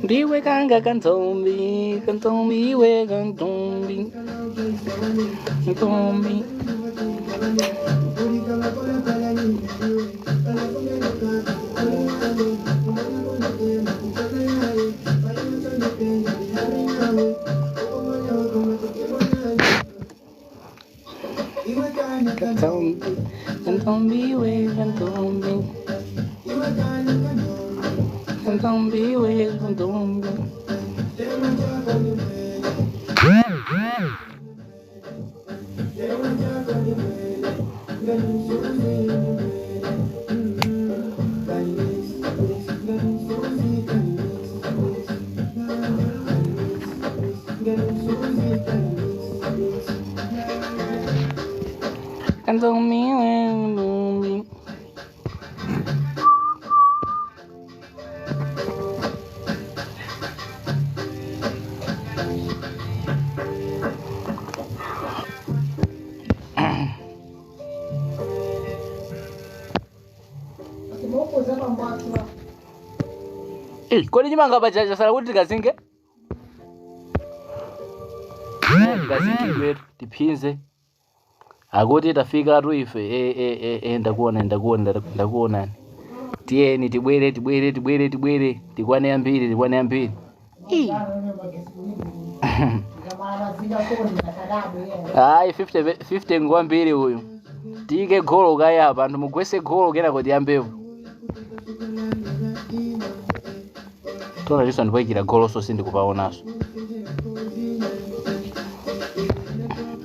Ndiwe kanga kantombi, kantombi we kantombi, kantombi. Kantombi, kantombi we kantombi, kantombi we kantombi. Kantombi we kantombi. Kwani chimanga bajaja sala kuti tikazinge? Tikazinge tipinze. Akuti tafika tu ife ndakuona. Tieni tibwere tikwane yambiri. Ai 50 ngwambiri huyu. Tike golo kaya hapa antu mugwese golo kena kuti yambepo. Tona liso ndipwekira golo so sindikupaonaso.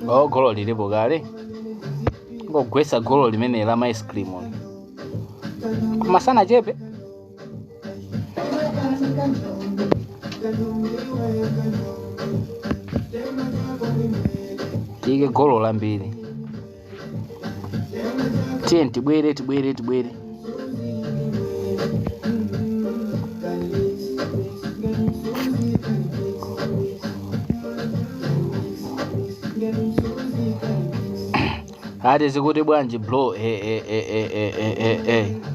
Golo lilipo kale. Ngogwesa golo limene la ice cream. Kumasana chepe. Tike golo lambiri. Tien tibwere. Hadi zikuti bwanji bro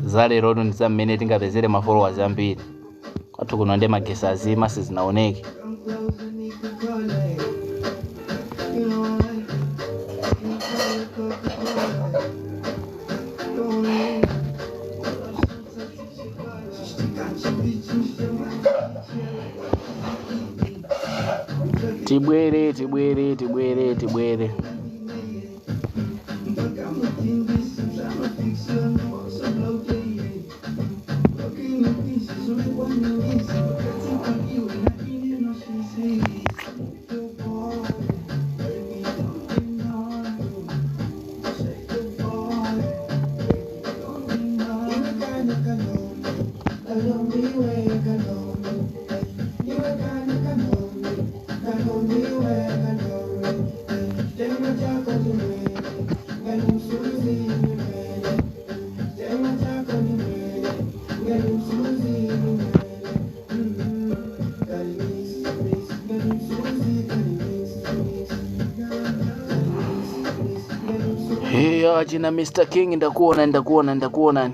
zale rodo ndizamene tingapezere ma followers ambiri. Kwathu kuno ndi magesa azima sizinaoneke. Tibwere. Jina Mr. King ndakuona.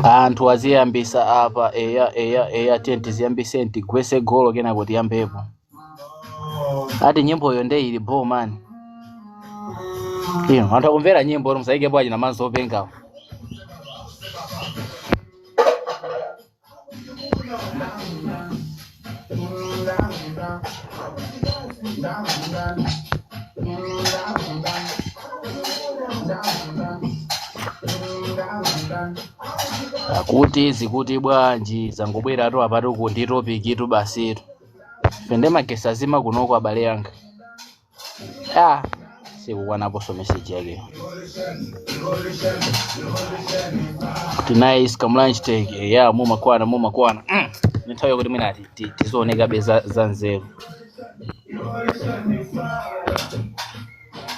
Antu waziyambisa apa eya tenti ziyambise ntigwese golo kena kuti yambepo. Ati nyimbo yo nde ili bo man. Antu akumvera nyimbo musaike bwa jina manzo openga. Zikuti bwanji zangobwera to apatu kuti topic tu basitu. Fende magesa zima kunoko abale yanga. Sikukwana so message yake. Tonight kamlunch take mumakwana. Nithayo kuti mina tizooneka beza zanzeru.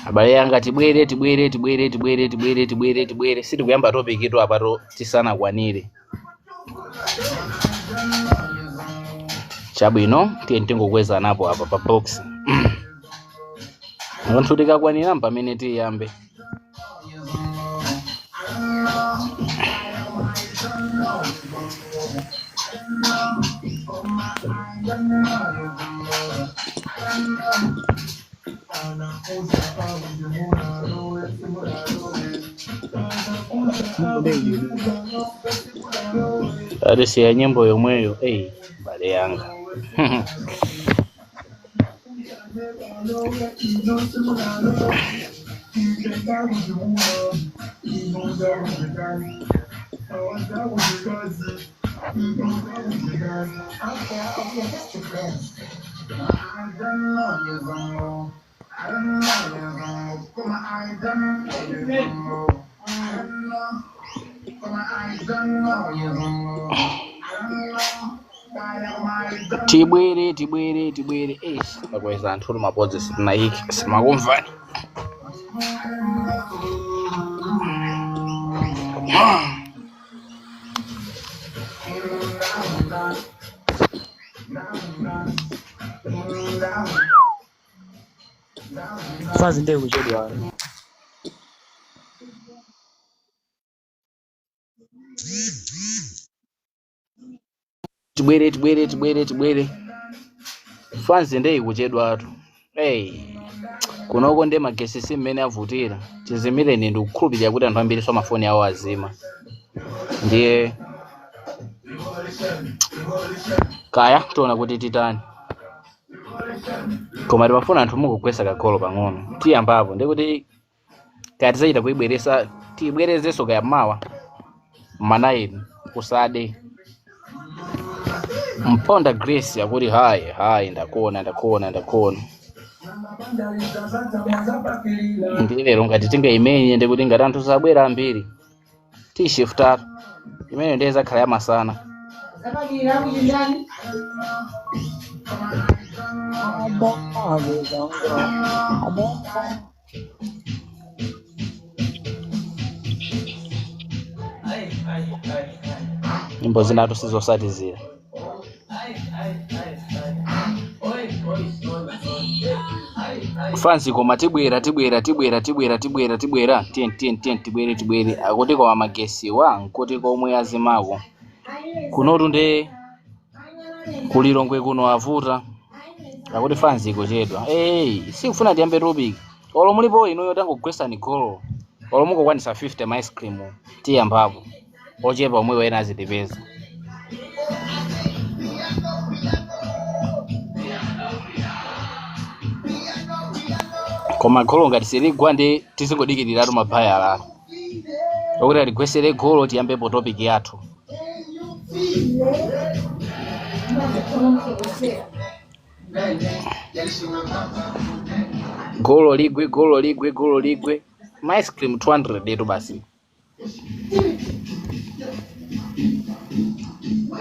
Abale yanga tibwere siti kuyamba topic tu apato tisana kwanire. Chabwino tingokweza napo apa pa box. Anthu tikakwanira pamene tiyambe. Adisiya nyimbo yomweyo bale yanga. Tibwere akweza anthu mapodzi sitinayiki simakumvani. Fazi ndevu kuchedwa. Tibwere fanzi ndei kuchedwa atu. Kunoko nde magesi si mmene avutira. Chizimire ndi kukhulupirira kuti anthu ambiri so mafoni awo azima. Ndiye kaya tiona kuti titani. Koma timafuna anthu mukugwesa kakolo pang'ono. Tiyambapo ndikuti kaya tizachita kuibweresa tibwerezenso kaya mawa manaini kusade. Mponda Grace yakuti hayi ndakuona. Ndilero ngati tingaimenye ndikuti ngati anthu sabwera ambiri tishifutatu imene ndeza khala yamasana. Nyimbo zinatu sizosatizira. Fancy koma tibwera tibwere akuti kwa magesi wa nkuti komwe azimako kunotu nde kulilongwe kuno avuta akuti fancy kuchedwa. Sikufuna tiyambe topic olo mulipo inoyo tangogwesani golo olo mukokwanisa 50 ice cream tiyambapo ochepa omwe wena azitipeza. Koma golo ngati siligwa ndi tizingodikirira mabhaya alalo okuti aligwesere golo tiyambepo topic yathu. Golo ligwe ma ice cream 200 etu basi.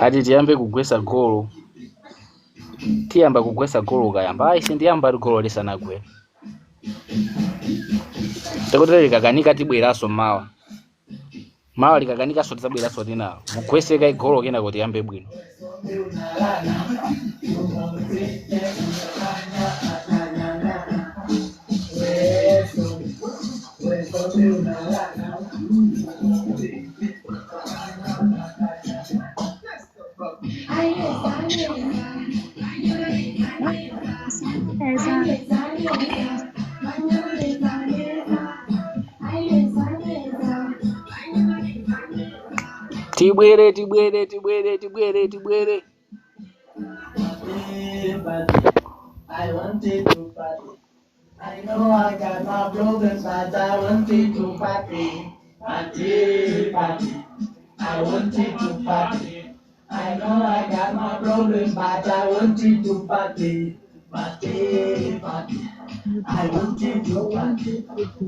Ati tiyambe kugwesa golo. Tiyamba kugwesa golo kayamba ayi sindiyamba golo lisanagwe. Tekutele likakanika tibweraso mawa likakanika so tizabweraso tinalo mugweseka igolo kena kuti yambe bwino. Tibwere. I wanted to party. I know I got my problems, but I wanted to party. Party. I wanted to party. I know I got my problems, but I wanted to party. Party. I wanted to party.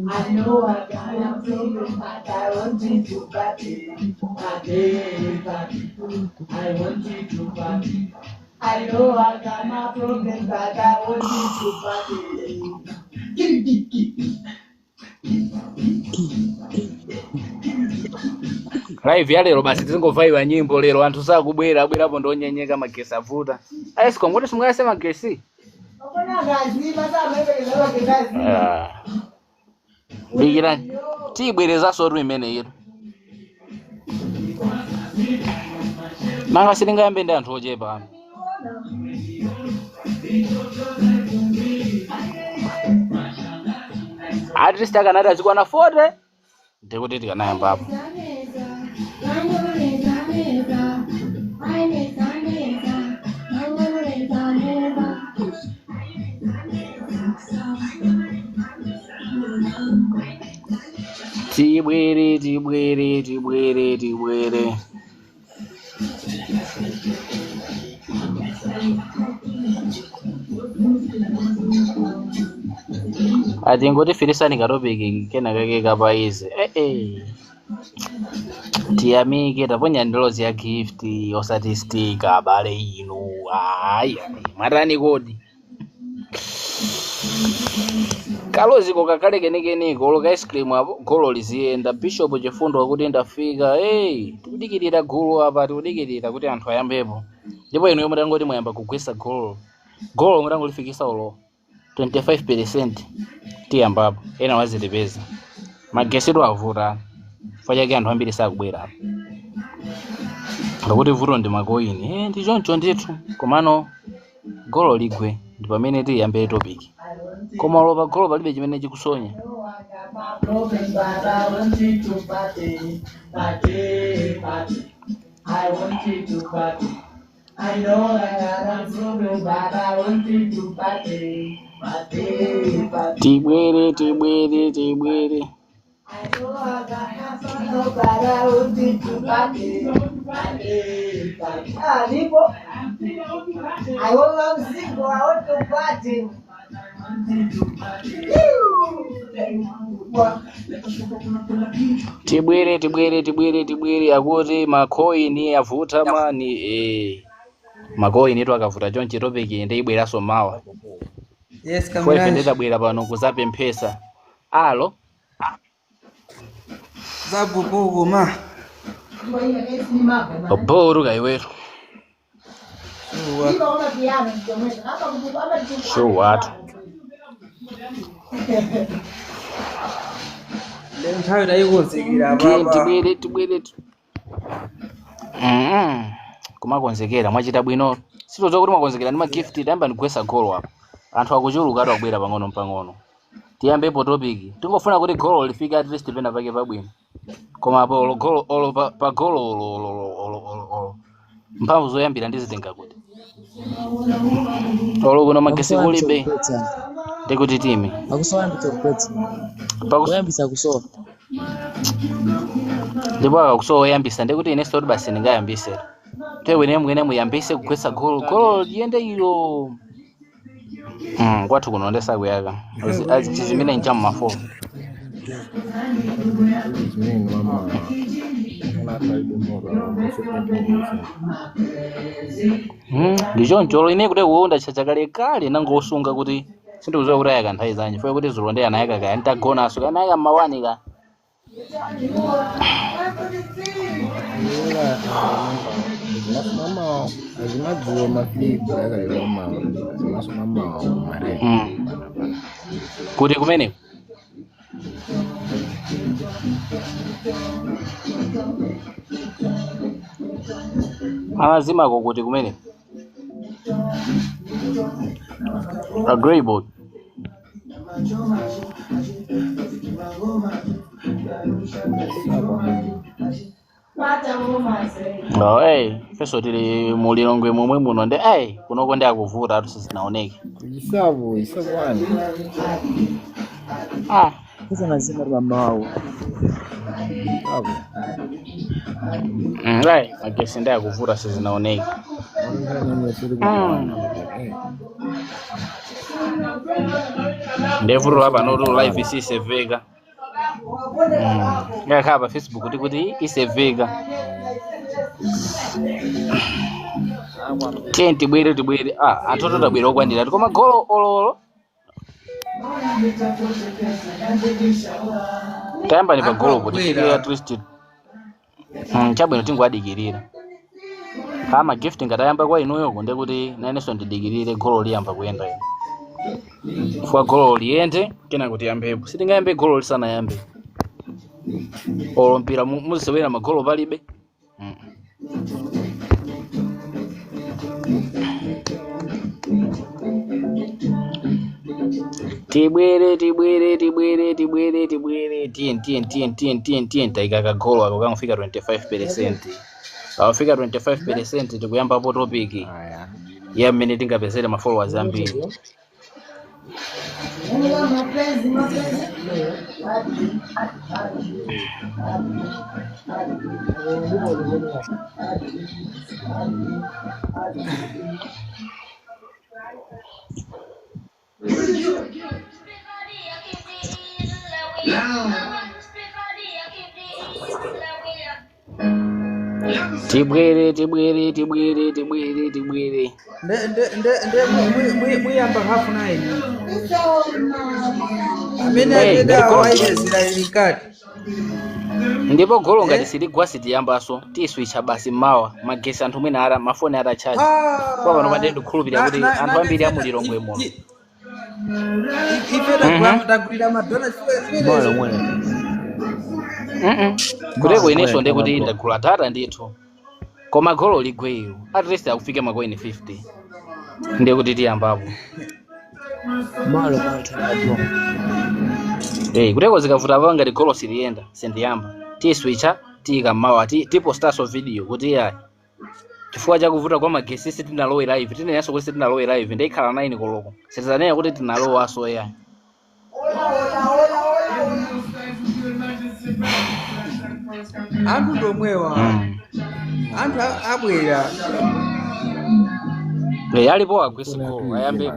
I know I got my problems, but I wanted to party. Party. I wanted to party. I know I got my problems, but I wanted to party. Live ya lero basi tizingomvaiwa nyimbo lero anthu sakubwerapo ndonyenyeka magesi avuta. Ayesiko ngoti simungayase magesi. Bigirani tibwerezaso ru imene iro. Manga silingayambe ndi anthu ochepa. At least akanati azikwana 40 ndikuti tikanayambapo. Tibwere. Atingoti firisani katopiki kena kake kapaize. Tiyamike taponya ndilozi ya gift osati sticker abale ino. Matani kodi. Kaloziko kakale kenekeneko oloka ice cream apo golo lizienda Bishop Chifundo wakuti ndafika. Tikudikirira golo apa tikudikirira kuti anthu ayambepo. Ndipo ino yomwe tangoti muyamba kugwesa golo mutango lifikisa olo 25% tiyambapo ena wazitipeza mageseto avuta fachake anthu ambiri sakubwera ngakuti vuto ndi makoini ndi choncho ndithu komano golo ligwe ndi pamene tiyambe topic koma olopa golo palibe chimene chikusonya. I know I got a problem, but I want you to party. Tibwere. I know I got a problem, but I want you to party. Nico, I want to sing, but I want to party. Tibwere akuti makoini avuta mani makoini etu akavuta chonchi topic ndiyibweraso mawa. Yes, kamera. Kwa ndabwera pano kuzapemphesa. Alo. Zabu bogo ma. Oboro kaiwetu. Sure what? Then how do you go sikira baba? Tibwere. Kumakonzekera mwachita bwino. Sitozowa kuti mwakonzekera ndi ma gift tayamba ndigwesa golo apa. Anthu akuchuluka akubwera pang'ono. Tiyambepo topic. Tingofuna kuti golo lifike at least pena pake pabwino. Koma apo golo pa golo mphamvu zoyambira ndizitenga kuti. Olo kuno magesi kulibe. Ndikuti timi. Akusowa nditokupetsa. Kuyambisa kusowa. Ndipo akusowa yambisa ndikuti ine story basi ndingayambise. Tewe mwene muyambise kugwesa golo liyende iyo. Kwathu kuno ndesa kuyaka. Chizimene nchamu mafolo. Ndichoncho ine kuti uwonda chachakale kale nangosunga kuti sindikuzowa kuti ayaka nthawi zanji funa kuti zulonde anayaka kaya nditagonaso kanayaka mmawani ka. Kuti kumene anazimako kuti kumene a grey board. Feso tili mulilongwe momwe muno ndi kunoko ndi akuvuta atu sizinaoneke. Isabu ani. Kisa nazima mama wao. Magesi ndi akuvuta sizinaoneke. Ndevuro hapa noto live isiseveka. Ngakha Facebook kuti iseveka. Tibwere. Atoto tabwera okwandira koma golo ololo. Tayamba ni pa golo kuti at least. Chabwino tingwadikirira. Kama gift ngatayamba kwa inuyo kunde kuti naneso ndidikirire golo liyamba kuyenda ino. Fwa golo liyende kena kuti yambepo. Sitingayambe golo lisana yambe. Olompira muzisewera magolo palibe. Tibwere. Tien taikaka golo ako kangofika 25%. Awafika 25% tikuyamba po topic. Ya mmene tingapezere ma followers ambiri. Tibwere. Muyamba half 9. Amene Hey, ateda ngati waide zila ilikati. ndipo golo ngati siligwa sitiyambaso tiswitcha basi mawa magesi anthu mwina ara mafoni atachaji kwa pano pade ndikhulupirira kuti anthu ambiri amulilongwe muno. Ife tagulira madona Bora mwana. Kuteko ineso ndi kuti ndagula data ndithu koma golo ligweyo at least akufike makoini 50 ndiye kuti tiyambapo. Malo mwana. Kuteko zikavuta pa ngati golo siliyenda sindiyamba tiswitcha tika mawa tipostaso video kuti yayi chifukwa chakuvuta kwa magesi sitinalowe live tinenaso kuti sitinalowe live ndikhala 9 koloko sitizanena kuti tinalowaso yayi. Anthu ndomwewa. Anthu abwera. Alipo agwisi golo ayambe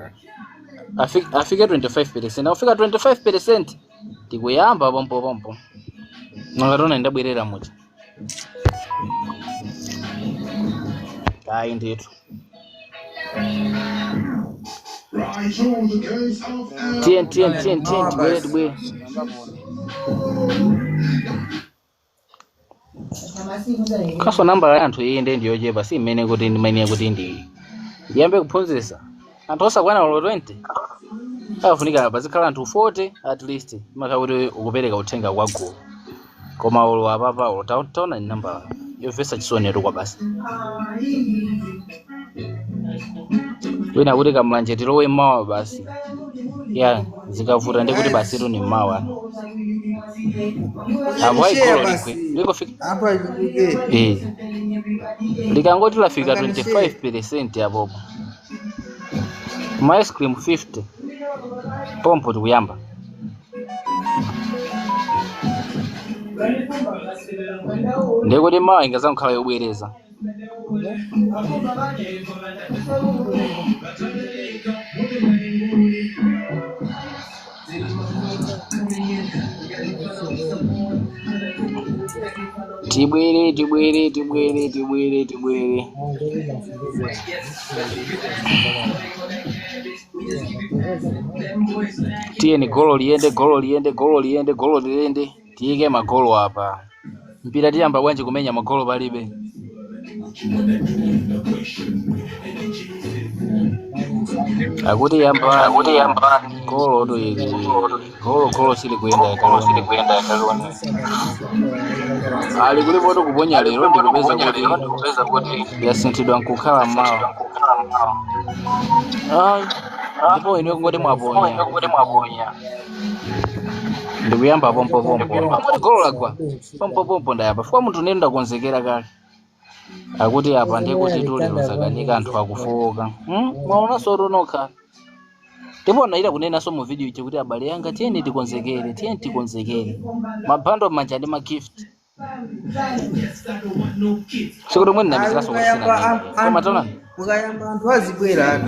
afike 25%. Afika 25% tikuyamba pompo. Ngatona ndabwerera muti. Ayi ndithu. Tien tibwere. Kaso namba ya anthu iyende ndiyochepa si mmene kuti ndimene kuti ndi yambe kuphunzitsa anthu osakwana olo 20 afunika pazikhala anthu 40 at least maka kuti ukupereka uthenga kwa gulu koma olo apapa olo taona ni namba yovesa chisonero kwa basi wina kuti kamlanje tilowe mawa basi ya zikavuta ndi kuti basi tu ni mawa apo igolo likofika Apa ibuke. likangoti lafika 25% apopo ma ice cream 50 pompo tikuyamba. Ndikuti mawa ingazakhala yobwereza. Tibwere. Tieni golo liende. Tiike magolo apa. Mpira tiyamba bwanji kumenya magolo palibe. Akuti yamba golo to ili. Golo sili kuenda yakalona. Ali kuli bodo kuponya lero ndikupeza kuti yasintidwa nkukhala mawa. Ndipo ine ngoti mwaponya. Ndikuyamba pompo. Golo lagwa. Pompo ndayapa. Fukwa munthu nenda konzekera kale. Akuti apa ndikuti tulero zakanika anthu akufoka. Mwaona soro nokha. Ndipo naira kunena so mu video kuti abale yanga tieni tikonzekere. Mabando manja ndi magift. Sikuti mwe ndinabizira so kusina. Koma tona. Mukayamba anthu azibwera.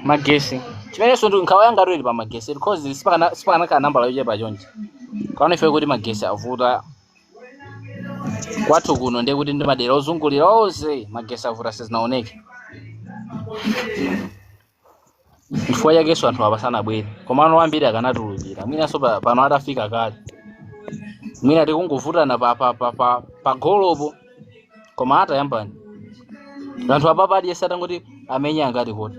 Magesi. Chimene so nkhawa yanga ruli pa magesi because sipakana ka namba la yochepa chonje. Kaona ife kuti magesi avuta. Kwathu kuno ndiye kuti ndi madera ozungulira onse magesi avuta sizinaoneke. Chifukwa chake so anthu apasana bwere. Koma ano ambiri akanatulukira. Mwina so pano atafika kale. Mwina tikunguvutana pa golopo. Koma atayambani. Anthu apapa adi yesata ngoti amenya angati kuti.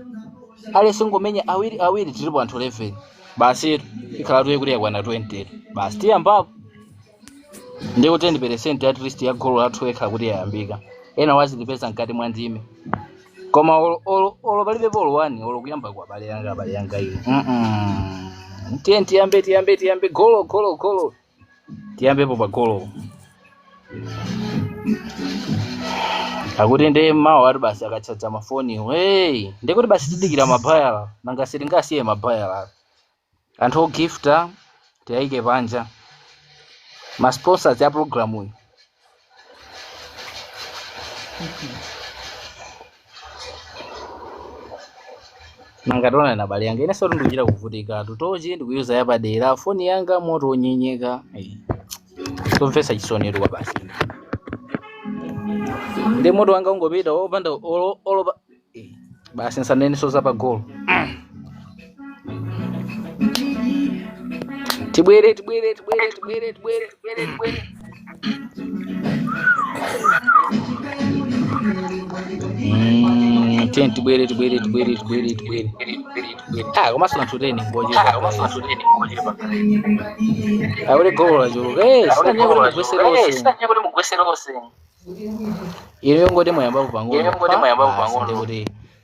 Ali singomenya awiri tilipo anthu 11. Basi ikhala tuye kuti yakwana 20. Basi tiyambapo. Ndiye kuti 10% at least ya golo lathu ekhala kuti yayambika. Ena wazilipeza nkati mwa ndime. Koma olo palibe polo 1 olo kuyamba kwa bale yanga iyo. Tiyambe golo. Tiyambe po pa golo. akuti ndi mawu ati basi akachacha mafoni hey ndikuti basi tidikira mabhayala nanga sitingasiye mabhayala anthu ogifta tiyayike panja ma sponsors ya program iyi nanga tona na bale yanga inenso ndikuchita kuvutika tutochi ndikuyuza yapadera foni yanga moto onyenyeka tomvesa chisonero kwa basi ndi moto wanga ungopita opanda olopa basi nsanenso za pagolo tibwere tibwere komanso ntuteni ngojepa akuli golo lachuluka sinanyakuli mugweserose ino yongoti moyamba kupang'ono ndikuti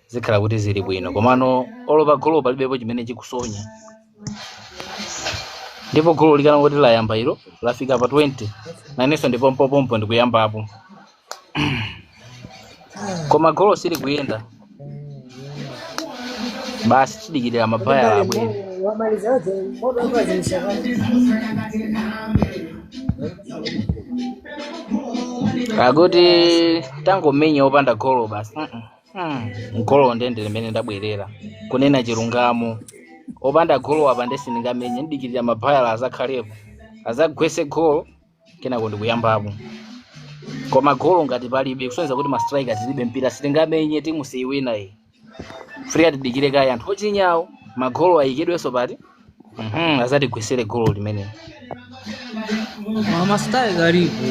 zikhala kuti zili bwino komano olopa golo palibepo chimene chikusonya ndipo golo likana kuti layamba ilo lafika pa 20 nanenso ndipo mpopompo ndikuyambapo koma golo sili kuyenda basi tidikirira mabhayala abwere akuti tangomenya opanda golo basi golo ndende limene ndabwerera kunena chilungamo opanda golo apa ndesindingamenye ndidikirira mabhayala azakhalepo azagwese golo kenako ndikuyambapo koma golo ngati palibe kusonyeza kuti ma striker tilibe mpira sitingamenye timu siyiwina iyi free atidikire kaya anthu ochinyawo magolo ayikidwenso pati azatigwesere golo limene mama style karibu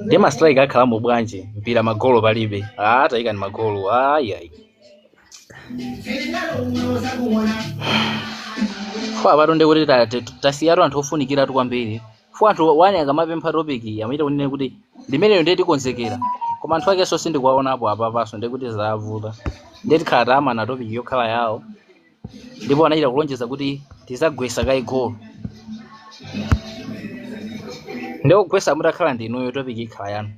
ndi ma striker akhalamo bwanji mpira magolo palibe atayika ni magolo ayi fo apatonde kuti tasiyatu anthu ofunikiratu kwambiri fo anthu wani akamapempha topic amaita kunene kuti limeneyo ndiye tikonzekera koma anthu akenso sindikuwaonapo apapaso ndiye kuti zavuta ndiye tikhala taamana topic yokhala yawo ndipo anachita kulonjeza kuti tizagwesa kayi golo ndiye kugwesa mutakhala ndinuyo topic ikhala yanu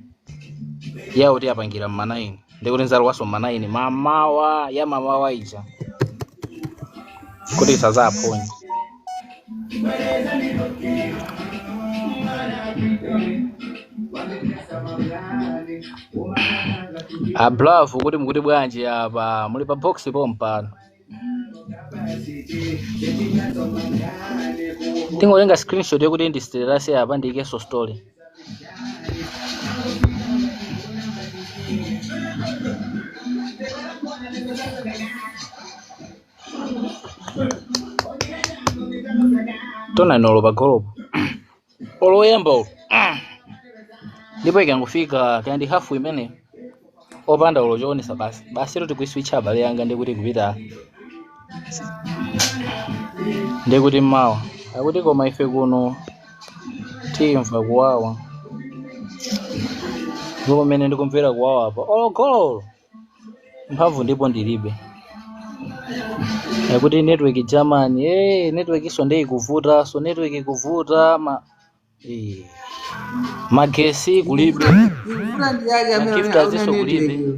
yawo tiyapangira mmanaini ndiye kuti nzalowaso mmanaini mamawa ija kuti isazaphonye ablavu kuti mukuti bwanji apa muli pa box pompano tingolenga screenshot yokuti ndi status apa ndiyikeso story tona nolopa golopo oloyamba olo ndipo ikangofika kandi hafu imene opanda ulo choonesa basi toti kuiswitcha abale yanga ndikuti kupita ndikuti mmawa akuti koma ife kuno timva kuwawa ndipo pamene ndikumvera kuwawa apa ologololo mphamvu ndipo ndilibe akuti network Germany network iso ndikuvuta so network ikuvuta magesi kulibe gift aziso kulibe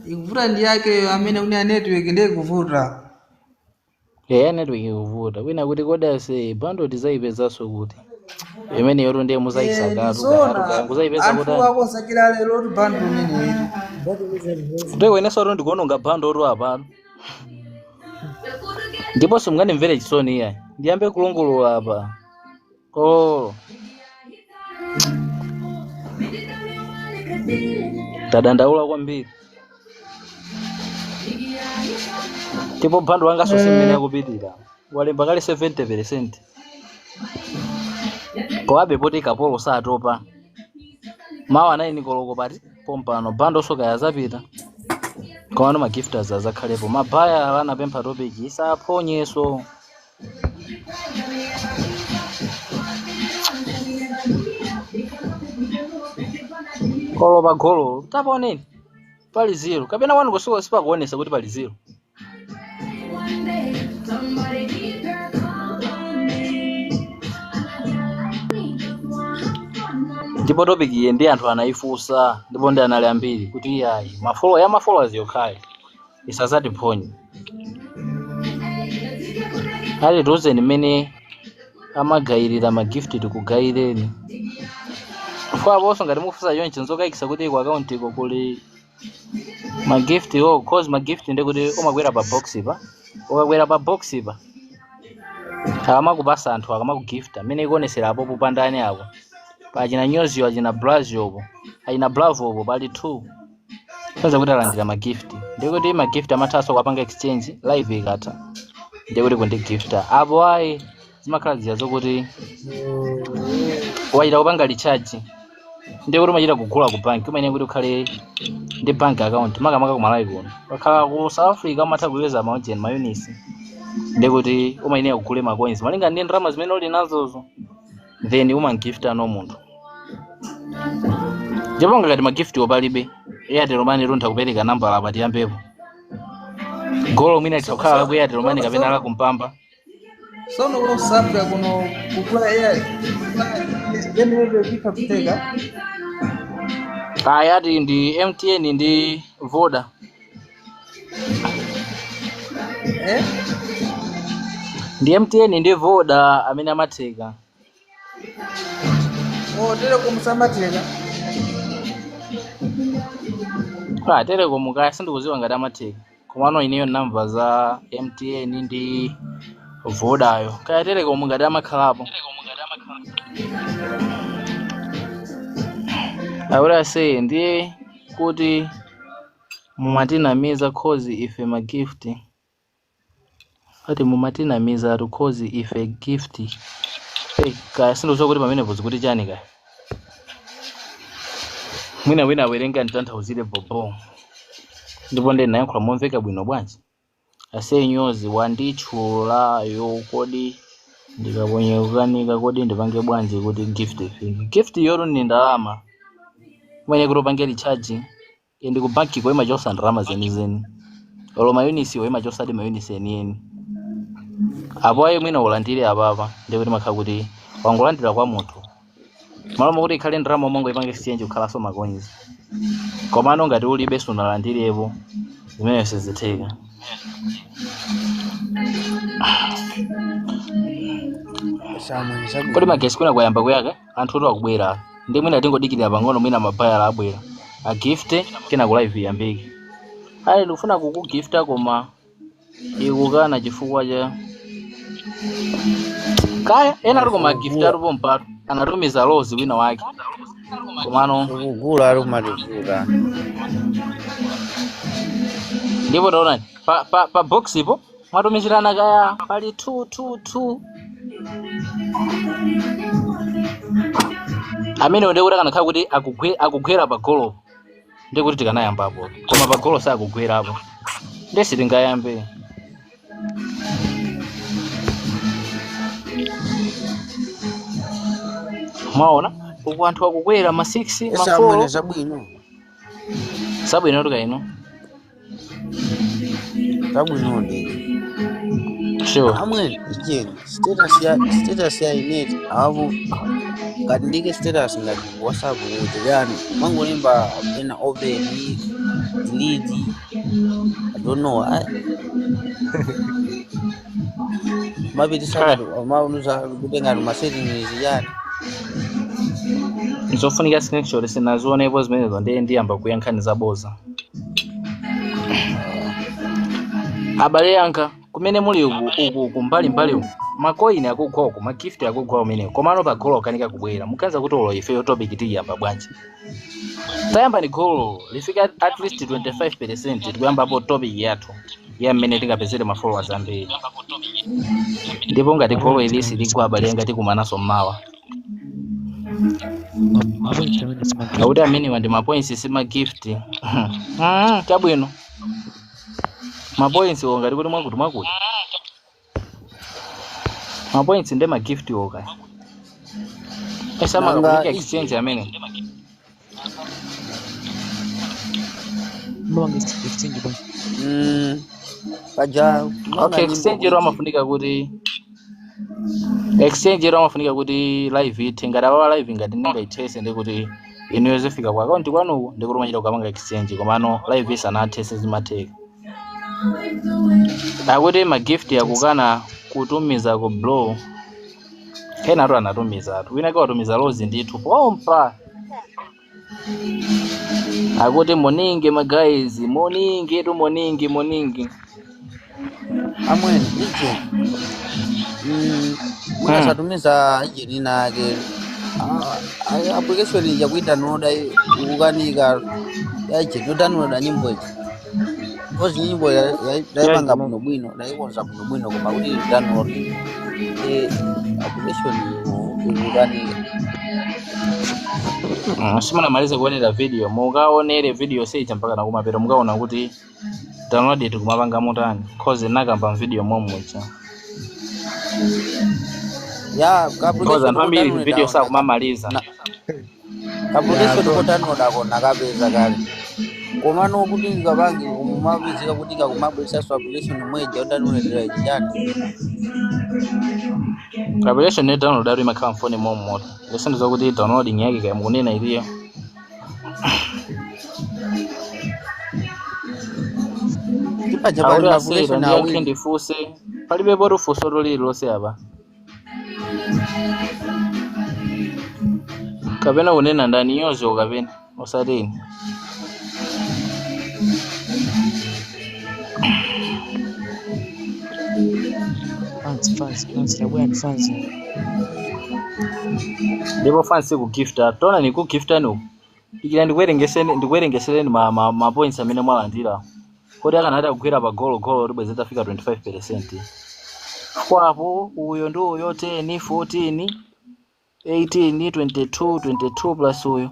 ikuvuta ndi yake amene une network ndikuvuta network ikuvuta wina kuti koda se bando tizayipezaso kuti imene yoto ndiye muzayisakatu kuzayipeza kuti anthu akosakira lero kuti bando imene ndiko ineso ro ndikuononga bando ro apano ndipo simnganimvere chisoni iya ndiyambe kulongolola apa tadandaula kwambiri tipo bando wanga so simene akupitira walemba kale 70% koabe poti kapolo satopa mawa nayi nikoloko pati pompano bando soka yazapita komano magifters azakhalepo mabhaya anapempha topic isaphonyeso kolo pa golo tapaoneni pali 0 kapena wanu kusoka sipakuonesa kuti pali 0 ndipo topic iyi ndi anthu anaifunsa ndipo ndi anali ambiri kuti iyayi mafollowers yokhayo isazatiphonye. Ali tiuzeni mmene amagayirira magift tikugayireni. Aponso ngati mukufunsa chonchi nzokayikitsa kuti ku account iko kuli magift cause magift ndi kuti umakwera pa box pa. Ukakwera pa box pa akamakupasa anthu akamakugifta mmene ikuonesera apo popandani apo. Pachina nyozi achina Brazil achina Bravo pali 2 kwanza kuti alandira magift ndikuti magift amathaso kupanga exchange live ikatha ndikuti kundi gifta apo ayi zimakhala ziya zokuti wachita kupanga recharge ndikuti umachita kugula ku bank umene kuti ukhale ndi bank account makamaka ku Malawi kuno wakhala ku South Africa umatha kuyeza mountain mayunisi ndikuti umayenera kugule ma coins malinga ndi ndalama zimene uli nazozo then umangifta no munthu. Ndipo ngati magift opalibe Airtel Money luntha kupereka namba la pati yampepo golo mwina tikakhala ku Airtel Money kapena la kumpamba sono kuno South kuno kukula AI then wewe vipi kuteka ayati ndi MTN ndi Voda ndi MTN ndi Voda amene amatheka. Telecom samateka Telecom kaya sindikuziwa ngati amatheka komano ineyo namba za MTN ndi Vodayo kaya Telecom ngati amakhalapo. Awura say ndiye kuti mumatinamiza cause ife magift ati mumatinamiza to cause ife gift. Kaya sindizokuwa kuti pamene kuti chani kaya mwina wina awerenga ntanthauzire bobo ndipo ndi nayankhula momveka bwino bwanji. Ase nyozi wanditchulayo kodi ndikaponyeukanika kodi ndipange bwanji kuti gift ifike. Gift yoro ni ndalama mwene kuti upange recharge ndi ku banki kwa imachosa ndalama zenizeni olo mayunisi imachosa ndi mayunisi eni apo ayi mwina ulandire apapa ndikuti makhala kuti wangolandira kwa munthu malo mokuti ikhale ndalama mongo ipange exchange ukhalaso ma coins komano ngati ulibe sunalandirepo zimene sizitheka. Kodi magesi kuna kuyamba kuyaka anthu oti akubwera ndi mwina tingodikirira pang'ono mwina mabaya abwera a gift kena ku live yambike. Ali ndikufuna kukugifta koma ikukana chifukwa cha kaya ena ali koma gift alipo mpato anatumiza lozi wina wake komano kugula ali kumatikula ndipo taonani pa box ipo mwatumizirana kaya pali 222 amene ndikuti akanakhala kuti akugwera pa golo ndikuti tikanayambapo koma pa golo sakugwerapo ndesi tingayambe. Mwaona uku anthu akukwera ma 6 ma 4 sabwino tuka ino sabwino ndi sure amwe icheni status ya inet avu ngati ndike status ngati WhatsApp kuti yani mangolemba ena open delete I don't know maybe this amaunuza kutenga ma settings yani nzofunika screenshot sinazionepo zimenezo ndiye ndiyamba kuyankhani boza. Abale yanga kumene muli uku kumbali uku macoin akugwa uku magift akugwa umene komano pa golo kanika kubwera mukanza kuti olo ife topic tiyamba bwanji tayamba ni golo lifika at least 25% tikuyambapo topic yathu ya mmene tingapezere ma followers ambiri ndipo ngati golo ilisi ligwa abale yanga tikumanaso mmawa auti amene wandi ma points si ma gift chabwino ma points ngati kuti mwakuti ma points ndi ma gift oka esa makakulika exchange amene mwanga exchange bwana paja okay exchange ro amafunika kuti exchange era amafunika kuti live ite ngati apawa live ngati ndingaithese ndi kuti inu yozifika kwa account kwanuko ndi kuti machita kupanga exchange komano live isanathese zimatheka akuti magift yakukana kutumiza ku blow kena atu anatumiza atu wina watumiza lozi ndithu pompa akuti moningi magayizi moningi tu moningi amwene icho mwasatumiza jenina ake application yakuita noda ukukanika yaje nodownloada nyimbo ichi kozi nyimbo yaipanga bwino bwino yaikonza bwino bwino koma kuti download application ukukanika simunamalize kuonera video mukaonere video seita mpaka nakumapeto mukaona kuti download it kumapanga mutani cause nakamba video momwecha ya cause antambiri video sa kumamaliza application ko download akona kapeza kale komano kuti ngabangi umabizika kuti kakumabwisa so application mweja downloadera ichani application ne download ari makhala mfoni momwe lesen zokuti downloading yake kaya mukunena iliyo tipaja application awili ndifuse palibe boro fuso lolilose apa kapena kunena ndani yozo kapena osateni fans ndipo fans kugifta tona ni kugifta no ikira ndikuwerengesereni ma points amene mwalandira kodi akanati kugwira pa golo ribwezeta fika 25%. Kwapo uyo ndi uyo 10 14 18 22 plus uyo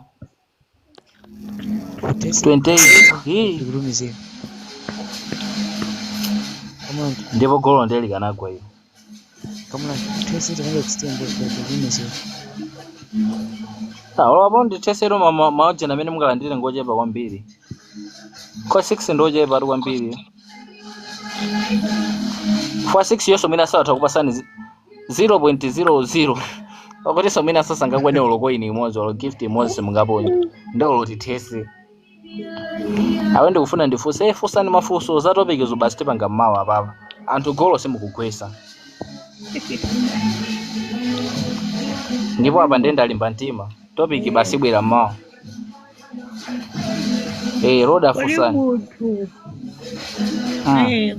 28 ndipo golo ndeli kanagwa hiyo walapo ndithesero maoje namene mungalandire ngochepa kwambiri kwa 6 ndochepa ati kwambiri kwa 6 yonso mwina sawatha kupasani 0.00 pakuti so mwina sasa ngakwane ulokoini imodzi olo gift imodzi simungaponye ndolo tithese awe ndikufuna ndifuse fusani mafuso za topic zobasi tipanga mmawa apapa anthu golo simukugwesa ndipo apa ndenda alimba mtima topic basi bwera mmawa roda fusani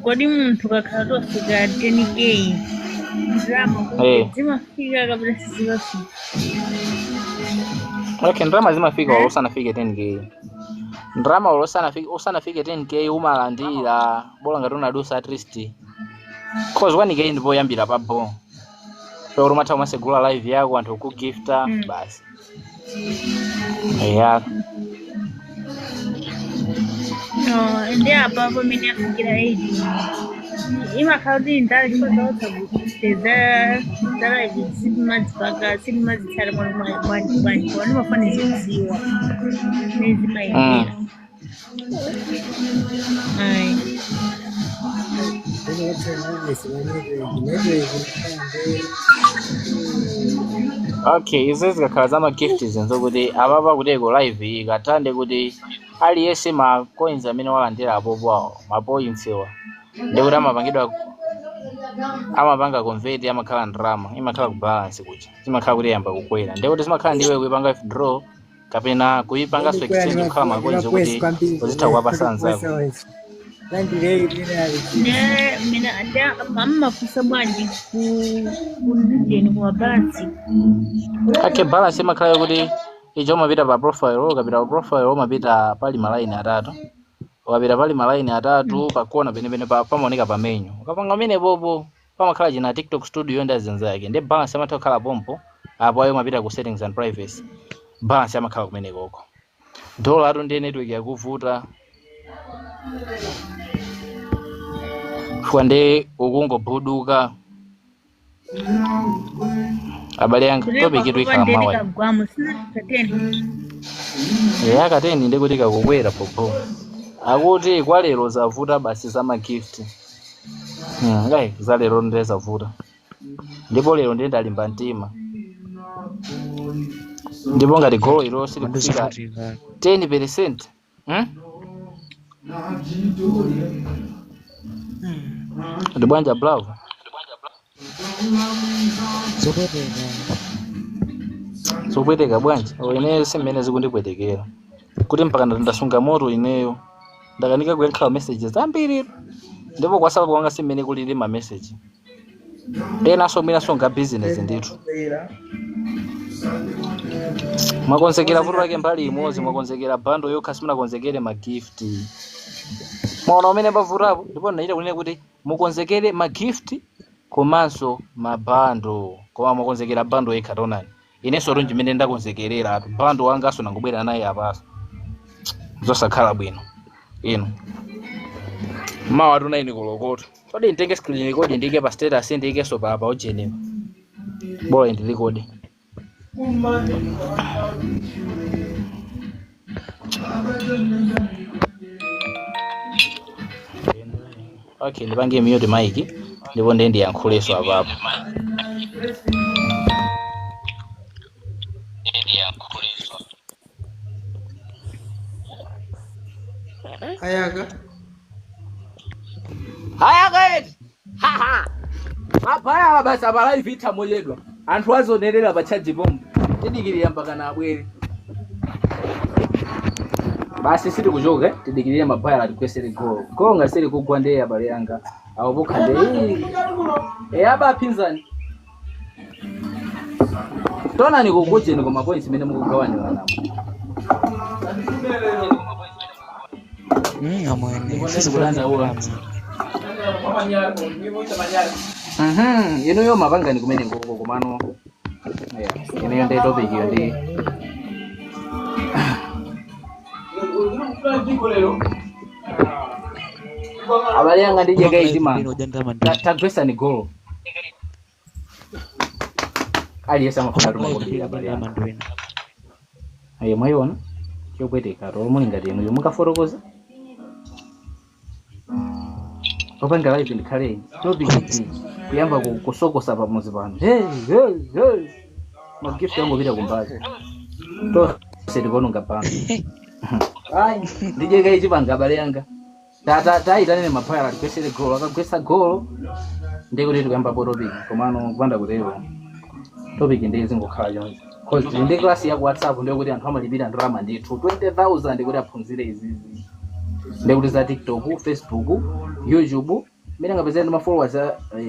kodi munthu kakhala tofika 10k drama zimafika kabla sizimafika okay drama zimafika walosanafike 10k drama usanafike 10k umalandira bola ngati unadusa at least cause 1k ndipo yambira pabo so umatha umasegula live yako anthu kugifta basi no ndi apa pamene afikira 8 imakhala kuti ndali ndikozaotsa za live silimazipaka silimazitsala mwani mafani ziziwa nezimayendera okay izi zikakhala za magift zenzo kuti apapa kuteko live ikatande kuti aliyese ma coins amene walandira apopo awo ma points wa ndikuti amapanga convert amakhala ndrama imakhala ku balance kuja zimakhala kuti yamba kukwera ndikuti zimakhala ndiwe kuipanga withdraw kapena kuipanga exchange kukhala ma coins kuti uzitha kuwapasa anzako Mama kusabwanji kundijeni kwa balance ake balance imakhala kuti ijo mapita pa profile ukapita pa profile mapita pali malaini atatu ukapita pali malaini atatu pakona penepene pamaoneka pa menu ukapanga mene popo pamakhala china TikTok studio ndi azenza yake ndi balance amatha kukhala pompo apo ayo mapita ku settings and privacy balance amakhala kumene koko dola atu ndi network yakuvuta fuande ukungobuduka abale yanga topic itu ikhala mawa kateni ndikuti kakukwera popo akuti kwa lero zavuta basi za magift ngai za lero ndizavuta ndipo lero ndiye ndalimba mtima, ndipo ngati golo ilo sili kufika 10%. Ndi bwanja bravo sopweteka bwanja ineyo simene zikundipwetekera kuti mpaka ndasunga moto ineyo ndakanika kuyankha messages ambiri, ndipo kwa sababu wanga simene kulili ma message ena somira songa business ndithu mwakonzekera vuto lake mbali imodzi, mwakonzekera bando yokha simunakonzekere ma gift. Mwaona umene pavutapo, ndipo ndachita kunena kuti mukonzekere ma gift komanso mabando, koma mukonzekera bando yekha tonani. Inenso ronji mene ndakonzekerera atu bando wangaso nangobwera naye apaso zosakhala bwino ino mawa tuna ini kolokoto kodi nditenge screen record ndike pa status ndikeso pa ojenera bora ndi record. Okay, ndipange mute mic ndipo ndi yankhuleso apapo. Hayaka eti apaya basi abalai vita mojedwa anthu azonerera pachaji bomba tidikirira mpaka na abwere basi siti kuchoka tidikirira mabaya atikwesere golo ngasere kugwa ndeye abale yanga awo bokhande aba pinzani tona ni kukujeni kwa mapoints mene mukugawanira namo amwene sisi kulanda uwa ino yo mapanga ni kumene ngoko komano ino yo ndi topic yo ndi abale yanga ndije gaitima tagwesa ni golo ali yesa mafatu makobira abale yanga ayi mwayiona kyobweteka to mulingati ino yo mukaforokoza opanga live ndikhale topic kuyamba kusokosa pamuzi pano magift yangu pita kumbazi to sedikono ngapano ai ndije kai chipanga abale yanga taitane mapaya alikwesere golo akagwesa golo ndikuti tikuyamba po topic komano kupanda kutero topic ndezi ngokhala chonse cause ndi class ya WhatsApp ndikuti anthu amalipira ndalama ndithu 20,000 kuti aphunzire izizi ndikuti za TikTok, Facebook, YouTube mimi ngapeza ndi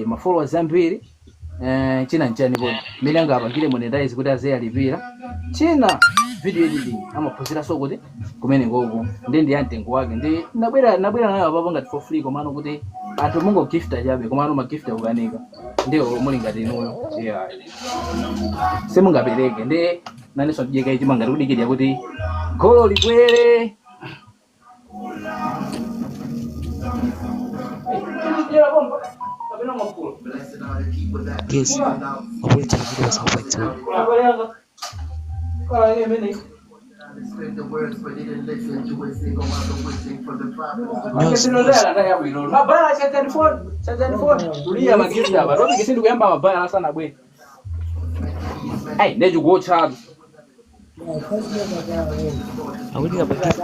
ma followers ambiri china nchani kodi mimi ngapangire monetize kuti azeyalipira china video editing amaphunzira so kuti kumene ngoko ndi yantengo wake ndi nabwera nayo apapo ngati for free komano kuti anthu mungo gifta chabe komano ma gift akukanika ndio muli ngati inuyo semungapereke ndi naneso ndijeka ichi mangati kudikira kuti golo libwere yes mapole chakiro wasapatso awulira magift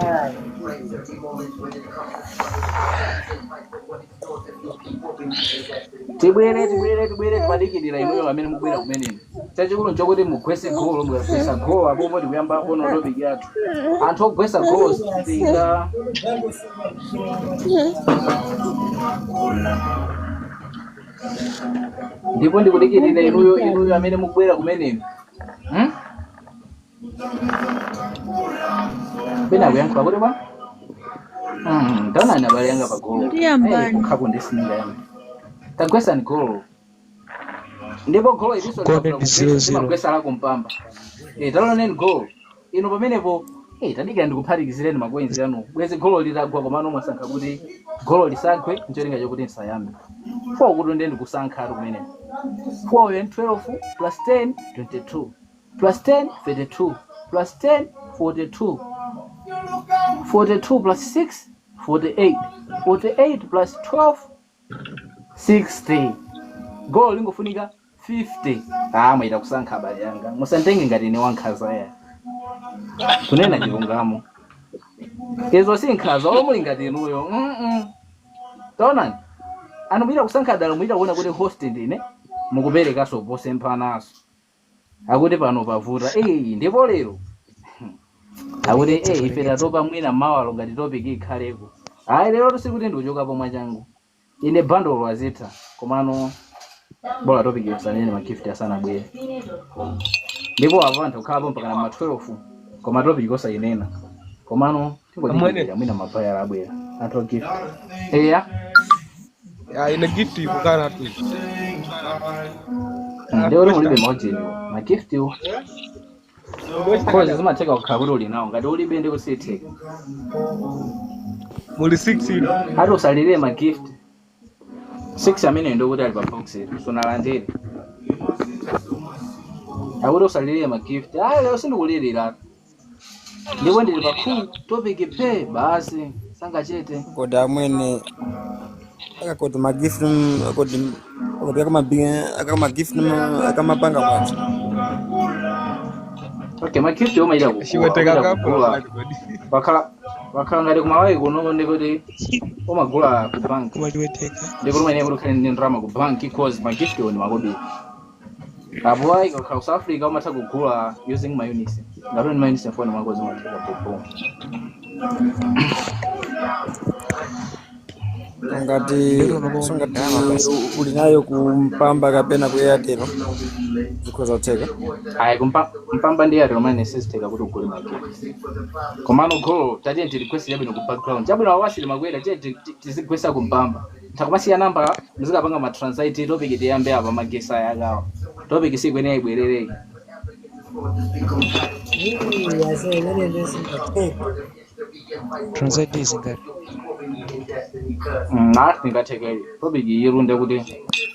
tibwere tibadikirira inuyo amene mubwera kumeneni chachikulu nchokuti mugwese golo mugwesa golo apopo tikuyamba kuona topic yathu anthu ogwesa golo sika ndipo ndikudikirira inuyo amene mubwera kumeneni pena kuyankha kuti bwa ndana nabale yanga pa golo kukhapo ndisinga yanga tagwesa ni golo ndipo golo iliso magwesa lako mpamba talona neni golo ino pamenepo tadikira ndikuphatikizireni makoinzi yanu bwezi golo litagwa komano mwasankha kuti golo lisagwe ncholinga chokuti nsayambe 4 kuti ndi ndikusankha atu kumenepo 4 and 12 plus 10 22 plus 10 32 plus 10 42 42 plus 6 48 48 plus 12 60 golo lingofunika 50 mwaita kusankha abale yanga musanditenge ngati ine wankhaza ya kunena chilungamo izo si nkhaza omuli ngati inuyo taonani anthu muita kusankha dala muita kuona kuti host ndine mukuperekaso posempanaso akuti pano pavuta ndipo lero akuti ife tatopa mwina mawalo ngati topic ikhaleko ayi lero tisikuti ndiuchokapo mwachangu ine bundle azitha komano bola topic yosanene magift asanabwere ndipo apo anthu kukhalapo mpaka na ma 12 koma topic osayinena komano tingotiya mwina mapaya abwera anthu gift eya ine gift ikukana tu ndio ulibe mojeni magift yo kozi zimatheka kukhala kuti uli nawo ngati ulibe ndi kusitheka muli 6 ati usalire magift 6 amene ndio kuti ali pa box sonalandire akuti usalire magift leo sindikulirira ndipo ndili pa topic phe basi sangachete kodi amwene akakoti magift kodi akamagift akamapanga kwacho okay magift yoma ila kugula wakhala ngati kumawayi kuno ndikuti umagula ku bank ndikuti umene kuti ukhale ndi ndalama ku bank cause magift yo ndi makobiri apo ayi kakhala ku South Africa umatha kugula using my unison ngati ni my unison phone mwako zimatheka popo ngati uli nayo kumpamba kapena ku Airtel zikhoza kutheka ayi kumpamba ndi Airtel mane sizitheka kuti ugule magift komano go tati ndi request yabwino ku background chabwino awasile makwera tizigwesa kumpamba ntakumasiya namba muzikapanga ma translate topic tiyambe apa magesa yakawa topic sikwene ibwerereke Translate is ngati. Nathi ngathekeli topic yirunde kuti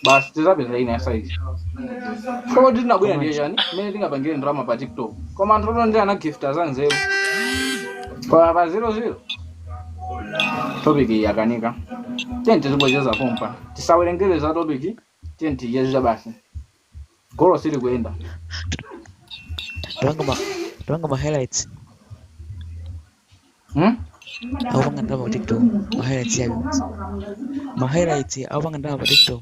basi tizapeza ine size koma ndinabwera ndiye chani mene tingapangire drama pa TikTok koma ndono ndi ana gifters anzeru kwa pa 00 topic yakanika tenti zibocheza pompa tisawerengere za topic tenti yezo basi golo sili kuenda Tuanga ma highlights. Au banga ndaba pa TikTok. Ma highlights yayo. Ma highlights au banga ndaba pa TikTok.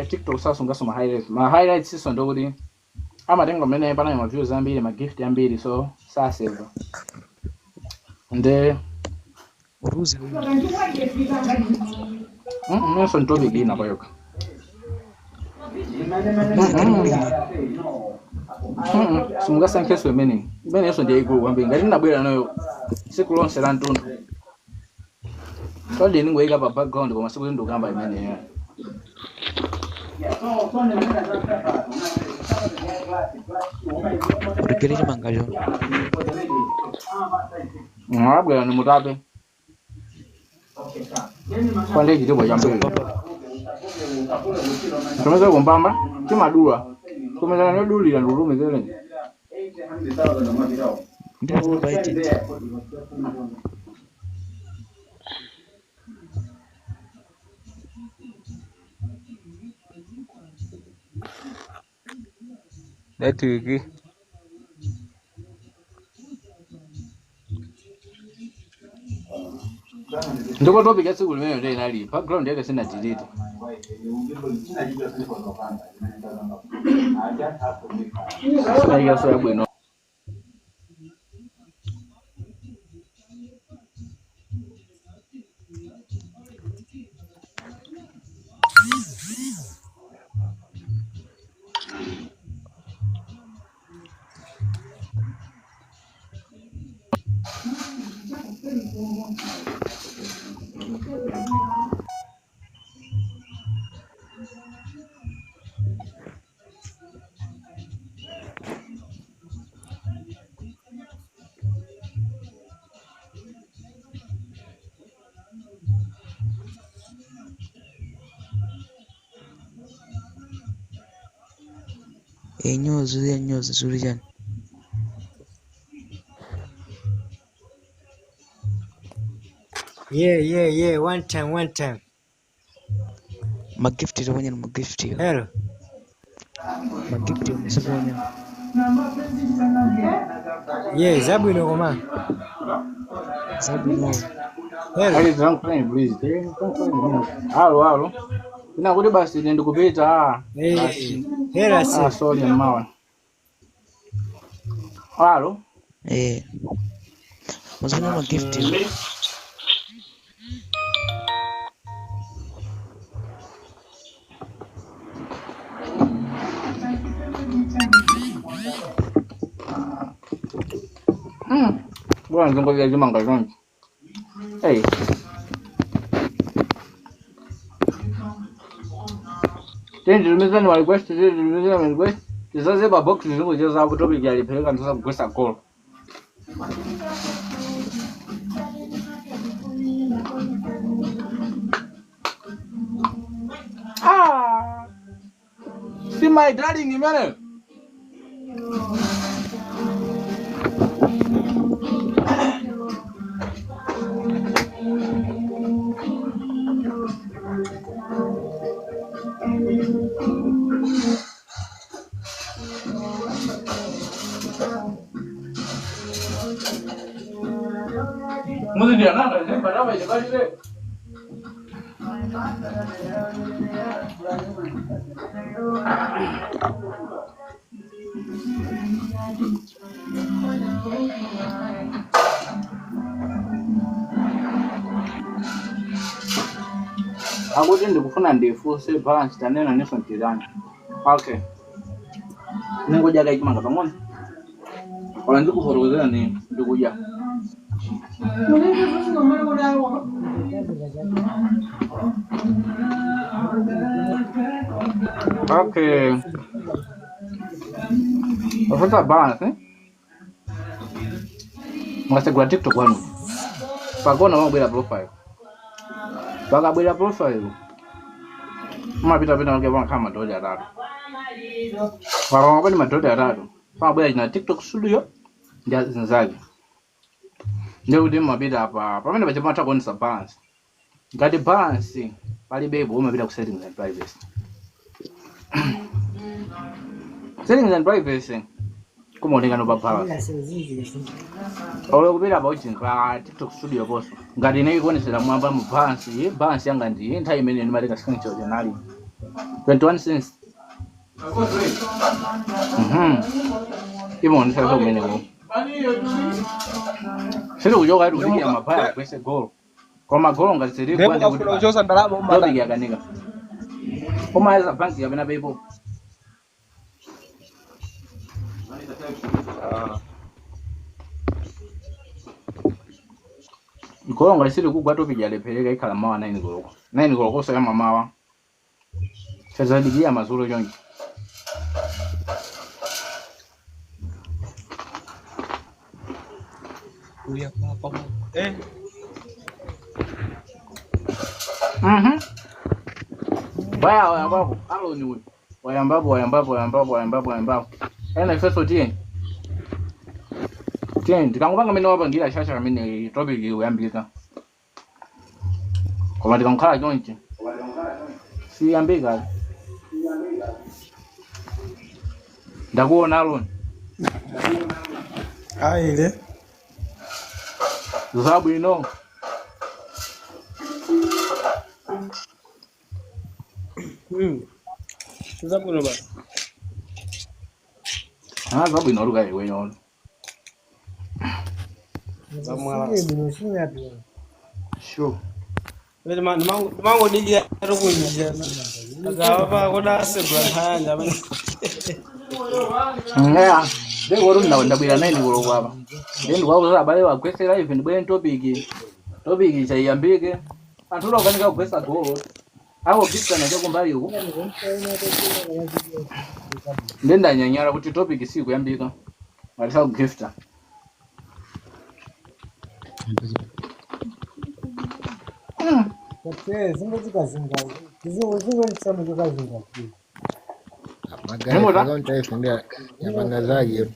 TikTok sasa ngaso ma highlights siso ndo kuti amatenga mene pana ma views ambiri ma gift ambiri so sasa hivyo nde Uruzi. Neso topic ina payoka Sungasa nkeso emene imene yeso ndiye igulu kwambiri ngati ndinabwera nayo siku lonse la ntundu todi ningoyika pa background koma siku ndikamba imene Pikirije mangajo. Ngabwera ni mutabe kwande chitibo chambiri tumeze kumpamba timadula tumezana nodulira ndulumizele Ndio baiti. network ndiko topic ya siku limene ndio inali background yake sina delete sina hiyo sio bwino Nyozi zuri jana. Yeah, one time. Magift itaponya na magift hiyo. Hello. Magift umesaponya. Yes, zabu ino koma. Sababu no. Hello. Ali zangu kufanya breeze. Halo. Ina kuti basi ndio kupita. Hello si. Sorry mama. Halo. Mazuna magift. Bwana zongo vya juma ngazoni. Hey. Tende limezani wa request, Tizaze ba box zingo je za topic ya lipeleka ndio kukosa call. See my darling man. Mudi dia nada, ne pada mai jebali le. Akuti ndikufuna ndifuse balance tanena neso ntizana. Okay. Ningoja gaiki manga pamona. Wala ndikuforozera ni ndikuja. Okay. What's that balance, eh? Mwasegula TikTok wanu. Pagona wabwera profile. Pakabwera profile. Mapita ngeba kama madoli atatu. Wala ni madoli atatu. Pabwera na TikTok studio ndia zinzake. Ndio kuti mapita apa. Pamene pachimata kuonesa balance. Ngati balance pali bebo umapita ku settings and privacy. Settings and privacy. Como ndinga no balance. Olo kupita pa uchinga TikTok studio poso. Ngati nei kuonesera mwamba mu balance yanga ndi nthawi imene ndimaleka screenshot yanali 21 cents. Imo ndisasa umene ko. Sio kujoga hadi kufikia mapaya kwese goal. Kwa magolo ngaziri kwa ndio kulojosa ndalama umba. Ndio yaganika. Koma hizo banki yabena bebo. Ngolo ngaziri kugwa topic ya lepeleka ikala mawa 9 golo. 9 golo kosa ya mamawa. Sasa digia mazuro yonki. Kuya papa. Baya ambapo alo ni wewe. Wayambapo. Ena feso tie. Ndikangopanga mene wapangira shasha kamene topic uyambika. Koma ndikankhala chonchi. Si yambika. Ndakuona alone. Ile. Zabu ino. Zabu no ba. Zabu ino ruga iwe yon. Sure. Wele mango digia rukunja. Azaba koda sebra hanja bana. Yeah. Ndego runna ndabwira 9 golo kwapa. Ndi kwakuza abale wakwesera live ndibwere topic. Topic chayambike. Anthu lokanika kugwesa golo. Awo kisana cha kumbali uko. Ndenda nyanyara kuti topic si kuyambika. Walisa kugifta. Magari akaunti ifundia yapangazaje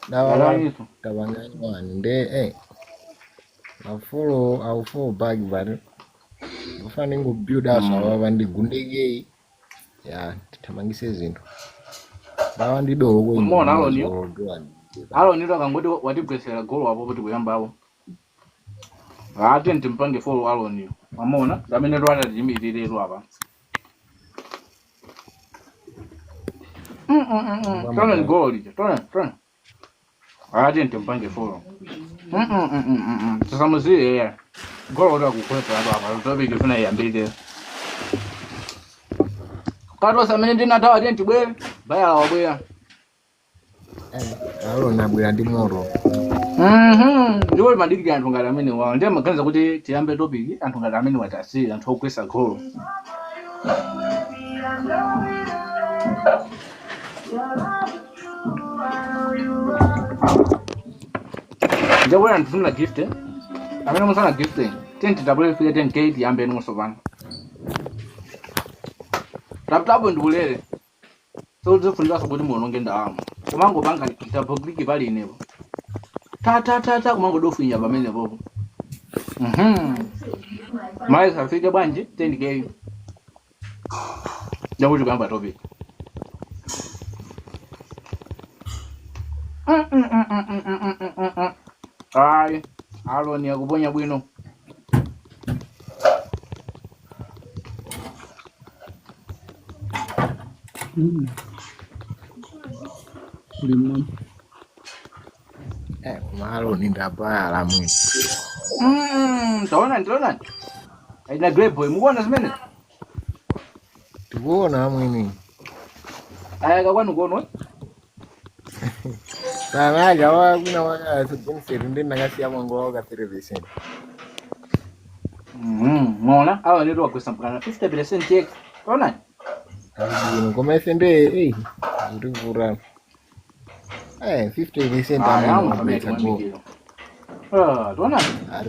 dawa tabanganywa nde au follow bag bado ufane ngobuild aso ava ndigundekei ya tithamangise zinthu bava ndidoko Umeona Aloni akangoti watibwesera golo apo kuti kuyambapo. Ati ntimpange follow Aloni. Umeona amene rwanda timirirero apa. Tona golo lija. Tona. Ati ntimpange follow. Sasa muzie ya. Golo ndo akukwepa apa. Topic ifuna yambire. Kato samene ndinatawa ati ntibwere. Baya wabwera. Aloni abwera ndi moro. Ndiwo madiki anthu ngati amene wawo ndiye maganiza kuti tiyambe topic anthu ngati amene watasi anthu okwesa golo. Ndiye anthu funa gift amene musana gift tenti tabule fike 10k tiyambe nonso pano. Tabo ndibulere so zifundisa kuti muononge ndawamo kumango banga public pali inepo ta kumango dofinya pamene popo mai safike bwanji 10k ndakuti kamba topic ai Aloni akuponya bwino Aloni ndabaya la mwini. Taona. Aina great boy, mukuona zimene? Tikuona mwini. Aya kakwanu kuona? Tanaja kuna waka subenseri ndina ngasi ya mwangu waka television. Mona, awa nero wakwesa mpukana 50% check. Taona? Komese nde, ndikura. 50% amo pameka mwamikiro. Taona?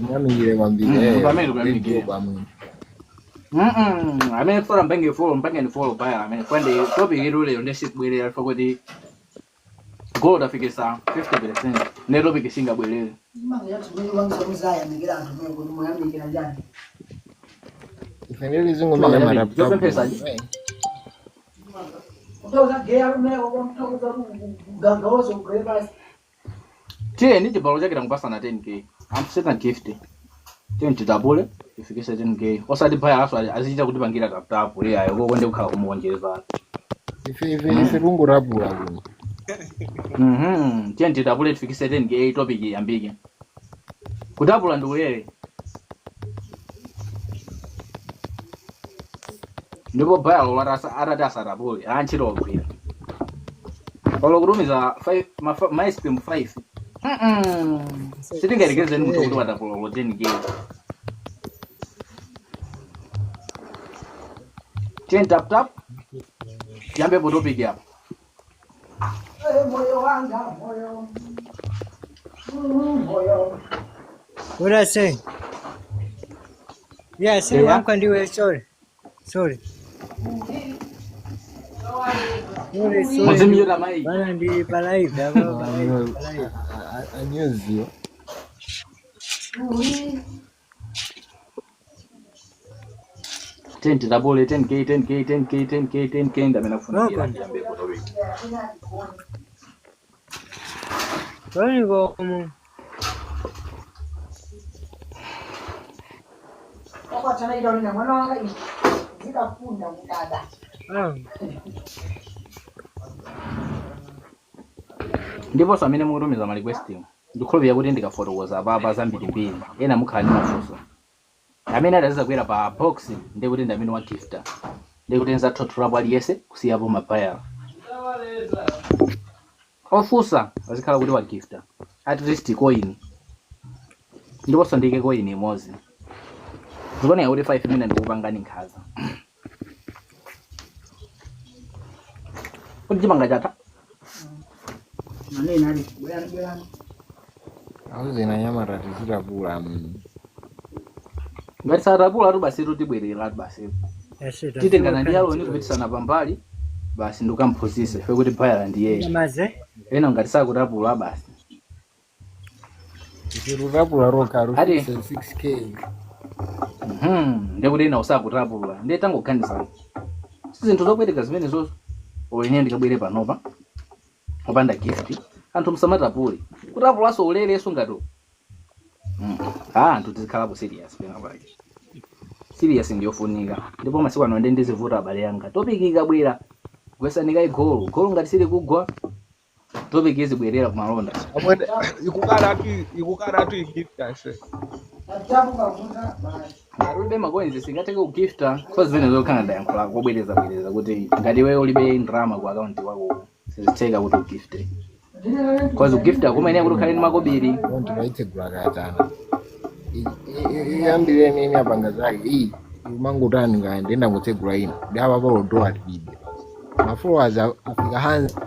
Mwamikire mwambile. Pameka mwamikiro. Amene fora mpange follow paya amene kwende topic irule yonde sibwelera alfa kuti gold afikisa 50%. Ne topic singa bwelere. Ifeneli zingu mwenye maraptabu. Tiye ni chibalo chake takupasa na 10k. Amseta gift. Tiye ntitabule ifikisa 10k. Osati paya aso azichita kuti pangira taptapu le ayo kwende kukhala kumuonjeza. Ife rungu rabu rabu. Tiye ntitabule ifikisa 10k topic yambike. Kutapula ndiulele. Ndipo baya lolatasa atatasa tabule anchiro ogwira. Olokurumiza 5 my spam 5. Sitingerekeze ni mutu kuti watapula lo 10k. Chen tap. Yambe po topic hapa. Moyo wanga moyo. Moyo. What I say? Yeah, say one can do it. Sorry. Mzimira mai. Bana ndi palai baba. Anyuzio. Tenti tabole 10k ndamena kufunika jambe po topic. Kwani go Wakati ilo nina mwana wanga zikafunda mdada. Ndipo samene mukutumiza ma request ndikhulupirira kuti ndikafotokoza baba zambiri ena mukhala ndi mafunso amene adaziza kwera pa box ndikuti ndamene wa gifta ndikuti nzathotholapo aliyese kusiyapo mabaya ofusa azikhala kuti wa gifta at least coin ndiponso ndike coin imodzi zikuoneka kuti 5 minutes ndikupangani nkhaza kuti chipanga chata Maneno ali bwana. Auze na nyama ratizirapula. ngati satapula tu basi tibwerera basi titengana ndi Aloni kupitisana pambali basi ndikamphunzise fe kuti baya ndiye maze ena ngati sakutapula basi Zirurapula roka Adi. 6k. ndekuti ena usakutapula ndiye tangoganizani zinthu zopweteka zimenezo ine ndikabwere panopa opanda gift anthu msamatapule kutapulanso ulereso ngati anthu tizikhalapo serious penapake serious ndiyofunika ndipo masiku ano ndizivuta abale yanga topic ikabwera gwesanika igolo ngati sili kugwa topic izibwerera kumalonda Amwene ikukara tu igifta se. Aribe makoenzi singateke kugifta kwa zimene zokhala yankhola kubwereza kuti ngati wewe ulibe drama ku account wako siziteka kuti ugifte cause ugifta kumene kuti ukhale ndi makobiri Wonti baite gwakatana. Iyambire nini apanga zake. Mangutani ngaende ndangotsegula ino. Ndaba balo do at bibi. Mafollowers afika hands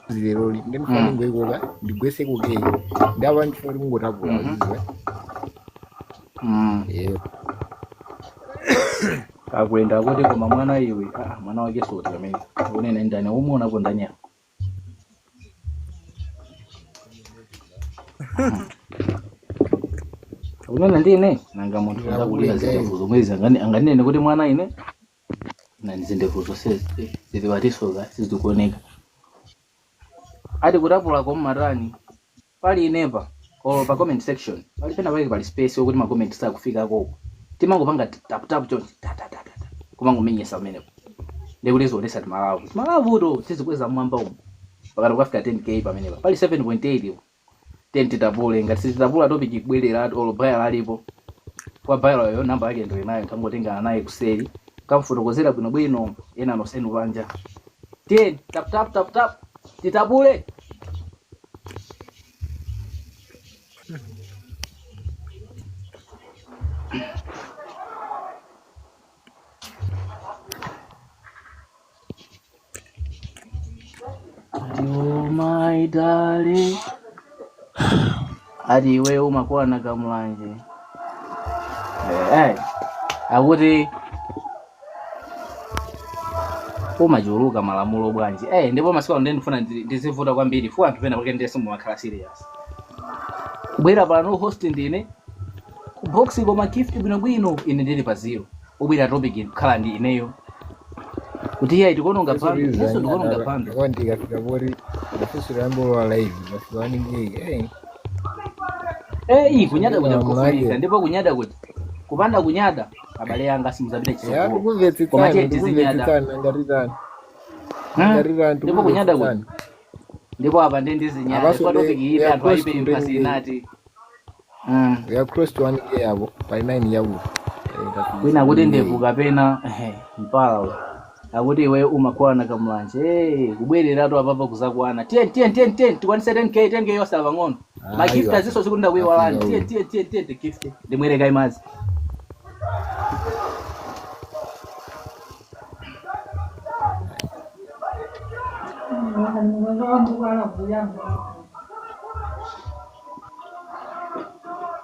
lero ndimfani ngoyikoka ndigwese kuke. Ndaba ndifuna ngotapula izwe. Akwenda kuti koma mwana iwe mwana wake soti kamene unene ndani umuona ko ndani yako unene ndine nanga munthu ndakulira zindevuzo mwezi anganene kuti mwana ine na zindevuzo zilibatisoza sizikuoneka ati kutapula kwa mmatani pali inepa or pa comment section pali pena pali space yokuti ma comment sakufika koko timangopanga tap chonchi kumangomenyesa umenepo ndekulezo onesa malavu to tizikweza mwamba umu pakati kufika 10k pamenepa pali 7.8 10 titapule ngati titapula topic ibwerera olo bayala alipo kwa bayala yo namba yake ndio inayo kamotengana naye kuseli kamfotokozera bwino ena nosenu panja 10 tap titapule Oh my darling, adi wewe umakuwa na kamlanje akuti umajuluka malamulo bwanji ndipo masiku ano ndifuna ndizivuta kwambiri fu anthu pena pake ndese mumakhala serious kubwera pano host ndine ku box koma gift bwino ine ndili pa zero ubwera topic khala ndi ineyo kuti yai tikononga pano yeso tikononga pano Kwa ndikafika bori ndafusira mbolo wa live bafani ngi kunyada kufunika ndipo kunyada kuti kupanda kunyada abale yanga simuzabita chisoko koma cheti zinyada ndipo kunyada kuti ndipo apa ndizinyada kwa topic hii anthu aipe impasi inati we are close to 1 year yabo by 9 yabo kwina kuti ndevuka pena mpala akuti wewe umakuwa na kamlanje kubwerera to apapa kuzakwana 10 tikwanise 10k yosava ngono ma gift aziso sikunda kuiwalani 10 gift ndimwereka imazi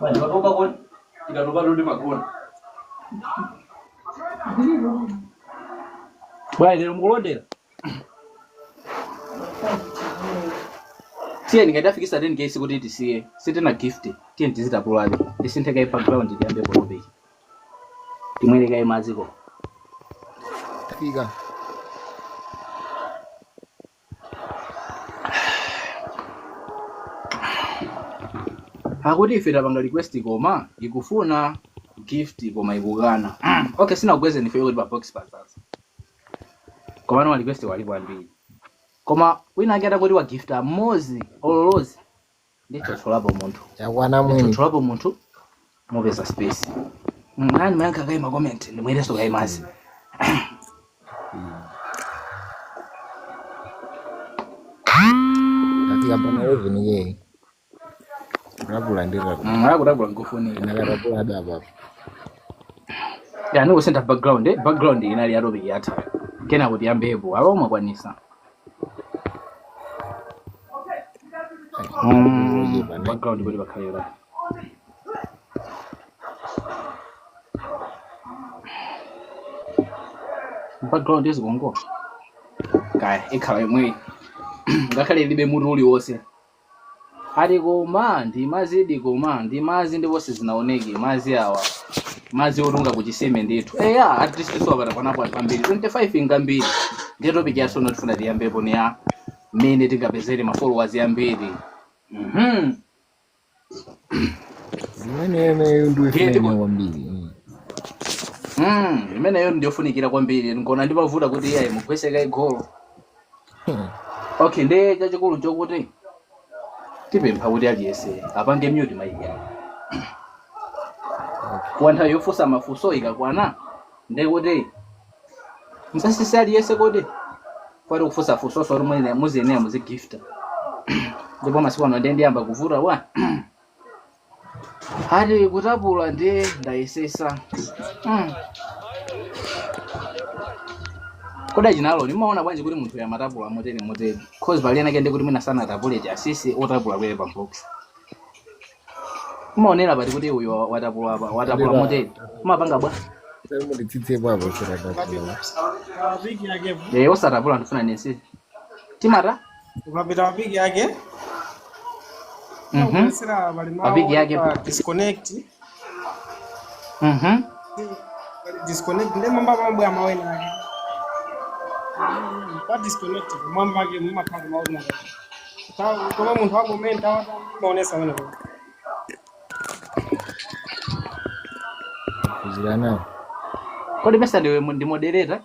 Bwana watoka kwa ikatoka rudi makona Bwana ndio mkulondera Tie ningadafikisa 10k sikuti tisiye sitina gift tie ntizitapulaje tisinteka background ndiambe kwa topic timwereka imaziko fika akuti ife tapanga request koma ikufuna gift koma ikukana okay sina kugweze ndife kuti pa box pasasa koma no request walipo ambiri koma wina akata kuti wa gift amozi ololozi ndicho cholapo munthu yakwana mwini cholapo munthu mopeza space nani mayanka kai ma comment ndimwereso kai mazi afika pana revenue ye Rabula ndira. Rabula ngofuni. Nakarabula daba. Ya no senta background inali arobe yata. Kena kuti yambebo abomwe kwanisa. Background bodi bakhalera. Background izigongo. Kaya ikhala imwe. Ngakhale libe mutu uli wose. Ari koma ndi mazi ndipo se zinaoneke mazi awa mazi otunga kuchiseme ndithu eya at least so apata panapo pambiri 25 ngambiri ndiye topic ya sono tifuna tiyambepo ni ya mmene tingapezere ma followers ambiri. Zimeneyo ndifunira kwambiri. Imeneyo ndiyofunikira kwambiri ngona ndimavuta kuti iyayi mugweseka igolo. Okay, nde chachikulu chokuti tipempha kuti aliyese apange mute mayiya. Kwantha yofusa mafuso ikakwana nde kuti msasisi aliyese kuti kwari kufusa fuso so rumwe muzene muzigifta. Ndipo masiku ano ndiyamba kuvuta wa. Hadi kutapula ndi ndayesesa. Koda jinalo nimaona bwanji kuti munthu ya matapula moteni cause balena kende kuti mina sana tapule cha sisi otapula kwele pa box. Umaonera pati kuti uyo watapula moteni umapanga bwa Sema nditsitse babo sira tapula. Wapiki yake. Osatapula ndifuna nesi timata Ukapita wapiki yake. Sira balima. Wapiki yake Disconnect. Disconnect ndio mambo ya mawena yake. Kwa disconnect mambo yake mapanga mawena. Kama muntu wako menta maonesa wewe. Kuzirana. kodi pesa ndi moderator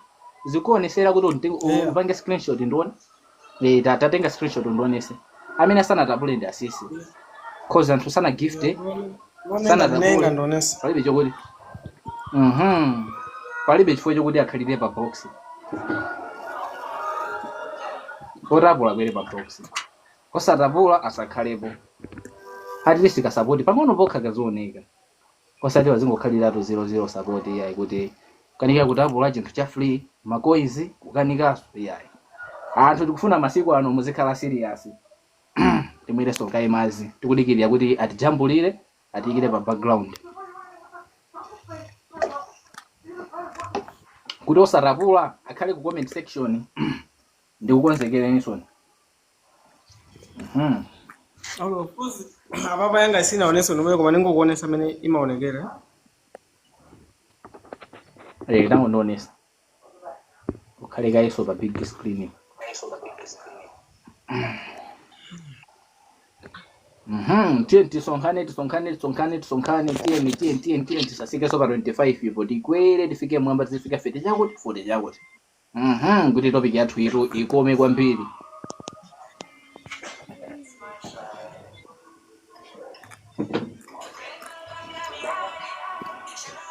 zikuonesera kuti upange screenshot ndione tatenga screenshot ndionese amene sana tapule ndi asisi cause anthu sana gift sana tapule ndionese palibe chokuti palibe chifukwa chokuti akhalire pa box otapula kwere pa box osatapula asakhalepo at least ka support pang'ono pokha kazioneka osati wazingokhaliratu 00 support yayi kuti kanika kutapula chinthu cha free macoins kukanikaso yayi anthu tikufuna masiku ano muzikhala serious timwire sonkai mazi tikudikirira kuti atijambulire atiyikire pa background kuti osatapula akhale ku comment section ndikukonzekereninso. Of course ababa yanga sina oneso nomwe koma ningokuonesa mene imaonekera. Nango ndionesa ukhale kaiso pa big screen. Tisonkane tieni tisasike so pa 25 ipo tikwere tifike mwamba tifika 40 chakuti kuti topic yathu ikome kwambiri.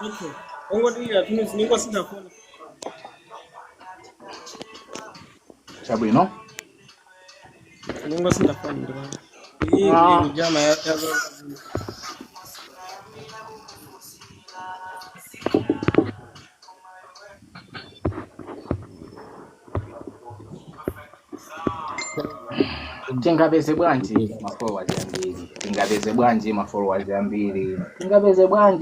Okay. Ongodira tunuzi ningo sindafuna. Chabwino. Ningo sindafuna ndo. Hii jama ya Tingapeze bwanji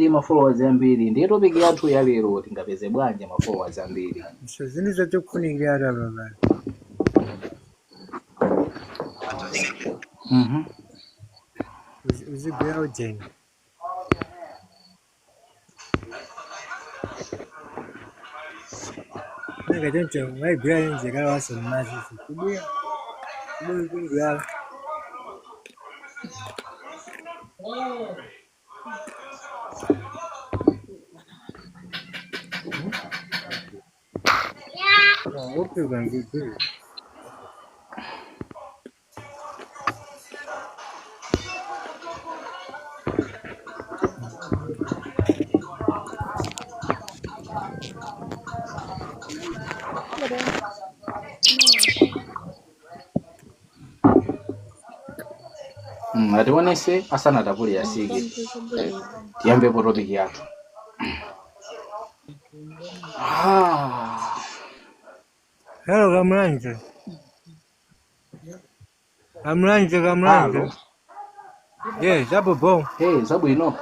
mafollowers ambiri ndiye topic yathu ya lero tingapeze bwanji mafollowers ambiri so zinizo chokufunikira baba uzigwera ujeni nanga tento mai gwera nje kala waso mazi kubuya gwera Oke banget tuh. Ationese asana tapuli yasike tiyambepo topic yathu. Hello, Kamlanje. Yes, zapo bom. Hey, zabwino.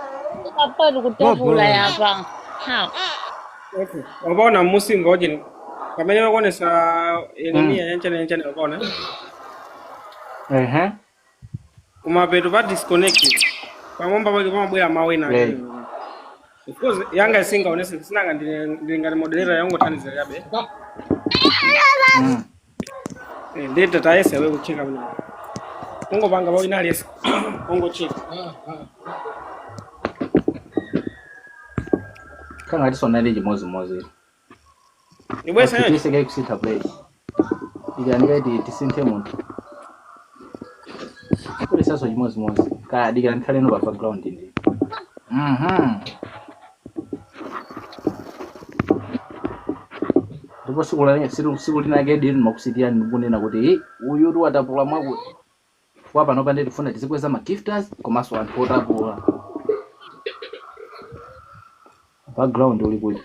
Kapari kutapula yapa. Ha. okay. Wabona musi ngoje. Kamene wakonesa enemy yanchane wakona. Kumapeto pa disconnected. Pamomba bage pamabwera mawena. Of course yanga isinga onese sinanga ndingani moderator yangu taniza yabe. Ndeta taese wewe kucheka mimi. Ungo panga bao inali yes. Ungo cheka. Kanga tisona ndi chimodzimodzi. Ibwesa yeye. Tiseke kusintha play. Ijanika ndi tisinthe munthu. Kuli saso chimodzimodzi. Kaya dikira nkhale no pa background ndi. Ndipo siku linake dini makusitiya ndikunena kuti uyu ndi watapula mwakuti. Wapa no pande tifuna tizikweza ma gifters komanso anthu otapula. Background uli kuti.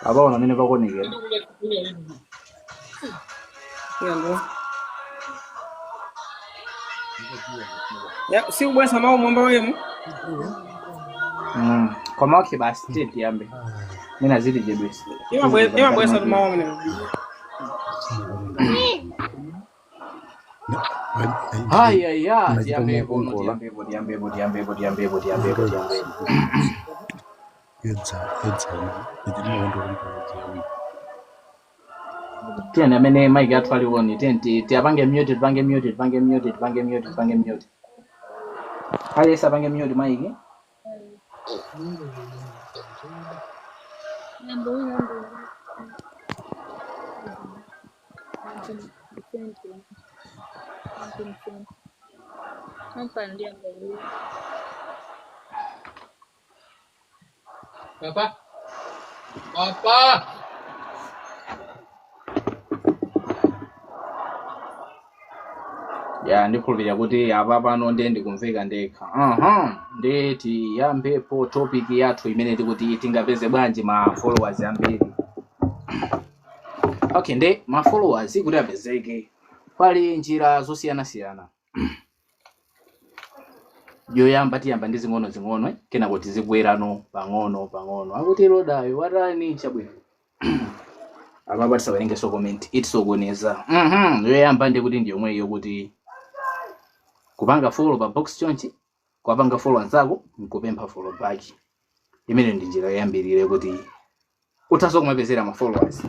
Abaona mene pakonekera. Yando. Ya si ubwesa mau mwamba wemu. Kwa mauki basi state yambe. Mina zidi jebesi. Ima bwesa tu mau mene. Haya diambe bono. Tiana mene mic atwali woni tenti tiapange mute. Haya sa pange mute mic. Papa. Ya ndikhulupirira kuti apa pano ndikumveka ndekha. Ndeti yambepo topic yathu imene tikuti tingapeze bwanji ma followers ambiri. Okay, nde ma followers kuti apezeke pali njira zosiyana. Yoyamba tiyamba ndi zing'ono kena kuti zibwerano pang'ono. Akuti lodayo watani chabwino. Apa batisa werenge so comment itisogoneza. Yoyamba ndi kuti ndiyomwe iyo kuti kupanga follow pa box chonchi, kupanga follow anzako, nkupempha follow back. Imene ndi njira yoyambirira kuti utazomapezera ma followers.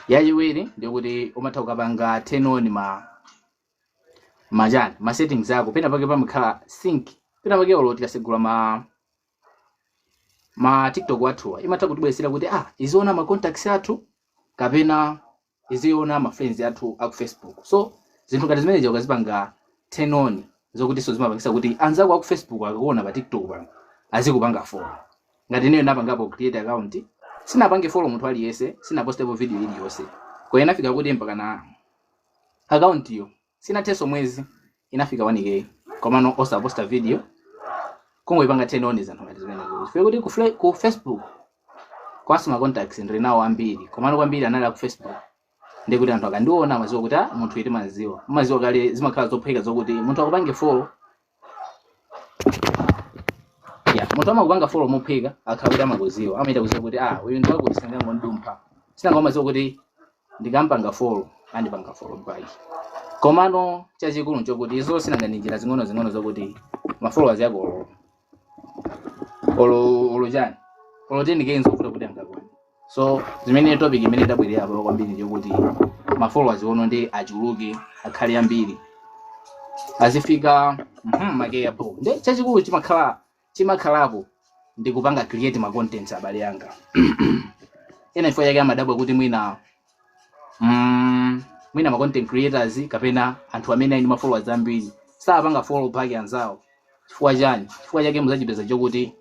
Yachiwiri ndi kuti umatha ukapanga turn on ma settings ako pena pake pamikhala sync. Pena pake oloti kasegula ma TikTok wathu imatha kutibwesera kuti iziona ma contacts athu kapena iziona ma friends athu aku Facebook. So zinthu ngati zimene ukazipanga turn on zokuti so zimapangisa kuti anzako aku Facebook akakuona pa TikTok pano azikupanga follow. Ngati ineyo napangapo create account sinapange follow munthu aliyese, sinapostepo video iliyonse. Kwa inafika kuti mpaka na account yo sinateso mwezi inafika 1K komano osaposta video kungoipanga turn on zanthu ngati zimene kuti ku Facebook kwasima contacts ndili nawo ambiri komano kwambiri anali ku Facebook ndikuti anthu akandiona amaziwa kuti munthu iti maziwa kale zimakhala zopheka zokuti munthu akupange follow. Munthu amakupanga follow mopheka akhala kuti amakuziwa amaita kuziwa kuti uyu ndi wakuti sinangondumpha sinangomaziwa kuti ndikampanga follow andipanga follow back. Komano chachikulu chokuti izo sinangani njira zing'ono zokuti ma followers yako olojani oloteni kenzo kuti angakwana. So zimene topic imene tabwerera apo kwambiri ndikuti ma followers ono ndi achuluke akhale ambiri azifika make yapo. Nde chachikulu chimakhalapo ndikupanga create ma contents abale yanga. Ena ifo yake amadabwa kuti mwina ma content creators kapena anthu amene ali ma followers ambiri sapanga follow back anzawo. Chifukwa chani? Chifukwa chake muzachipeza chokuti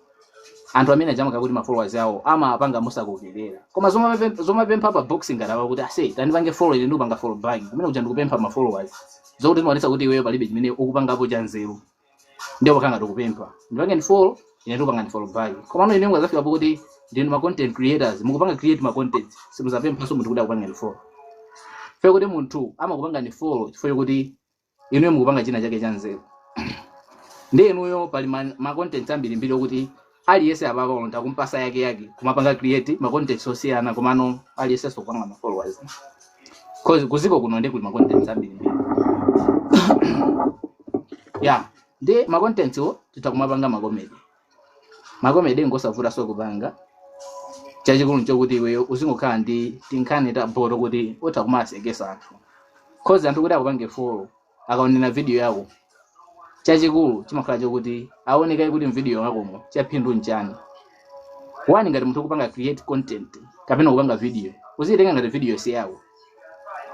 anthu amene ajamaka kuti ma followers yawo amapanga musakukelera. Koma zomapempha pa boxing ngati kuti tandipange follow ine ndikupanga follow back. Kumene kuja ndikupempha ma followers zokuti zimaonesa kuti iweyo palibe chimene ukupangapo cha nzeru. Ndio pakanga ndikupempha ndipange ndi follow ine ndikupanga ndi follow back. Komano ine ngazafika kuti ndinu ma content creators mukupanga create ma content simuzapempha so munthu kuti akupanga ndi follow. Fika kuti munthu amakupanga ndi follow chifukwa kuti inuyo mukupanga china chake cha nzeru. Ndi inuyo pali ma content ambiri mbiri kuti aliyese ababa olonda kumpasa yake kumapanga create ma content osiyana komano aliyese sokupanga ma followers cause kuziko kuno ndi kuli ma content ambiri yeah ndi ma content o titakumapanga ma comedy ngosavuta sokupanga chachikulu chokuti iweyo uzingokhala ndi tinkhani ta bodo kuti utakumasekesa anthu cause anthu kuti akupange follow akaonera video yako chachikulu chimakhala chokuti aoneka kuti video yakomo chaphindu nchani wani ngati munthu kupanga create content kapena kupanga video uzitenga ngati video si yako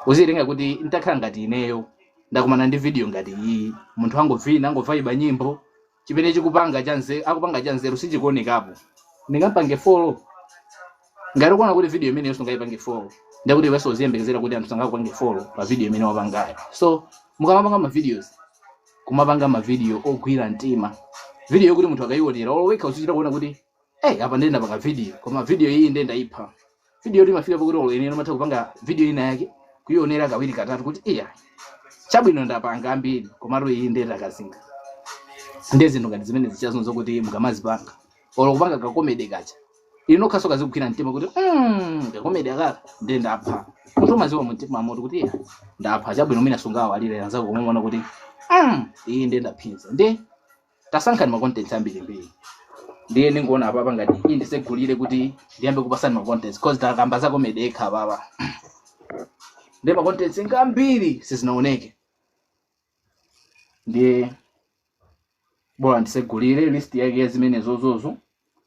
uzitenga kuti ntakhala ngati ineyo ndakumana ndi video ngati iyi munthu angovina angovaiba nyimbo chimene chikupanga chanze akupanga chanzeru sichikuonekapo ndingampange follow ngati kuona kuti video imene yonse ngaipange follow ndakuti weso uziyembekezera kuti anthu sangakupange follow pa video imene wapangayo so mukamapanga ma videos kumapanga ma video ogwira mtima video yokuti munthu akayionera oloweka uzichita kuona kuti apa ndenda panga video koma video iyi ndenda ipha video yoti mafika pokuti oloyenera matha kupanga video ina yake kuyionera kawiri katatu kuti chabwino ndapanga ambiri komatu iyi ndenda kazinga ndezi ndo ngati zimene zichazonzo kuti mukamazipanga olo kupanga ka comedy kacha ino kaso kazikugwira mtima kuti ka comedy akaka ndenda apha munthu umaziwa mtima moto kuti ndapha chabwino mina sungawa alire anzako kumona kuti iyi ndenda phinza ndi tasankhani ma content ambiri ndiye ningoona apa ngati iyi ndisegulire kuti ndiyambe kupasani ma content cause takamba za comedy ekha baba ndi ma content ngambiri sizinaoneke ndiye bora ndisegulire list yake ya zimene zozozo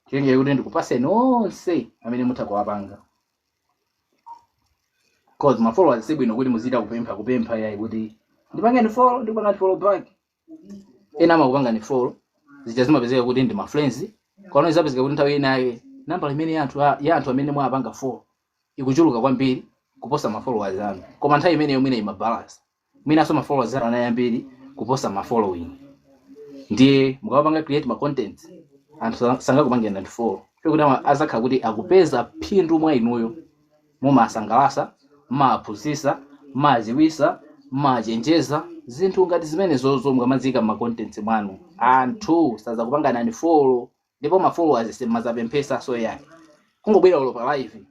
chenge kuti ndikupaseni onse amene mutakuwapanga cause ma followers sebwino kuti muzita kupempha yayi kuti ndipange ni follow ndipanga follow back ena makupanga ni follow zichazimapezeka kuti ndi ma friends kwaona izapezeka kuti nthawi inaye namba imene ya anthu amene mwapanga follow ikuchuluka kwambiri kuposa ma followers anu koma nthawi imene yomwe ina balance mwina so ma followers anu anayambiri kuposa ma following ndiye mukapanga create ma content anthu sangakupange ndi follow kuti azakhala kuti akupeza phindu mwa inuyo mumasangalasa maphunzitsa maziwisa machenjeza zinthu ngati zimene zozo mukamazika ma content mwanu anthu sazakupanga nani follow ndipo ma followers semazapemphesa so yake kungobwera olo pa live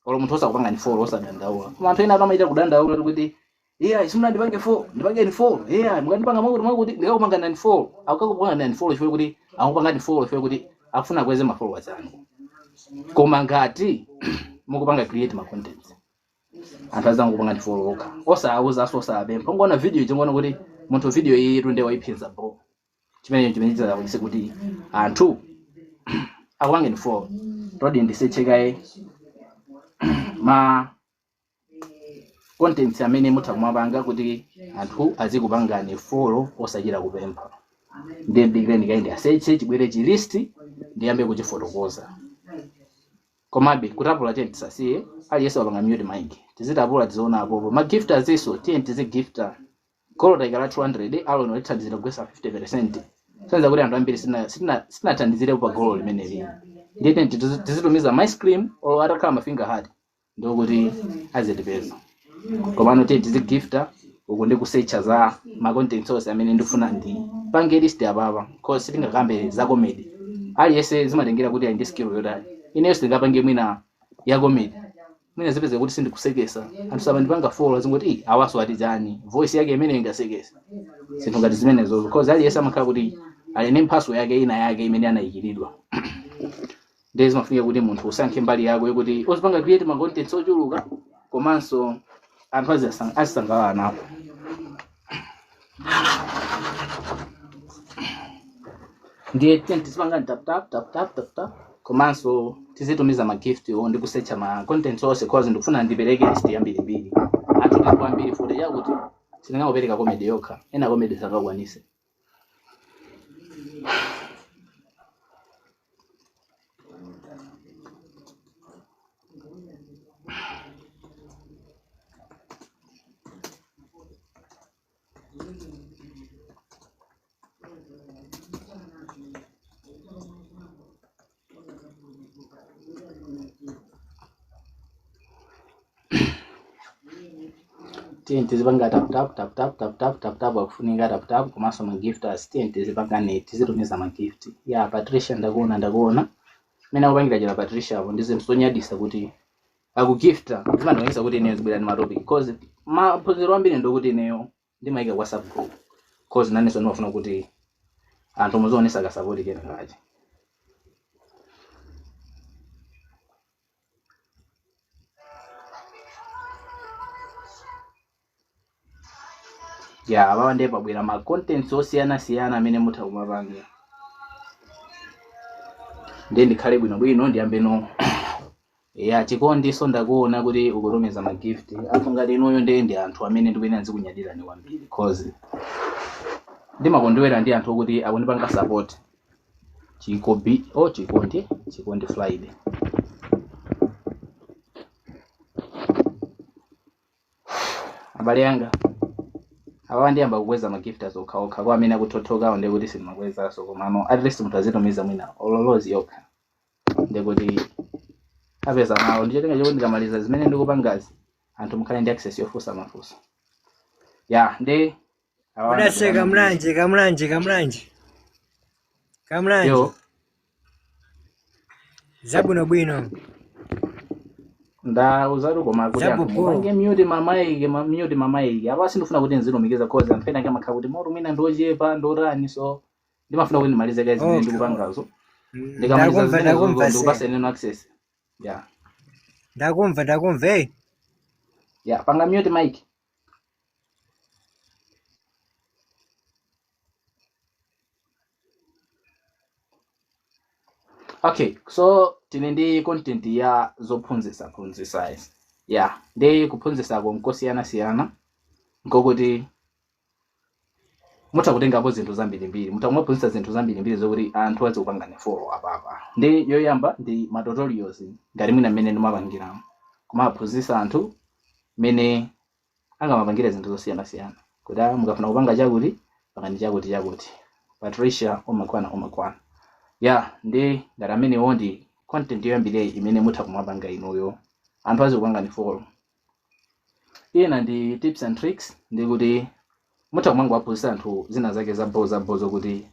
olo munthu osakupanga ni follow osadandaula koma anthu ena amaita kudandaula kuti isuna ndipange follow ndipange ni follow mukandipanga mwakuti ndikakupanga nani follow akukupanga nani follow ifwe kuti akupanga ni follow ifwe kuti akufuna kweze ma followers anu koma ngati mukupanga create ma content anthu azangu kupanga ni follow okha osauza osabempa ngona video chingona kuti munthu video iyi tunde waiphinza bo chimene chiza kuti anthu akupange ni follow todi ndisechekaye ma content amene mutakumapanga kuti anthu azikupanga ni follow osachira kupempha ndiye ndikire ndikaende aseche chibwere chi list ndiyambe kuchifotokoza komabe kutapula tenti sasiye aliyense wapanga mute mic tizitapula tizoona apopo ma gifters iso tenti zi gifter kolo taikala 200 alo no lithandizira kugwesa 50% sanza kuti anthu ambiri sinathandizire pa golo limene lili ndiye tenti tizitumiza my cream or atakhala mafinger hard ndio kuti azitipeza komano tenti zi gifter uku ndi kusearcha za ma content source amene ndifuna ndi pange list apapa cause sitingakambe za comedy aliyense zimatengera kuti ali ndi skill yodali ineyo singapange mwina ya comedy mwina zipeze kuti sindikusekesa anthu samandipanga follow zingoti awaso atijani voice yake imene ingasekesa sinthu ngati zimene zozo cause aliyense amakhala kuti ali ndi mphaso yake ina yake imene anayikiridwa ndiye zimafika kuti munthu usankhe mbali yako yokuti uzipanga create ma content ochuluka komanso anthu azisangalala napo ndiye tizipanga tap komanso tizitumiza ma gift ndi kusearcha ma content onse cause ndikufuna ndipereke list yambiri anthu ndi kwambiri futhi yakuti sindingapereka comedy yokha ena comedy sakakwanise tizipanga tap akufunika tap komanso magifters tizipanga tizitumiza magift ya Patricia ndakuona mena kupangira jira Patricia apo ndize msonyadisa kuti akugifta zimandipangisa kuti ineyo zibwera ndi matopic cause maphunziro ambiri ndokuti ineyo ndimayika kwa WhatsApp group cause nanenso ndimafuna kuti anthu muzionesa ka support kena kaje. Ya abawa ndiye pabwera ma contents osiyana amene mutha kumapanga ndiye ndikhale bwino ndiyambe no ya chikondi so ndakuona kuti ukutumiza ma gift afu ngati inuyo ndi anthu amene ndikuyenera nzikunyadira kwambiri because ndimakondwera ndi anthu kuti akundipanga support chikondi Friday. Abale yanga abawa ndiyamba kukweza magifters okhaokha kwa amene akuthothoka ndi kuti simakweza so komano at least muthu azitumiza mwina ololozi yokha ndi kuti apeza nawo ndichotenga choti ndikamaliza zimene ndikupangazi anthu mukhale ndi access yofunsa mafunso ya ndi Udase kamlanje. yo Zabwino. ndauzatu koma kuti anthu mupange mute mamaiki apa sindifuna kuti nzilumikiza cause amphena ngamakhala kuti moto mwina ndiochepa ndorani so ndimafuna kuti ndimalize kazi zimene ndikupangazo ndikamaliza zimene ndikupasa neno access ya Ndakumva. ya panga mute mic. Okay, so tine ndi content ya zophunzisa ya ndi kuphunzisa nkosiyana nkokuti mutakutengapo zinthu zambirimbiri mutakumaphunzisa zinthu zambirimbiri zokuti anthu azikupanga ne follow apa ndi yoyamba ndi ma tutorials ngati mwina mmene ndimapangiramo kumaphunzisa anthu mmene angamapangira zinthu zosiyana kuti mukafuna kupanga chakuti pangani chakuti Patricia umakwana ya ndi ngati amene wondi content yoyambire imene mutha kumapanga inuyo anthu azikupanga ni follow. Ina ndi tips and tricks ndi kuti mutha kumanga waphunzisa anthu zina zake zabozo kuti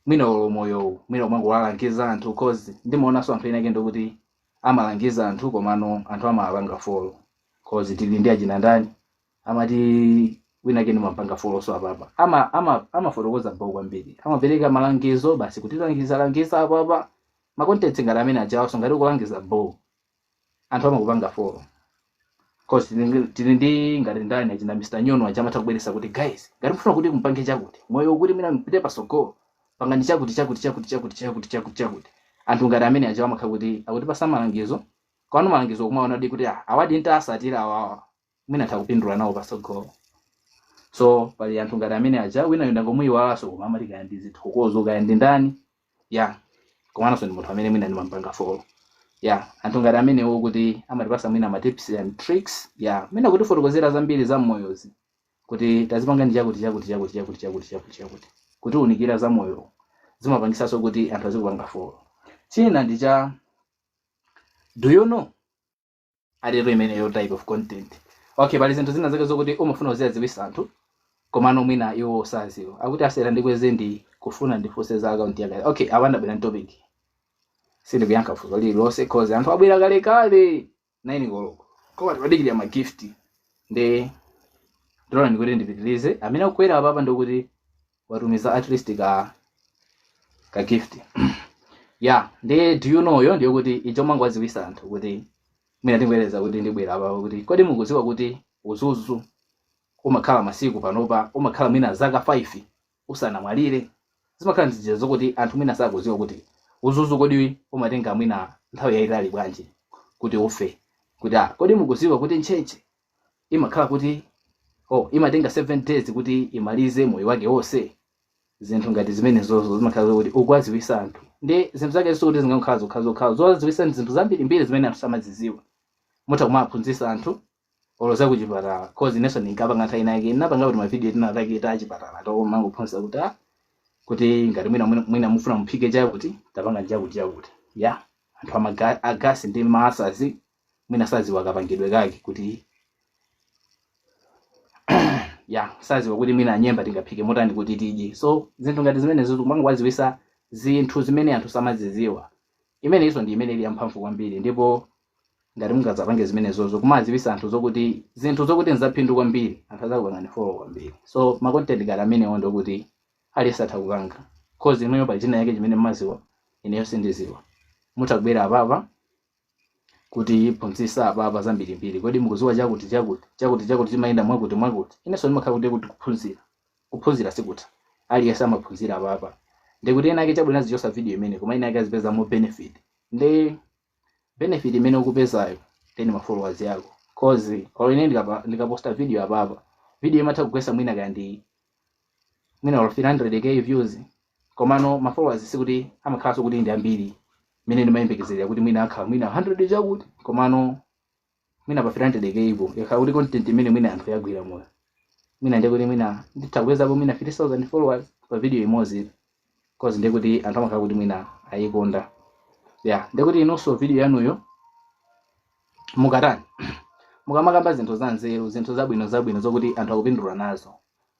mwina moyo mwina kumanga walangiza anthu cause ndimaonanso anthu ena ake ndokuti amalangiza anthu komano anthu amapanga follow cause tili ndi ajina ndani amati wina kene mapanga follow so apapa amafotokoza bo kwambiri amapereka malangizo basi kuti langiza apapa ma content ngati amene ajawo so ngati kulangiza bo anthu amakupanga follow cause tili ndi ngati ndani ajina Mr. Nyono ajamatha kubweresa kuti guys ngati mfuna kuti mpange chakuti moyo kuti mina mpite pasogolo pangani chakuti anthu ngati amene ajawo amakha kuti akuti pasa malangizo kwanu malangizo kumaona di kuti awadi ntasatira awawa mwina atakupindula nawo pasogolo. So pali anthu ngati amene aja wina yenda ngomuyiwaso koma amatika ndi zithokozo kaya ndi ndani ya komanso ndi munthu amene mwina ndimampanga follow ya anthu ngati amenewo kuti amatipasa mwina ma tips and tricks ya mwina kuti fotokozera zambiri za moyozi kuti tazipanga ndi chakuti kuti unikira za moyo zimapangisaso kuti anthu azikupanga follow. China ndi cha do you know alero imeneyo type of content. Okay, pali zinthu zina zake zokuti umafuna uzidziwisa anthu komano mwina iwo saziwa akuti asera ndikweze ndi kufuna ndifunse za account yake. Okay, awanda bena topic sindi kuyankha funso lililonse cause anthu abwera kale 9 koloko koma tipadikira ma gift ndi ndona ndikuti ndipitilize amene akukwera apapa ndikuti watumiza at least ka gift ya ndi do you know yo ndiyo kuti icho mangu aziwisa anthu kuti mwina ndingwereza kuti ndibwera apa kuti kodi mukuziwa kuti uzuzu umakhala masiku panopa umakhala mwina zaka 5 usanamwalire zimakhala nzija zokuti anthu mwina sakuziwa kuti uzuzu kodi umatenga mwina nthawi yayitali bwanji kuti ufe kuti kodi mukuziwa kuti ntcheche imakhala kuti imatenga 7 days kuti imalize moyo wake wonse. Zinthu ngati zimene zozo zimakhala kuti ukwaziwisa anthu ndi zinthu zake zikuti zingakhala zokhazo zoziwisa ndi zinthu zambiri zimene anthu samaziziwa mutha kumaphunzisa anthu oloza kuchipatala cause inenso ndinkapanga nthawi inake napanga kuti mavideo tinatake tachipatala tomango phunzisa kuti ngati mwina mufuna muphike chakuti tapanga chakuti ya anthu agasi ndi masazi mwina saziwa kapangidwe kake kuti saziwa kuti mwina anyemba tingaphike motani kuti tidye. So zinthu ngati zimenezo kumangwaziwisa zinthu zimene anthu samaziziwa. Imene iso ndi imene ili yamphamvu kwambiri, ndipo ngati mungadzapange zimenezozo kumaziwisa anthu zokuti zinthu zokuti nzaphindu kwambiri anthu azakupangani follow kwambiri. So ma content ngati amenewo ndokuti alisatha kupanga cause imweyo pa china yake chimene mmaziwa ineyo sindiziwa. Mutakubwera apapa kuti phunzitsa apapa zambirimbiri, kodi mukuziwa chakuti chimayenda mwakuti. Inenso ndimakhala kuti kuphunzira sikuti aliyense amaphunzira apapa. Ndikuti ena ake chabwino azichosa video imene koma ena ake azipeza mo benefit. Ndi benefit imene ukupezayo then ma followers yako. Cause ine ndikaposta video apapa, video imatha kugwesa mwina kandi mwina 300k views, komano ma followers sikuti amakhala kuti ndi ambiri mene ndimayembekezera kuti mwina akhala mwina 100 chakuti, komano mwina pa 300k ipo yakhala kuti content imene mwina anthu yagwira moyo. Mwina ndikuti mwina ndithakweza mwina 5000 followers pa video imodzi, cause ndikuti anthu amakhala kuti mwina ayikonda. Ndikuti inonso video yanuyo mukatani mukamakamba zinthu za nzeru, zinthu zabwino zokuti anthu akupindula nazo.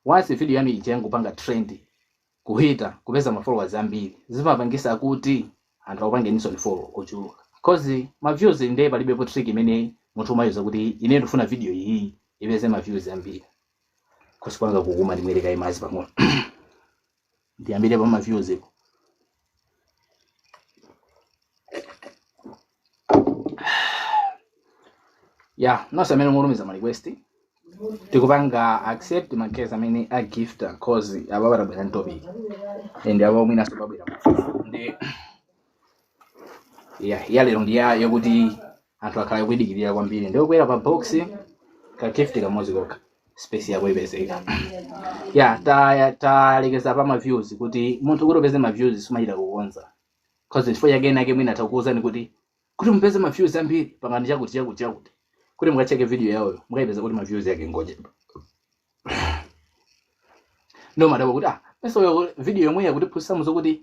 Once video yanu ije kupanga trend, kuhita, kupeza ma followers ambiri, zimapangisa kuti anthu akupange niso ni follow ochuluka. Cause ma views ndiye palibepo trick imene munthu umayiza kuti ine ndifuna video iyi ipeze ma views ambiri. Cause panga kukuma ndimwereka imazi pang'ono. Ndiyambire pa ma views ipo. Nonse amene mulumiza ma request tikupanga accept makeza amene a gifta cause ababa tabwera topic and abo mwina sobabwera ndi lero ndi yokuti anthu akhala kudikirira kwambiri ndio kwera pa box ka gift kamodzi kokha space yako ipezeka. Talekeza pa ma views kuti munthu kuti upeze ma views sumayita kukonza, cause chifukwa chake nake mwina atakuuzani kuti mupeze ma views ambiri pangani chakuti kuti mukacheke video yawo mukayipeza kuti ma views yake ngoje. No madabo kuti peso video yomwe yakuti phunzitsa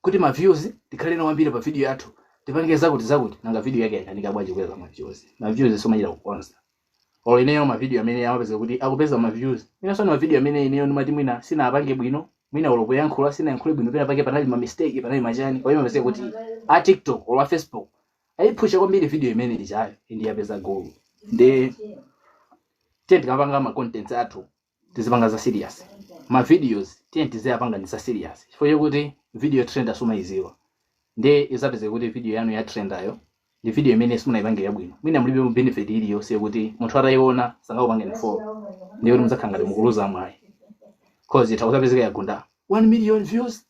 kuti ma views tikhale na wambiri pa video yathu tipange zakuti nanga video yake yakanika bwaje kweza ma views. Ma views sumayita kukonza. Olo ineyo ma video amene amapeza kuti akupeza ma views. Inenso ma video amene ineyo ndimati mwina sina apange bwino, mwina ulopo yankhula sina yankhule bwino pena pake panali ma mistake panali majani, kwa hiyo mapeza kuti a TikTok ola Facebook ayiphusha kwambiri video imene ichayo ndi yapeza goal. Ndi tikapanga ma contents athu tizipanga za serious, ma videos tizipanga ni za serious chifukwa kuti video trend asumayiziwa. Ndi izapeze kuti video yanu ya trend ayo ndi video imene simunayipangira bwino, mwina mulibe mu benefit iliyonse kuti munthu atayiona sangakupange ni follow, ndi kuti muzakhala ngati mukuluza mwayi cause itakuzapezeka yagunda 1 million views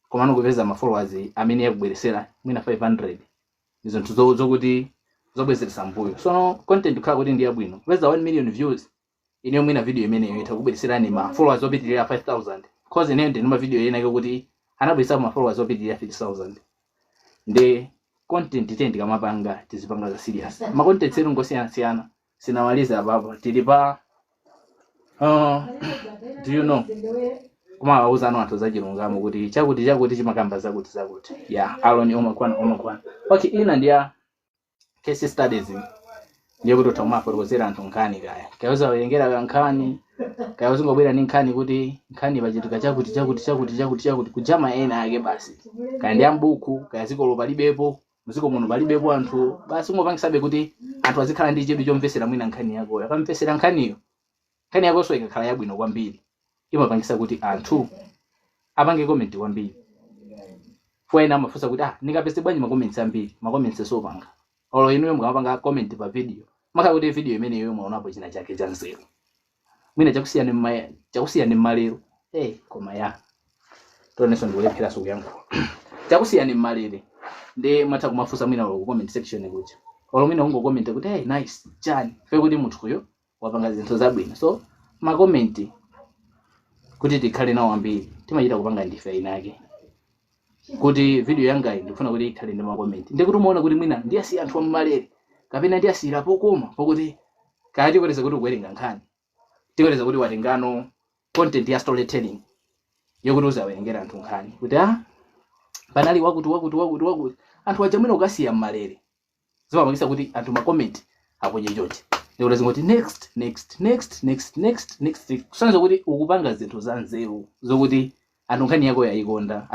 komano kupeza ma followers amene yakubweresera mwina 500 ndizo nthu zokuti zobwezeretsa mbuyo. So content khala kuti ndi yabwino kupeza 1 million views ine mwina video imene itakubwereserani ma followers opitirira 5000 cause ine ndi ma video yena kuti anabweretsa ma followers opitirira 50000. Ndi content tendi kamapanga tizipanga za serious. Ma content enu ngosiyana sinawaliza ababa tilipa do you know kuma auza no anthu zachilungamo kuti chakuti chimakamba zakuti aloni omakwana. Okay, ina ndiya case studies ndiye kuti utamafotokozera anthu nkhani kaya werengera nkhani kaya uzingobwera ni nkhani kuti nkhani pachitika chakuti kujama ena ake basi kaya ndi ambuku kaya zikolo palibepo muziko muno palibepo anthu basi ungopangisabe kuti anthu azikhala ndi chidwi chomvesera mwina nkhani yako akamvesera nkhani yako so ikakhala yabwino kwambiri imapangisa kuti anthu apange comment kwambiri. Fuena amafusa kuti nikapese bwanji ma comments ambiri ma comments sopanga olo inuyo mukapanga comment pa video maka kuti video imene iwe mwaonapo china chake cha nzeru mwina chakusiyana mmalero koma toneso ndikulephera so yangu chakusiyana mmalere ndi matha kumafusa mwina ku comment section kuja olo mwina ungo comment kuti nice chani fe kuti munthu uyo wapanga zinthu zabwino. So ma comment kuti tikhale nawo ambiri timachita kupanga ndife inake kuti video yanga ndifuna kuti ikhale ndi ma comment ndikuti umaona kuti mwina ndiyasi anthu ammalere kapena ndiyasira pokoma pokuti kaya tikoleza kuti ukuwerenga nkhani tikoleza kuti watengano content ya storytelling yokuti uzawerengera anthu nkhani kuti panali wakuti anthu aja mwina ukasiya mmalere zimapangisa kuti anthu ma comment aponye choche ndikuti zingoti next kusonyeza kuti ukupanga zinthu za nzeru zokuti anthu nkhani yako yayikonda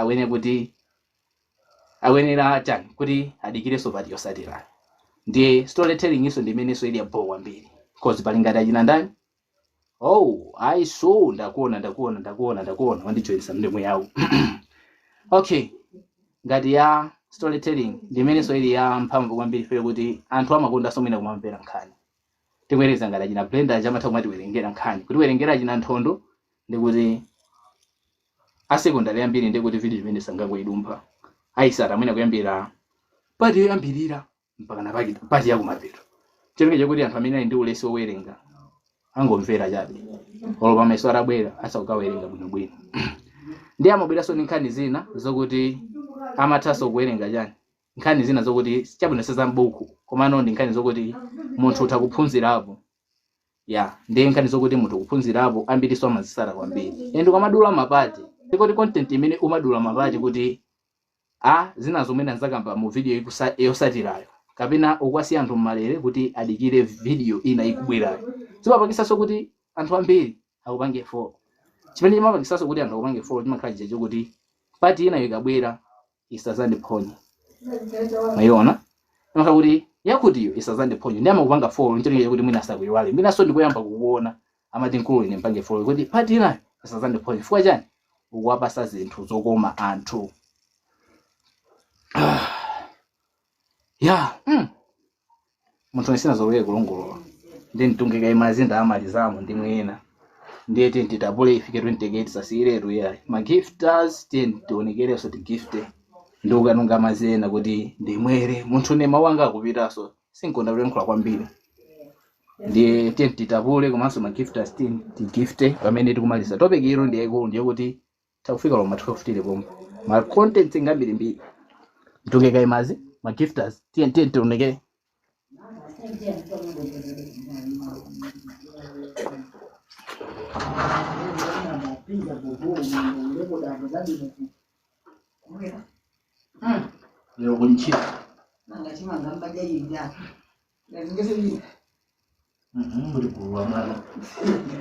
awenera chani kuti adikireso pati yosatirayo. Ndiye storytelling iso ndimeneso ili yabo kwambiri cause pali ngati achina ndani so ndakuona wandichoyesa mndemo yawo. Okay, ngati ya storytelling ndimeneso ili ya mphamvu kwambiri fere kuti anthu amakonda somwina kumamvera nkhani. Tikwereza ngati achina Brenda chamatha kumati werengera nkhani kuti werengera achina Nthondo ndikuti asekondari yambiri ndikuti video imene sangakuidumpha aisata mwina kuyambira pati yoyambirira mpaka na pati yakumapeto. Chifukwa chakuti anthu amene ali ndi ulesi wowerenga angomvera chabe olopa maso arabwera asaukawerenga bwinobwino. Ndi amabweranso ndi nkhani zina zokuti amathaso kuwerenga chani nkhani zina zokuti chabwino seza mbuku komano ndi nkhani zokuti munthu utha kuphunzirapo ndi nkhani zokuti munthu kuphunzirapo ambiriso amazisala kwambiri. Ende kwamadula mapati ndikuti content imene umadula mapati kuti zina zomwe nzakamba mu video yosatirayo kapena ukwasiya anthu mmalere kuti adikire video ina ikubwerayo. Zimapakisaso kuti anthu ambiri akupange follow. Chimene chimapakisaso kuti anthu akupange follow chimakhala chichecho kuti pati ina ikabwera isazandiphonye. Mayiona? Imakhala kuti yakutiyo isazandiphonye ndi amakupanga follow nchoneke kuti mwina sakuyiwale. Mwinaso ndikuyamba kukuona amati nkulu ine mpange follow kuti pati ina isazandiphonye. Chifukwa chani? Ukuwapasa zinthu zokoma anthu. Munthu nesina zolowera kulongolola ndi mtungika imazinda amalizamo ndi mwina ndiye titapule ifike 28 sasiretu yayi magifters tionekereso tigifte ndi ukanunga mazena kuti ndimwere munthu ne mawanga akupitaso sinkonda kulankhula kwambiri ndiye titapule komanso magifters tigifte pamene tikumaliza topic ilo ndiye ikulu ndiye kuti takufika loma 12 pomwe ma content ngambiri mbiri mtungika imazi magifters tionekere. Leo kunchira mbuli kuwa mwana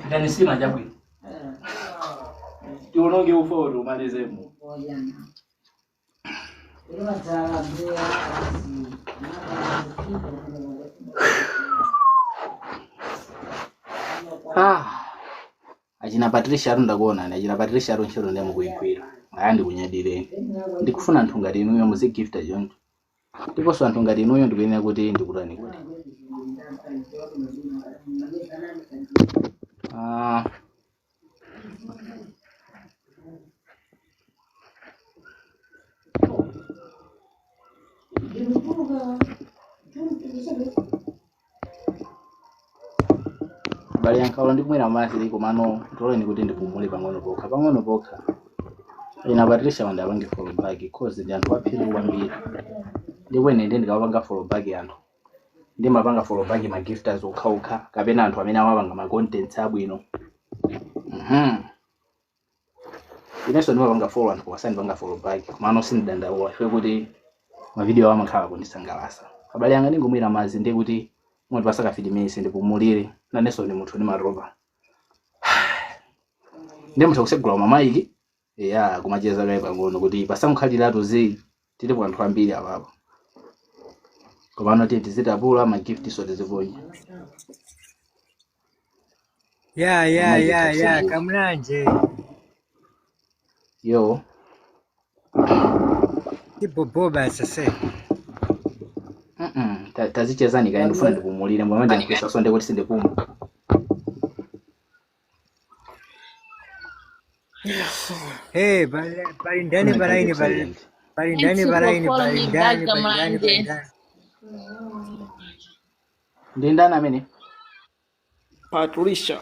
ndani sina jabwi tuononge uforo malezemu achina Patricia ndakuona achina Patricia nchero ndi mukuyikwira ayandi kunyadireni ndikufuna anthu ngati inuyo muzigifta choncho ndiponso anthu ngati inuyo ndikuyenera kuti ndikutani kuti bali yankalo ndikumwera mazi komano toleni kuti ndipumule pang'ono pokha ina Patricia wanda apange follow back cause ndi anthu aphiri kwambiri ndikwene ndikawapanga follow back anthu ndimapanga follow back ma gifters okhaokha kapena anthu amene amapanga ma contents abwino. Ineso ndimapanga follow anthu wasandipanga follow back komano sindidandaula chifukwa kuti ma video amakhala kundisangalasa. Abale yanga ndingomwera mazi ndi kuti munthu pasaka feed mesi ndipumulire naneso ndi munthu ndi maropa ndi munthu kusegula mamaiki kumacheza kaye pang'ono kuti pasamukhaliratu zi tilipo anthu ambiri apapo komano tizitapula ma gift so tiziponya. Kamlanje yo iboboba sase tazichezani kaye ndifuna ndipumulire mbona manje ndipesa sonde kuti sindipuma. Palindani ndindana amene Patricia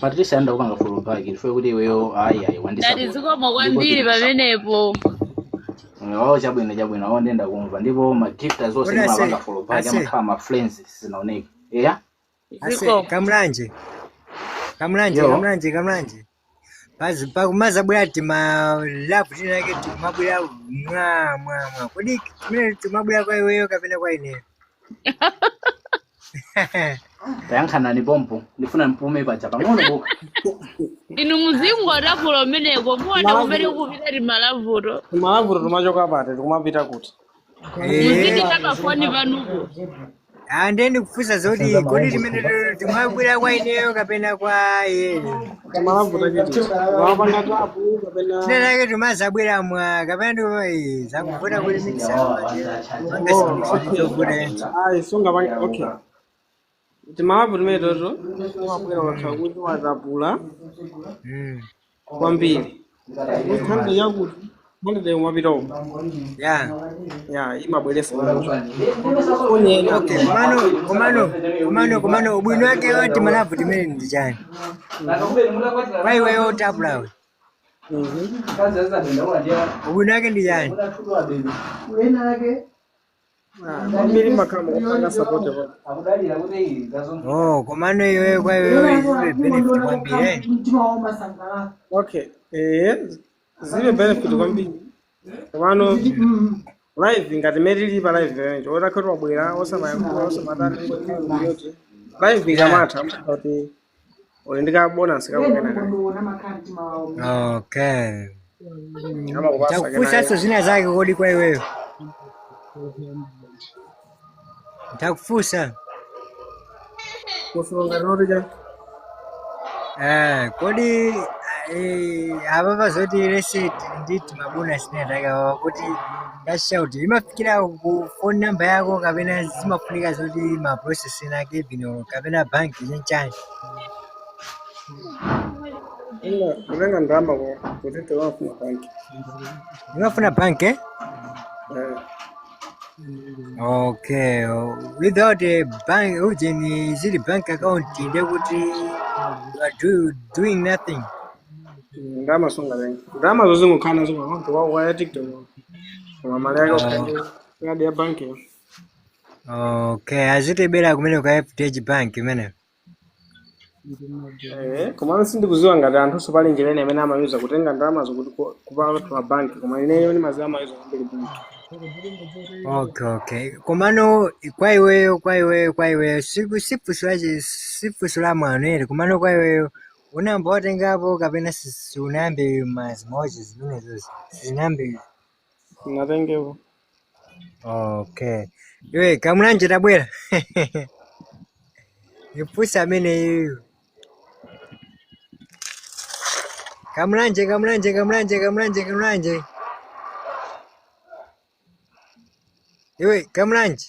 Patricia anda kupanga follow back ndifuna kuti iweyo ayi wandisa Dati zikomo kwambiri pamenepo. Chabwino ndenda kumva ndipo ma gifters zose ndimapanga follow back amakhala ma friends zinaoneka. Kamlanje bazi pakumaza bwati ma love tinake timabwira mwa kodi kimene timabwira kwa iweyo kapena kwa ine tayankhanani pompo ndifuna mpume paja pang'ono boka. inu muzingo atapulo umeneko muone kumene kupita timalavuto Timalavuto tumachoka pati tikumapita kuti. muzipita pafoni panupo. Ndeni kufunsa zoti kodi timene timabwera kwa ineyo kapena kwa yeye. Timalavuto chiti. Wapanga tapu kapena. Tinatake timazabwera mwa kapena ndi zakuvota kuti mikisa. Ai sunga panga okay. Timalavuto tumene toto timabwera wakhala kuti watapula kwambiri. Nkhani yakuti mwandide umapita uko. Ya imabweresa. Okay, kumano ubwino wake wote malavu timene ndi chani. Kwa iwe otapula we. Ubwino wake ndi chani. Kwambiri makamo kupanga support hapo. Kumano iwe kwa iwe benefit kwambiri. Okay. Zibe benefit kwambiri. Kwano live ngati merili pa live range otakhatwa bwera osamayambula osamatani yote live ikamata kuti ulindika bonus kakena. Okay. Takufusa so zina zake kodi kwa iweyo. Takufusa. Kufunga noti kodi ava vazoti reset nditi mabona sinataka kuti ndashauti imafikira ku phone number yako kapena zimafunika zoti maprocess nake bino kapena bank chenchani. kulenga ndama kuti tiwafuna bank. Imafuna bank Okay, without a bank, is it a bank account? They would doing nothing. Ndama songa bengi. Ndama zozungu kana zonga wantu wa TikTok. Mamalaya ngadi ya banki. Okay, azite bela kumene ka FTH bank mene. Koma sindi kuziwa ngati anthu so pali njirene amene amayuza kutenga ndama zokuti kupala kwa banki koma ineyo ni mazama amayuza kumbiri banki. Okay. Kumano kwa iweyo sifusula mwanere kumano kwa iweyo unamba watengapo kapena sunambe mazimoji zimene zozi zinambe natengepo. Okay. Iwe kamulanje tabwera. Nipusa amene iyo. Kamulanje. Iwe kamulanje.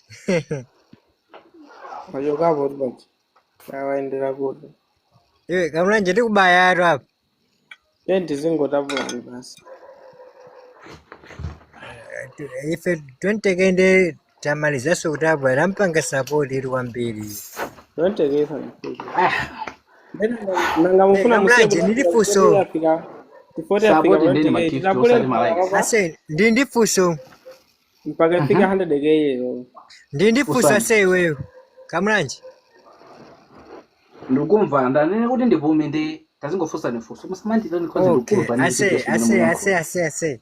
Ayo kapo tubati. Kawaendera kuti. Iwe kamulanje tikubaya atu apa. Yenti zingotabula basi. Ife twenteke tamalizaso kutabwa rampanga support iri kwambiri. Twenteke nanga mufuna kamulanje ndilifuso. Ase ndindifuso. Mpaka fika 100 geye. Ndindifusa se wewe. Kamulanje. Ndikumva ndanene kuti ndivume ndi tazingofusa nifuso. Musamandi ndani kwazi ndikumva ni. Ase.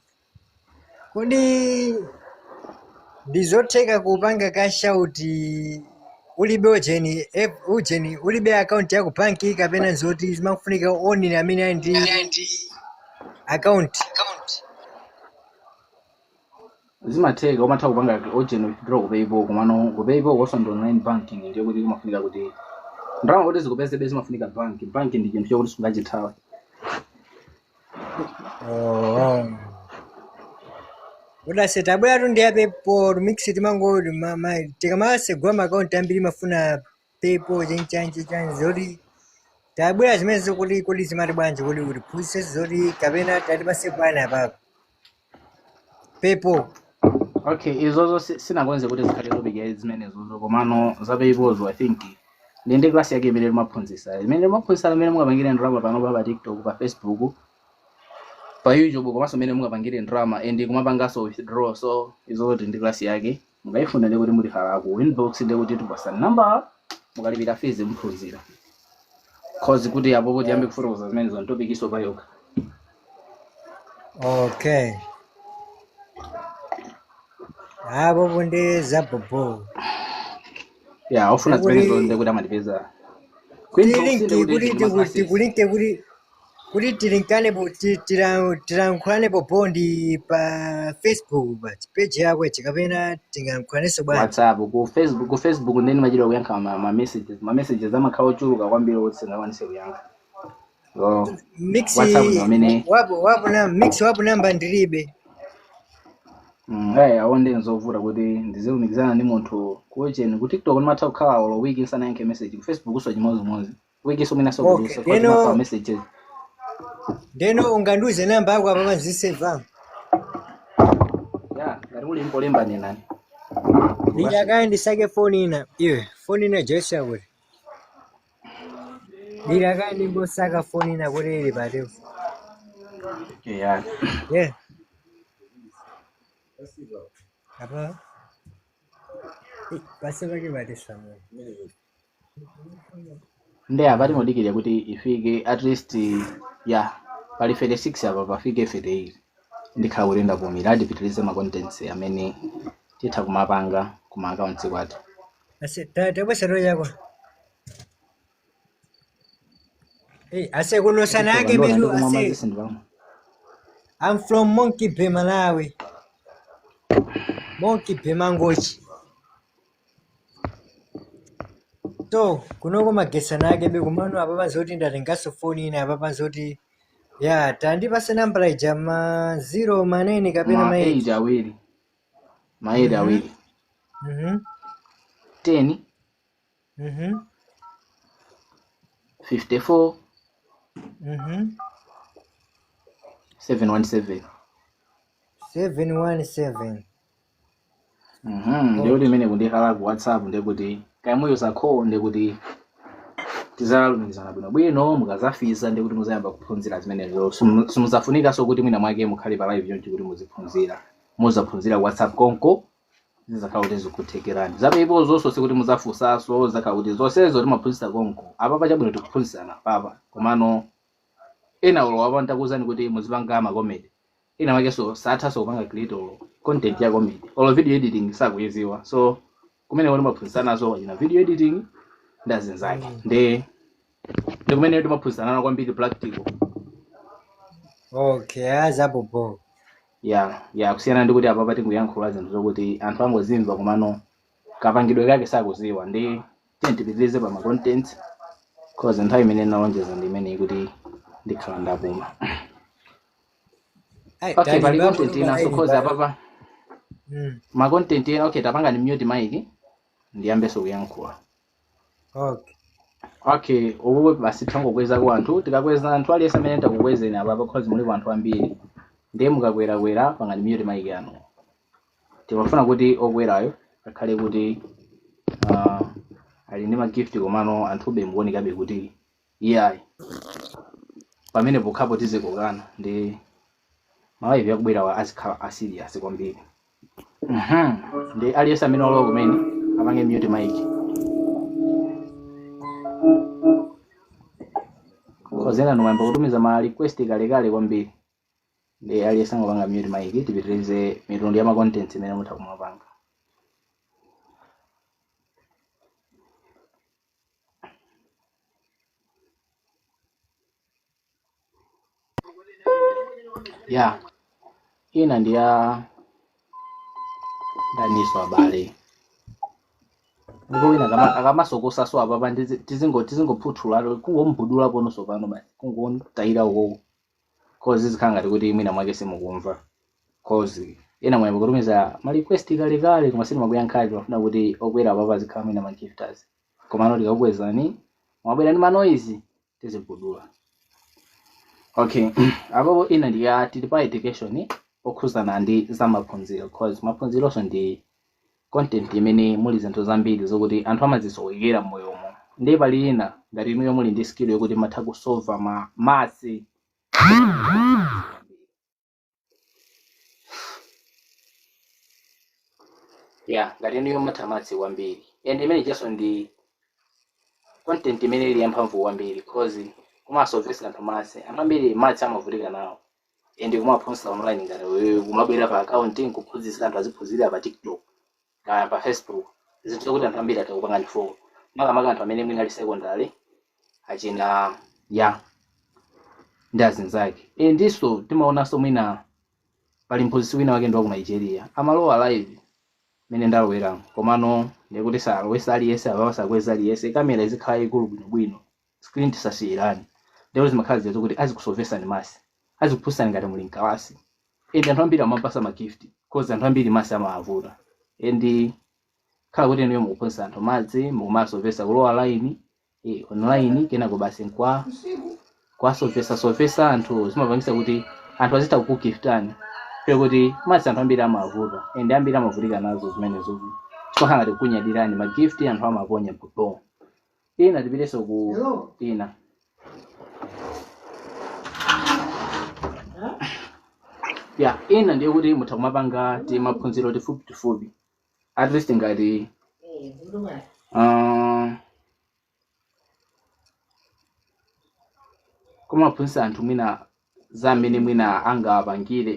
Kodi ndizoteka kupanga kashauti ulibe ujeni ulibe account yako banki kapena zoti zimafunika oni amene ndi account. Zimateka umatha kupanga ujeni withdraw kupaypo komano kupaypo koso ndo online banking ndiyo kuti kumafunika kuti ndama kuti zikupeze bezi mafunika banki ndi chinthu chokuti sungachithawa. Uda setabwera tundi ya pepo mixi timango tikamase gwa account ambiri mafuna pepo chenchanje zori tabwera zimene kuli zimati bwanje kuli process zori kapena tatipase bwana papa pepo. Okay, izozo sinakwenze kuti zikhale zobika zimene zozo komano za pepozo I think ndi class yake imene limaphunzisa limene mungapangire ndalama pano pa TikTok pa Facebook pa YouTube komanso mene mungapangire drama and kumapangaso withdraw so izoti ndi class yake mungayifuna ndi kuti muli halaku inbox ndi kuti tupasa number mukalipira fees mphunzira cause kuti apo kuti yambe kufotokoza zimene zo topic pa yoga. Okay. Abo bunde zabobo. ya ofuna zimene zonse kuti amatipeza Queen Box tilinki ndi kuti kuti ma classes. tikulinke kuti tilinkanepo tilankhulepo bondi pa Facebook pa page yako ichi kapena tingankhulanenso bwana. WhatsApp ku Facebook ndeni machira kuyankha ma messages amakhala ochuluka kwambiri kuti singakwanise kuyankha. So Mix WhatsApp ndo amene wapo namba ndilibe. aonde nzovuta kuti ndizilumikizana ndi munthu kucheni ku TikTok ndimatha kukhala olo wiki nsanayankhe message ku Facebook so chimozimozi wiki so mina so Okay, kudusa kwa deno messages. deno unganduze namba yako apa manziseva. Ya ngati uli mpolemba ni nani. Ndiyakaye ndisake phone ina. Iwe phone ina Joshua kuti. Ndiyakaye ndimbosaka phone ina kuti ili patepo. Yeah. Yeah. Apa? Basi baki batisa mwe. Ndi apati modikira kuti ifike at least ya pali 36 apa pafike 38 ndikhala kuti ndapumira adipitirize ma contents amene titha kumapanga kuma accounts kwathu. Ase tabwesa roho yako. Ase kuno sana yake menu ase. I'm from Monkey Bay, Malawi. Monkey Bay Mangochi. So, kunoko magesa nake bekumano ababa zoti ndatengaso phone ina ababa zoti ya tandi pase namba ija ma 0 manene kapena ma 8 awiri. Ma 8 awiri. 10 54 717. 717. Ndio limene kundikhala ku WhatsApp ndekuti kaimoyo sakho ndekuti tizalumikizana bwino mukazafisa ndekuti muzayamba kuphunzira zimenezo simuzafunika so kuti mwina mwake mukhale pa live yonchi kuti muziphunzira muzaphunzira WhatsApp konko zizakhala kuti zikuthekerani zapepo zonso sikuti muzafusaso zakhala kuti zonsezo timaphunzira konko apa pachabwino tikuphunzirana papa komano ena ulo wapanda kuzani kuti muzipanga ma comedy ina mwake so satha so kupanga create content ya comedy olo video editing sakuyeziwa so kumene wali maphunzana so ina video editing ndazinzake ndi kumene timaphunzana kwambiri practical. Okay, azapopo. Ya kusiyana ndi kuti apa pati kuyankhula zinthu zokuti anthu angozimva komano kapangidwe kake sakuziwa ndi tentipitirize pa ma content cause nthawi imene nalonjeza ndi imene kuti ndikhala ndapuma. Okay, pali content ina so cause apapa ma content ina okay tapanga ni mute mic ndiyambe so kuyankhula. Okay, uwe basi tangokweza ku anthu tikakweza anthu aliyesa amene ndakukwezeni apapa cause muli anthu ambiri ndiye mukakwera panga ni mute mic yanu. Timafuna kuti okwerayo akhale kuti ali ndi ma gift komano anthu muonekabe kuti iyayi pamene pokhapo tizikokana ndi malive yakubwera wa azikhala asirious kwambiri. Ndi aliyesa amene olowa kumene apange mute mic. Kozena nomamba kutumiza ma request kale kwambiri. Ndi aliyesa ngopanga mute mic tipitirize mitundu ya ma content imene mutha kumapanga. Ya ina ndiya ndaniso abale ngowina akamasokosa so apapa tizingophuthula kungombudula pono so pano basi kungontayira uko cause zikhala ngati kuti mwina mwake simukumva cause ena mwembe kutumiza ma request kale koma sini makuyankhali mafuna kuti okwera apapa zikhala mwina ma gifters komano tikakwezani mwabwera ndi ma noise tizibudula. Okay, apo ina ndiya tilipa education okhuzana ndi zamaphunziro cause maphunziro so ndi content imene muli zinthu zambiri zokuti anthu amazisowekera mmoyomo ndi pali ina ngati inuyo muli ndi skill yokuti matha kusolve ma maths ngati inuyo matha maths kwambiri and imene jaso ndi content imene ili yamphamvu kwambiri cause kumasolvesa anthu maths anthu ambiri maths amavutika nawo and kumaphunzitsa online ngati wewe kumabwera pa accounting kuphunzitsa anthu aziphunzira pa TikTok kaya pa Facebook zinthu kuti anthu ambiri atakupanga ndi follow makamaka anthu amene mwina ali secondary achina ya ndi azinzake ndiso timaonanso mwina pali mphunzitsi wina wake ndi wa ku Nigeria amalowa live mene ndalowera komano ndikuti salowesa aliyese apasakweza aliyese kamera izikhala ikulu bwinobwino screen tisasiyirani ndikuti zimakhala ziyezo kuti azikusovesani masi azikuphunzitsani ngati muli mkalasi anthu ambiri amapasa magift cause anthu ambiri masi amavuta khala kuti niyo mukuphunzitsa anthu madzi mukumasovesa kulowa line online kenako basi kwa sovesa anthu zimapangisa kuti anthu azita kukugiftani kuti masi anthu ambiri amavuta ambiri amavutika nazo zimenezo chifukwa ngati kunyadirani magift anthu amaponya kuto tipiteso ku ina ndiye kuti mutha kumapanga maphunziro tifupi at least ngati kumaphunzitsa anthu mwina zamene mwina angapangire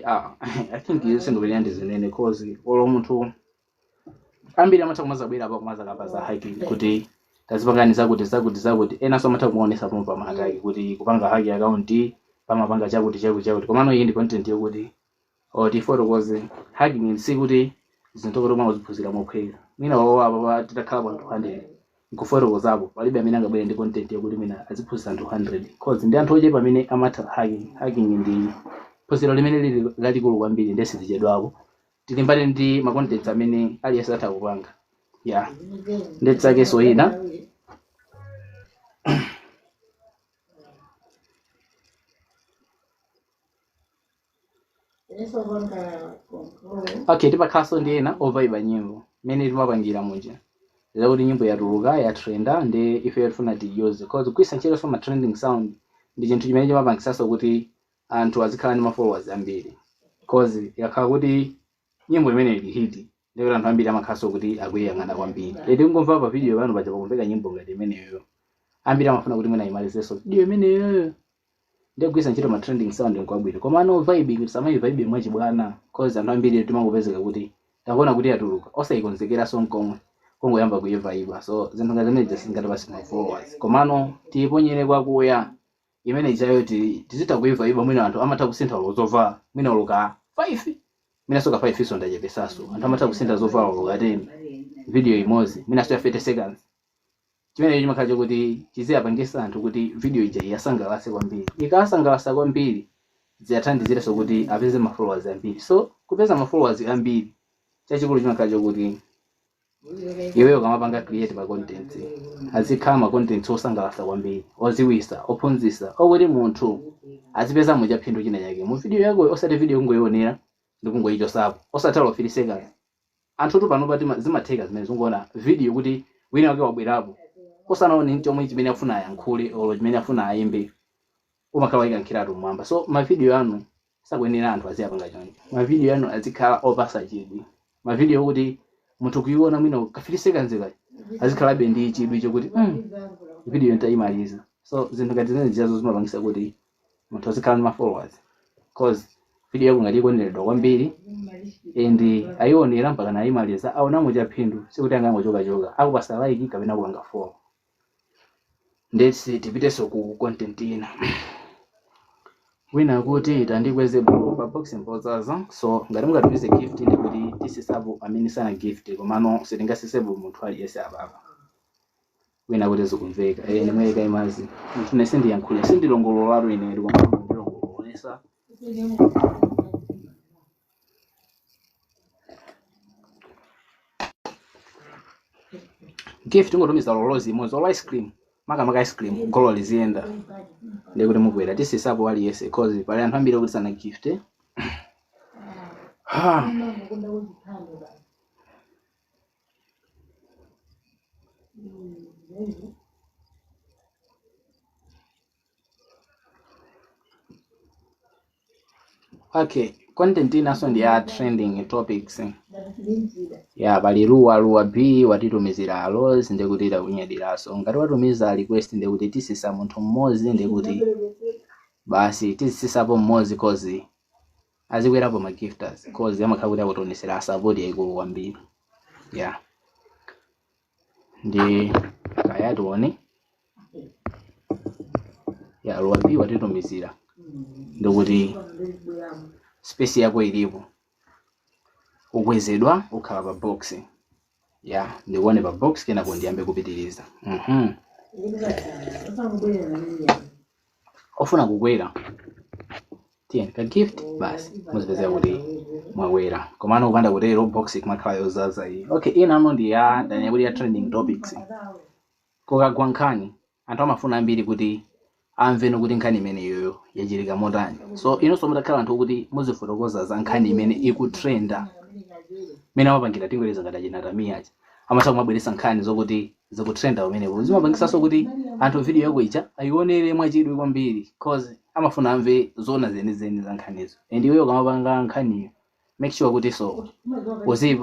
I think izo sindopenya ndi zinene cause olo munthu ambiri amatha kumazabwera apa kumazakamba za hiking kuti tazipanganiza zakuti enanso amatha kumuonesa pomwe pamataki kuti kupanga haki account pamapanga chakuti komano iyi ndi content yokuti tifotokoze hiking sikuti zinthu kuti umaziphunzira mophweka mwina apa titakhala pa anthu 100 nkufotokozapo palibe amene angabwere ndi content yokuti mwina aziphunzitsa anthu 100 cause ndi anthu ochepa amene amatha hiking ndi phunziro limene lili lalikulu kwambiri ndesi zichedwapo tilimbane ndi ma contents amene aliyese atha kupanga ndetsakeso ina tipakhaso ndi ena ovaiba nyimbo mene timapangira munja zakuti nyimbo yatuluka yatrenda ndi ife tifuna tiyoze cause kuisa ntchito so ma trending sound ndi chinthu chimene chimapangisaso kuti anthu azikhala ndi ma followers ambiri cause yakhala kuti nyimbo imene ili hit ndipo anthu ambiri amakhaso kuti akuyang'ana kwambiri ngomva pa video pano paja pakumveka nyimbo ngati imeneyo ambiri amafuna kuti mwina imalizenso video imeneyo ndiye kuisa ntchito ma trending sound nkwabwino komano vibe kuti samayi vibe mwachi bwana cause anthu ambiri timangopezeka kuti takuona kuti yatuluka osayikonzekeraso nkomwe kongoyamba kuyiva so zinthu ngati zimene zisingati basi ma followers komano tiponyere kwakuya imene ichayo tizita kuyiva mwina anthu amatha kusintha zovala mwina uluka 5 mwina soka 5 iso ndachepesaso anthu amatha kusintha zovala uluka 10 video imodzi mwina so ya 30 seconds chimene chimakhala kuti chiziyapangisa anthu kuti video ija yasangalase kwambiri ikasangalasa kwambiri ziyathandizireso kuti apeze ma followers ambiri so kupeza ma followers ambiri chachikulu chimakhala kuti iweyo kamapanga create ma content azikhala ma content osangalasa kwambiri oziwisa ophunzitsa okuti munthu azipeza muja phindu china chake mu video yako osati video kungoyionera ndi kungoyichosapo osathala 3 seconds anthu pano pati zimatheka zimene zungoona video kuti wina wake wabwerapo osanaone chomwe chimene afuna ayankhule olo chimene afuna ayimbe umakhala wayikankhiratu mwamba so ma video anu sakuyenera anthu aziyapanga choncho ma video anu azikhala opasa chidwi ma video kuti munthu kuiona mwina ka 3 seconds kali azikhalabe ndi chidwi chokuti video ntayimaliza so zinthu ngati zimene zijazo zimapangisa kuti munthu azikhala ndi ma followers cause video yako ngati ikuoneredwa kwambiri and ayionera mpaka nayimaliza aonamo chaphindu sikuti angangochoka akupasa like kapena kupanga follow ndetsi tipiteso ku content ina wina kuti tandikweze pa boxing pozaza so ngati mungatumize gift ndi kuti tisisapo amene sana gift komano sitingasisepo munthu aliyese apapa wina kuti zikumveka nimweka imazi munthu nese ndiyankhule sindilongololatu ine ndilongololesa gift ngotumiza lolozi imodzi olo ice cream makamaka ice cream golo liziyenda ndikuti mukwera tisisapo aliyese cause pali anthu ambiri kuti sana gift okay content inaso ndi ya trending topics pali luwa b watitumizira alozi ndikuti takunyadiraso ngati watumiza request ndikuti tisisa munthu mmodzi ndikuti basi tisisapo mmodzi cause azikwerapo ma gifters cause amakhala kuti akutonesera support yaikulu kwambiri ndi kayatione ya lwabi watitumizira ndikuti space yako ilipo ukwezedwa ukhala pa box ya ndikuone pa box kenako ndiyambe kupitiriza. Ofuna kukwera tiyeni ka gift basi muzipezeka kuti mwakwera komano kupanda kutero box kumakhala yozaza iyi. Okay, ina ano ndi ya ndanyakuli ya trending topics kokagwa nkhani anthu amafuna ambiri kuti amveno kuti nkhani imene yoyo yachitika motani. So inonso mutakhala anthu kuti muzifotokoza za nkhani imene ikutrenda mene amapangira tingweleza ngati achinatamiyachi amatha kumabweresa nkhani zokuti zikutrenda umenepo zimapangisanso kuti anthu video yako icha ayionere mwachidwi kwambiri cause amafuna amve zona zenizeni za nkhanizo. And iweyo kamapanga nkhaniyo make sure kuti so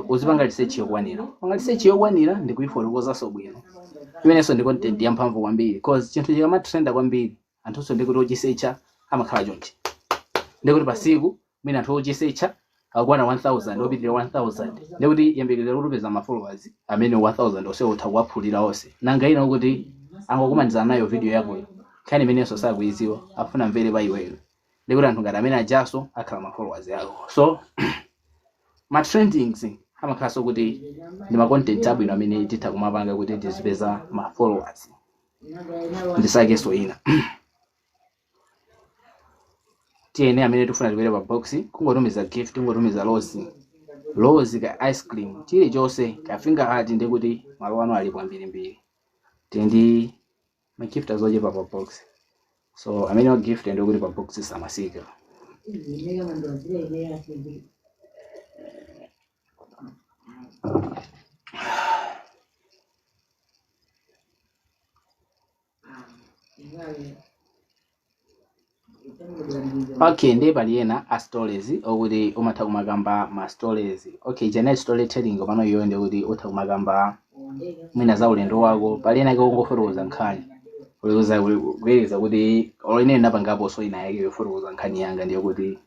uzipanga research yokwanira. Panga research yokwanira ndi kuifotokozanso bwino. Imenenso ndi content yamphamvu kwambiri cause chinthu chikamatrenda kwambiri anthunso ndikuti ochisecha amakhala chonchi. Ndikuti pasiku mene anthu ochisecha akwana 1000 opitirira 1000 ndikuti yembekezera kupeza ma followers amene 1000 ose utha kuwaphulira onse. Nanga ina kuti angokumanizana nayo video yakoyo nkhani imenenso sakuiziwa afuna mvere pa iweyo. Ndikuti anthu ngati amene ajaso akhala ma followers yako. So ma trendings amakhalanso kuti ndi ma content abwino amene titha kumapanga kuti tizipeza ma followers. Ndisakeso ina tiyene amene tifuna tikwere pa box kungotumiza gift kungotumiza lozi ka ice cream chilichonse ka finger art ndikuti malo ano alipo ambirimbiri tendi ma gift azochepa pa box. So amene wa gift ndikuti pa box samasika. Okay, ndi pali ena a stories okuti umatha kumakamba ma stories. Okay, general storytelling pano iyo ndi kuti utha kumakamba mwina za ulendo wako pali ena kungofotokoza nkhani kuweza kuti olene napangapo so ina yake yofotokoza nkhani yanga ndiyo kuti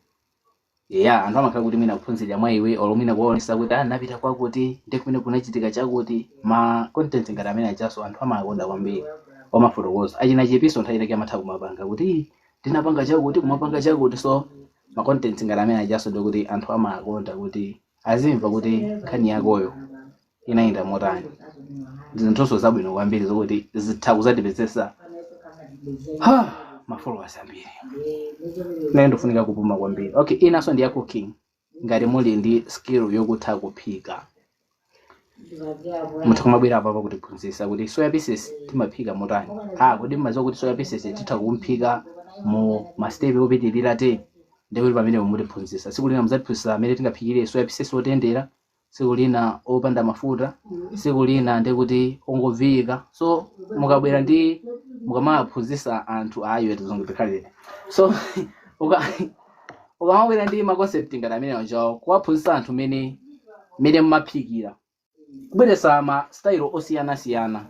yeah anthu amakhala kuti mwina kuphunzira mwa iwe olo mwina kuonesa kuti napita kwakuti ndi kumene kunachitika chakuti ma content ngati amene ajaso anthu amakonda kwambiri wamafotokoza achina chipiso nthawi yake amatha kumapanga kuti ndinapanga chakuti kumapanga chakuti. So ma content ngati amene ajaso ndikuti anthu amakonda kuti azimva kuti nkhani yakoyo inayenda motani. Zinthuso zabwino kwambiri zokuti zitha kuzatipezesa ma followers ambiri. Nayo ndofunika kupuma kwambiri. Okay, inaso ndi ya cooking ngati muli ndi skill yokutha kuphika mutha kumabwera apa kuti phunzitsa kuti soya pieces timaphika motani. Kodi mmadziwa kuti soya pieces titha kumphika mu ma step opitirira 10 ndikuti pamene mutiphunzitsa. Siku lina muzatiphunzitsa amene tingaphikire soya pieces otendera, siku lina opanda mafuta, siku lina ndikuti ongovika. So mukabwera ndi mukamaphunzitsa anthu ayo tizongopekhalira. So ukamabwera ndi ma concept ngati amene ajawo kuwaphunzitsa anthu mene mumaphikira kubweresa ma style osiyana.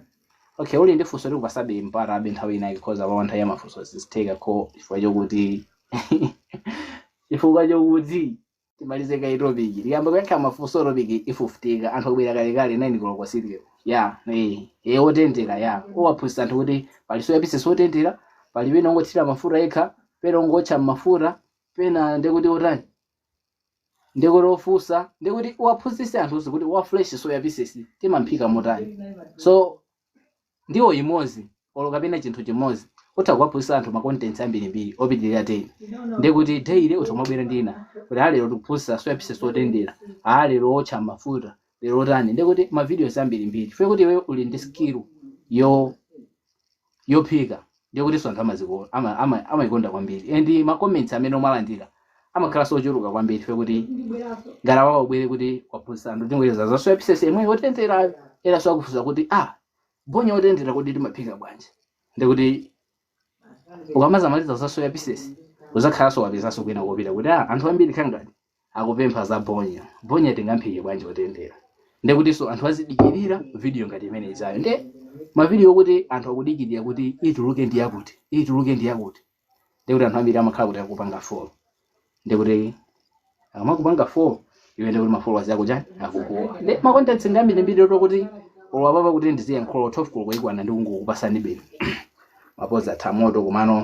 Okay, uli ndi funso likupasabe mpara abe nthawi inayi because awantha ya mafunso siziteka ko chifukwa chokuti timalize ka topic liyamba kuyakha mafunso topic ifufutika anthu kubwera kale 9 koloko sirike ya otendera ya owaphunzitsa anthu kuti pali soya pieces otendera pali pena ongothira mafuta ekha pena ongocha mafuta pena ndikuti otani ndikuti ofusa ndikuti uwaphunzitse anthu kuti wa fresh soya pieces timamphika motani. So ndiwo imodzi olo kapena chinthu chimodzi utha kuwaphunzitsa anthu ma contents ambirimbiri opitirira 10 ndikuti daily utomabwera ndina kuti lero tikuphunzitsa soya pieces otendera lero ocha mafuta lero otani ndikuti ma videos ambirimbiri funa kuti iwe uli ndi skill yophika ndikuti so anthu amaziko amayikonda kwambiri. And ma comments amene omalandira amakhala sochuluka kwambiri funa kuti ngala wawo ubwere kuti waphunzitsa anthu tingweleza za soya pieces imwe otendera era so akufunsa kuti bonya otendera kuti timaphika bwanji ndikuti ukamazamaliza za soya pieces uzakhala so wapezaso kwina kopita kuti anthu ambiri khangati akupempha za bonya tingamphike bwanji otendera ndikuti so anthu azidikirira video ngati imene izayo nde ma video kuti anthu akudikirira kuti ituluke ndi yakuti ndikuti anthu ambiri amakhala kuti akupanga follow ndikuti amakupanga follow iwe ndikuti ma followers yako chani akukuwa nde ma contents ngambiri mbiri kuti olo apapa kuti ndiziye nkholo 12 koloko ikwana ndi kungokupasani beni mapoza tamoto kumano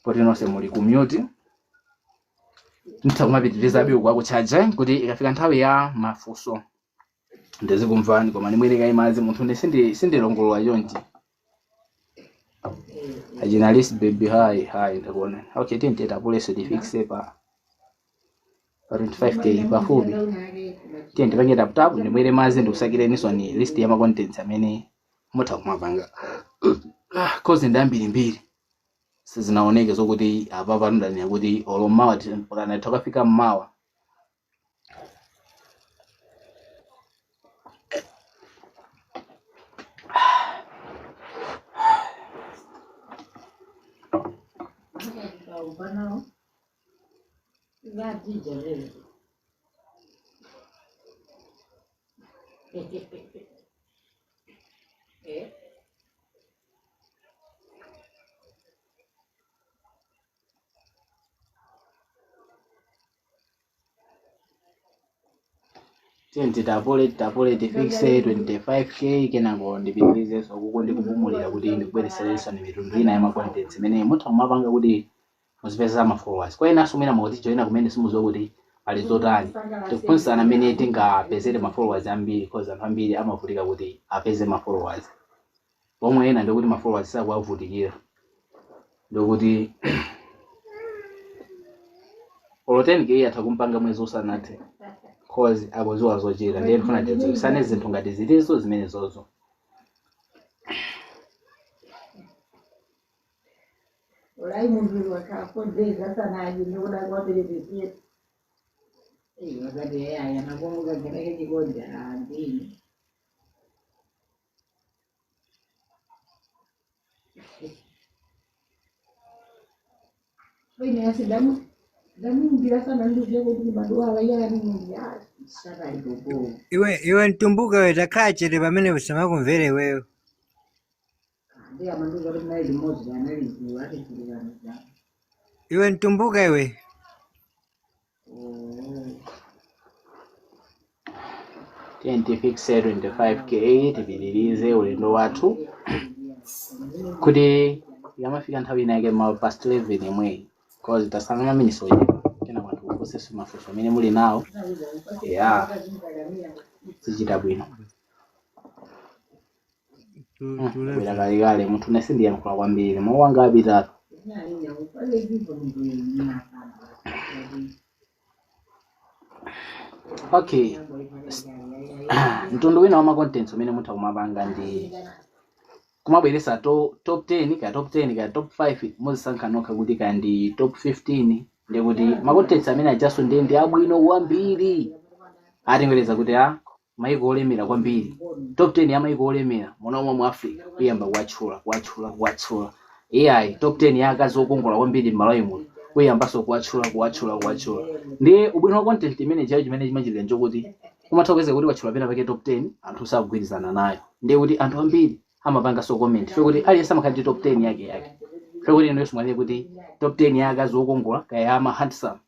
poti nonse muli kumute nitakumapitiriza biu kwa kuchaja kuti ikafika nthawi ya mafunso ndizikumvani koma nimwereka imazi munthu sindilongolola chonchi a journalist baby hi ndakuona okay tinteta police difixe pa 25k pafupi tiyende pange tap ndimwere mazi ndikusakireniso ni list ya ma contents amene mutha kumapanga cause ndambiri sizinaoneke zokuti apa panodani kuti olo mawa kana tokafika mmawa tenti tapole tifixe 25k kenako ndipitirize so kuko ndikupumulira kuti ndikubwereseresa ni mitundu ina ya ma contents imene mutha kumapanga kuti muzipeza ma followers kwa ina asumira makuti joina kumene simuzo kuti ali zotani tikuphunzana amene tingapezere ma followers ambiri because anthu ambiri amavutika kuti apeze ma followers pomwe ena ndikuti ma followers sakuwavutikira ndikuti olo 10k atha kumpanga mwezi usanathe cause aboziwa zochita ndiye ndifuna tidziwisane zinthu ngati zilizo zimene zozo Olai mundu wakapodeza sana ajinoda kwa television. Wakati yeye anakumbuka kile kigonja ndini. Wewe ni asidamu bila sana ndio kuti madua waya ni ya sasa idogo. Iwe ntumbuka we takachete pamene usema kumvere wewe. Ndio manduka kuti nayi limozi anali wati kulana. Iwe ntumbuka iwe. Tifixe 25k tipitirize ulendo wathu kuti yamafika nthawi inayake ma past 11 yemwe cause tasana maminiso kena kwanthu kuposeso mafunso amene muli nawo zichita bwino bwera kalikale munthu nesi ndiyankhula kwambiri mawu anga apitatu okay mtundu wina wa ma contents umene mutha kumapanga ndi kumabweresa top 10 ka top 10 ka top 5 muzisankha nokha kuti kandi top 15 ndi kuti ma contents amene ajaso ndi abwino kwambiri atingereza kuti maiko olemera kwambiri top 10 ya maiko olemera mwana omwe mu Africa kuyamba kuwatchula AI top 10 ya akazi okongola kwambiri m'Malawi muno kuyambaso kuwatchula ndi ubwino wa content imene chayo chimene chimachitika njokuti kumatha kuti watchula pena pake top 10 anthu sakugwirizana nayo ndi kuti anthu ambiri amapanga so comment fe kuti aliyense amakhala top 10 yake fe kuti ino yosumwaliye kuti top 10 ya akazi okongola kaya ama handsome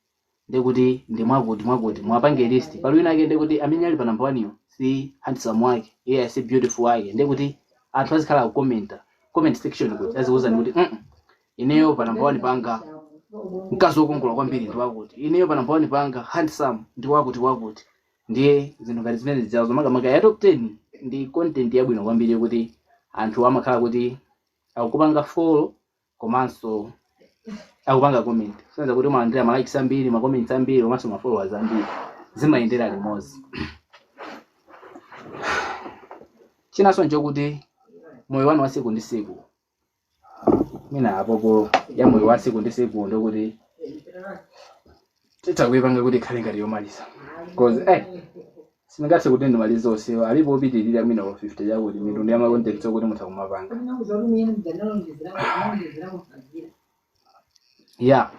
ndi kuti ndi mwakuti mwapange list pali wina ake ndi kuti amene ali pa number 1 yo si handsome wake yeah si beautiful wake ndi kuti anthu azikhala ku comment section kuti aziuza ndi kuti ineyo pa number 1 panga mkazi okongola kwambiri ndi wakuti ineyo pa number 1 panga handsome ndi wakuti ndiye zinthu ngati zimene zijazo makamaka ya top 10 ndi content yabwino kwambiri kuti anthu amakhala kuti akupanga follow komanso akupanga comment senza kuti malandira ma likes ambiri ma comments ambiri komanso ma followers ambiri zimayendera limodzi chinaso njokuti moyo wanu wa siku ndi siku mina apopo ya moyo wa siku ndi siku ndokuti titakuipanga kuti khale ngati yomaliza because singathe kuti ndimalize onse alipo opitirira mina wa 50 yakuti mitundu ya ma content okuti mutha kumapanga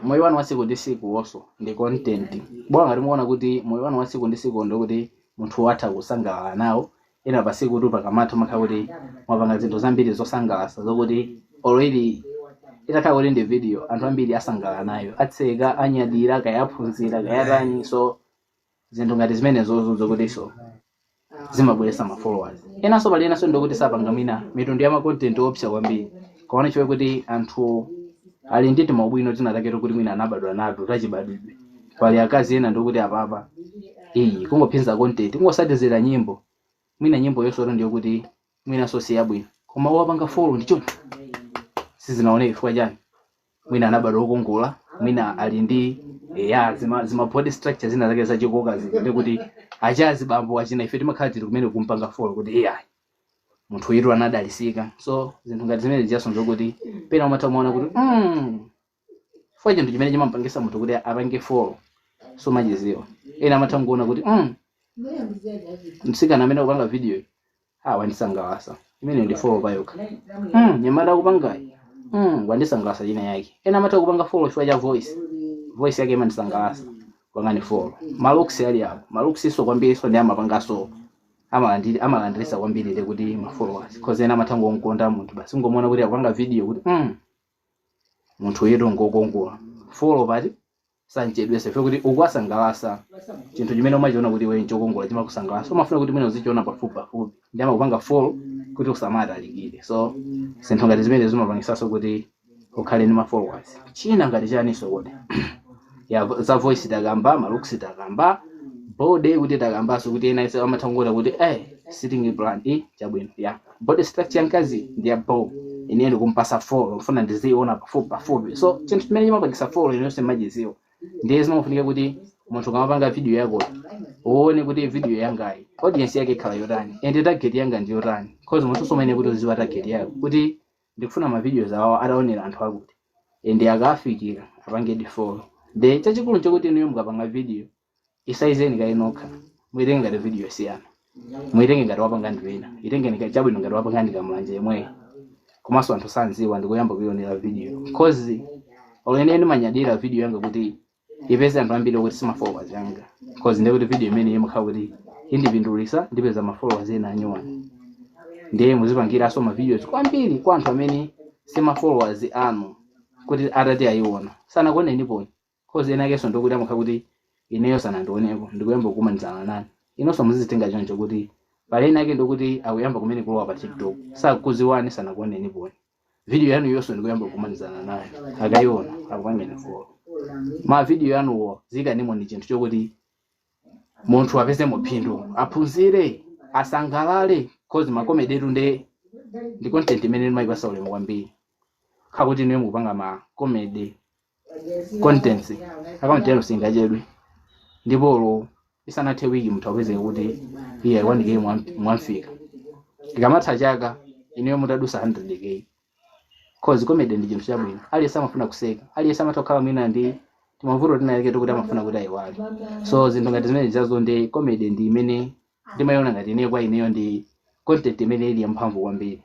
moyo wanu wa siku ndi siku also ndi content bwana ngati muona kuti moyo wanu wa siku ndi siku ndokuti munthu watha kusangalala nawo ena pa siku tu pakamatha makhala kuti mwapanga zinthu zambiri zosangalatsa zokuti already itakhala kuti ndi video anthu ambiri asangalala nayo atseka anyadira kayaphunzira kayatani so zinthu ngati zimene zozo zokuti so zimabweresa ma followers. Enanso pali enanso ndokuti sapanga mwina mitundu ya ma content opsa kwambiri. Kaona chiwe kuti anthu ali nditi maubwino tinatake kuti mwina anabadwa nato tachibadidwe. Pali akazi ena ndokuti apapa kungopinza content ngosatizira nyimbo. Mwina nyimbo yonso ndiyo kuti mwina sosi yabwino. Koma wapanga follow ndicho sizinaoneka chifukwa chani. Mwina anabadwa okongola, mwina ali ndi zima body structure zina zake zachikoka zinde kuti achazi bambo achina ife timakhala tili kumene kumpanga follow kuti munthu witu anadalisika. So zinthu ngati zimene zijaso kuti pena umatamaona kuti fwa chinthu chimene chimampangisa munthu kuti apange follow so majiziwa. Ena amatangoona kuti msikana amene kupanga video wandisangalasa imene ndi follow payoka. Nyamata kupanga wandisangalasa china yake. Ena amata kupanga follow chifukwa cha voice yake imandisangalasa wangani follow. Malooks ali apo. Malooks iso kwambiri so ndi amapangaso amalandirisa kwambiri kuti ma followers. Because ena amatango nkonda munthu basi ngomona kuti akupanga video kuti munthu yetu ngokongola. Follow pati sanchedwese fe kuti ukwasangalasa chinthu chimene umachiona kuti wewe nchokongola chimakusangalasa. Umafuna kuti mwene uzichiona pafupi ndi amakupanga follow kuti usamata alikire. So zinthu ngati zimene zimapangisaso kuti ukhale ndi ma followers. China ngati chaniso kuti za voice takamba, malooks takamba, body kuti takambaso kuti ena ise amatangola kuti sitting plan chabwino body structure yankazi ndi abo ine ndikumpasa follow mfuna ndiziona pafupi. So chinthu chimene chimapangisa follow inonse majiziwa ndiye zimafunika kuti munthu kamapanga video yako uone kuti video yangayi audience yake ikhala yotani and target yanga ndi yotani. Because munthu somene kuti uziwa target yako kuti ndikufuna ma videos awo adaonera anthu akuti and akafikira apange follow. De chachikulu chokuti inu mukapanga video isaizeni kainokha mwitenge ngati video siyana, mwitenge ngati wapanga ndiwina, itenge ngati chabwino ngati wapanga ndikamulanje yemwe komanso anthu sanziwa ndikuyamba kuyionera video. Because olene manyadira video yanga kuti ipeze anthu ambiri kuti sima followers yanga. Because ndiye kuti video imene imakhala kuti indipindulisa ndipeza ma followers ena anyuwani. Ndiye muzipangira so ma videos kwambiri kwa anthu amene sima followers anu kuti atati ayiona sana kuone ndipo. Because ena keso ndokuti amakhala kuti ineyo sana ndioneko ndikuyamba kumanizana nani. Inonso muzitenga choncho kuti pale ena ake ndokuti akuyamba kumene kulowa pa TikTok sakuziwani sana kuone ndipo. Video yanu yonso ndikuyamba kumanizana nayo akayiona akupangene follow. Ma video yanuwo zikanimo ndi chinthu chokuti munthu apeze muphindu aphunzire asangalale. Because ma comedy etu ndi content imene imayipasa ulemu kwambiri. Kakuti niwe mukupanga ma comedy contents akamatero singachedwe ndipo isanathe wiki munthu apeze kuti wandike mwamfika ikamatha chaka ineyo mutadusa 100k. Because comedy ndi chinthu chabwino. Aliyense amafuna kuseka, aliyense amatokhala mwina ndi timavuto tinaleke kuti amafuna kuti ayiwale. So zinthu ngati zimene zizazo ndi comedy ndi imene ndimayona ngati ineyo kwa ineyo ndi content imene ili yamphamvu kwambiri.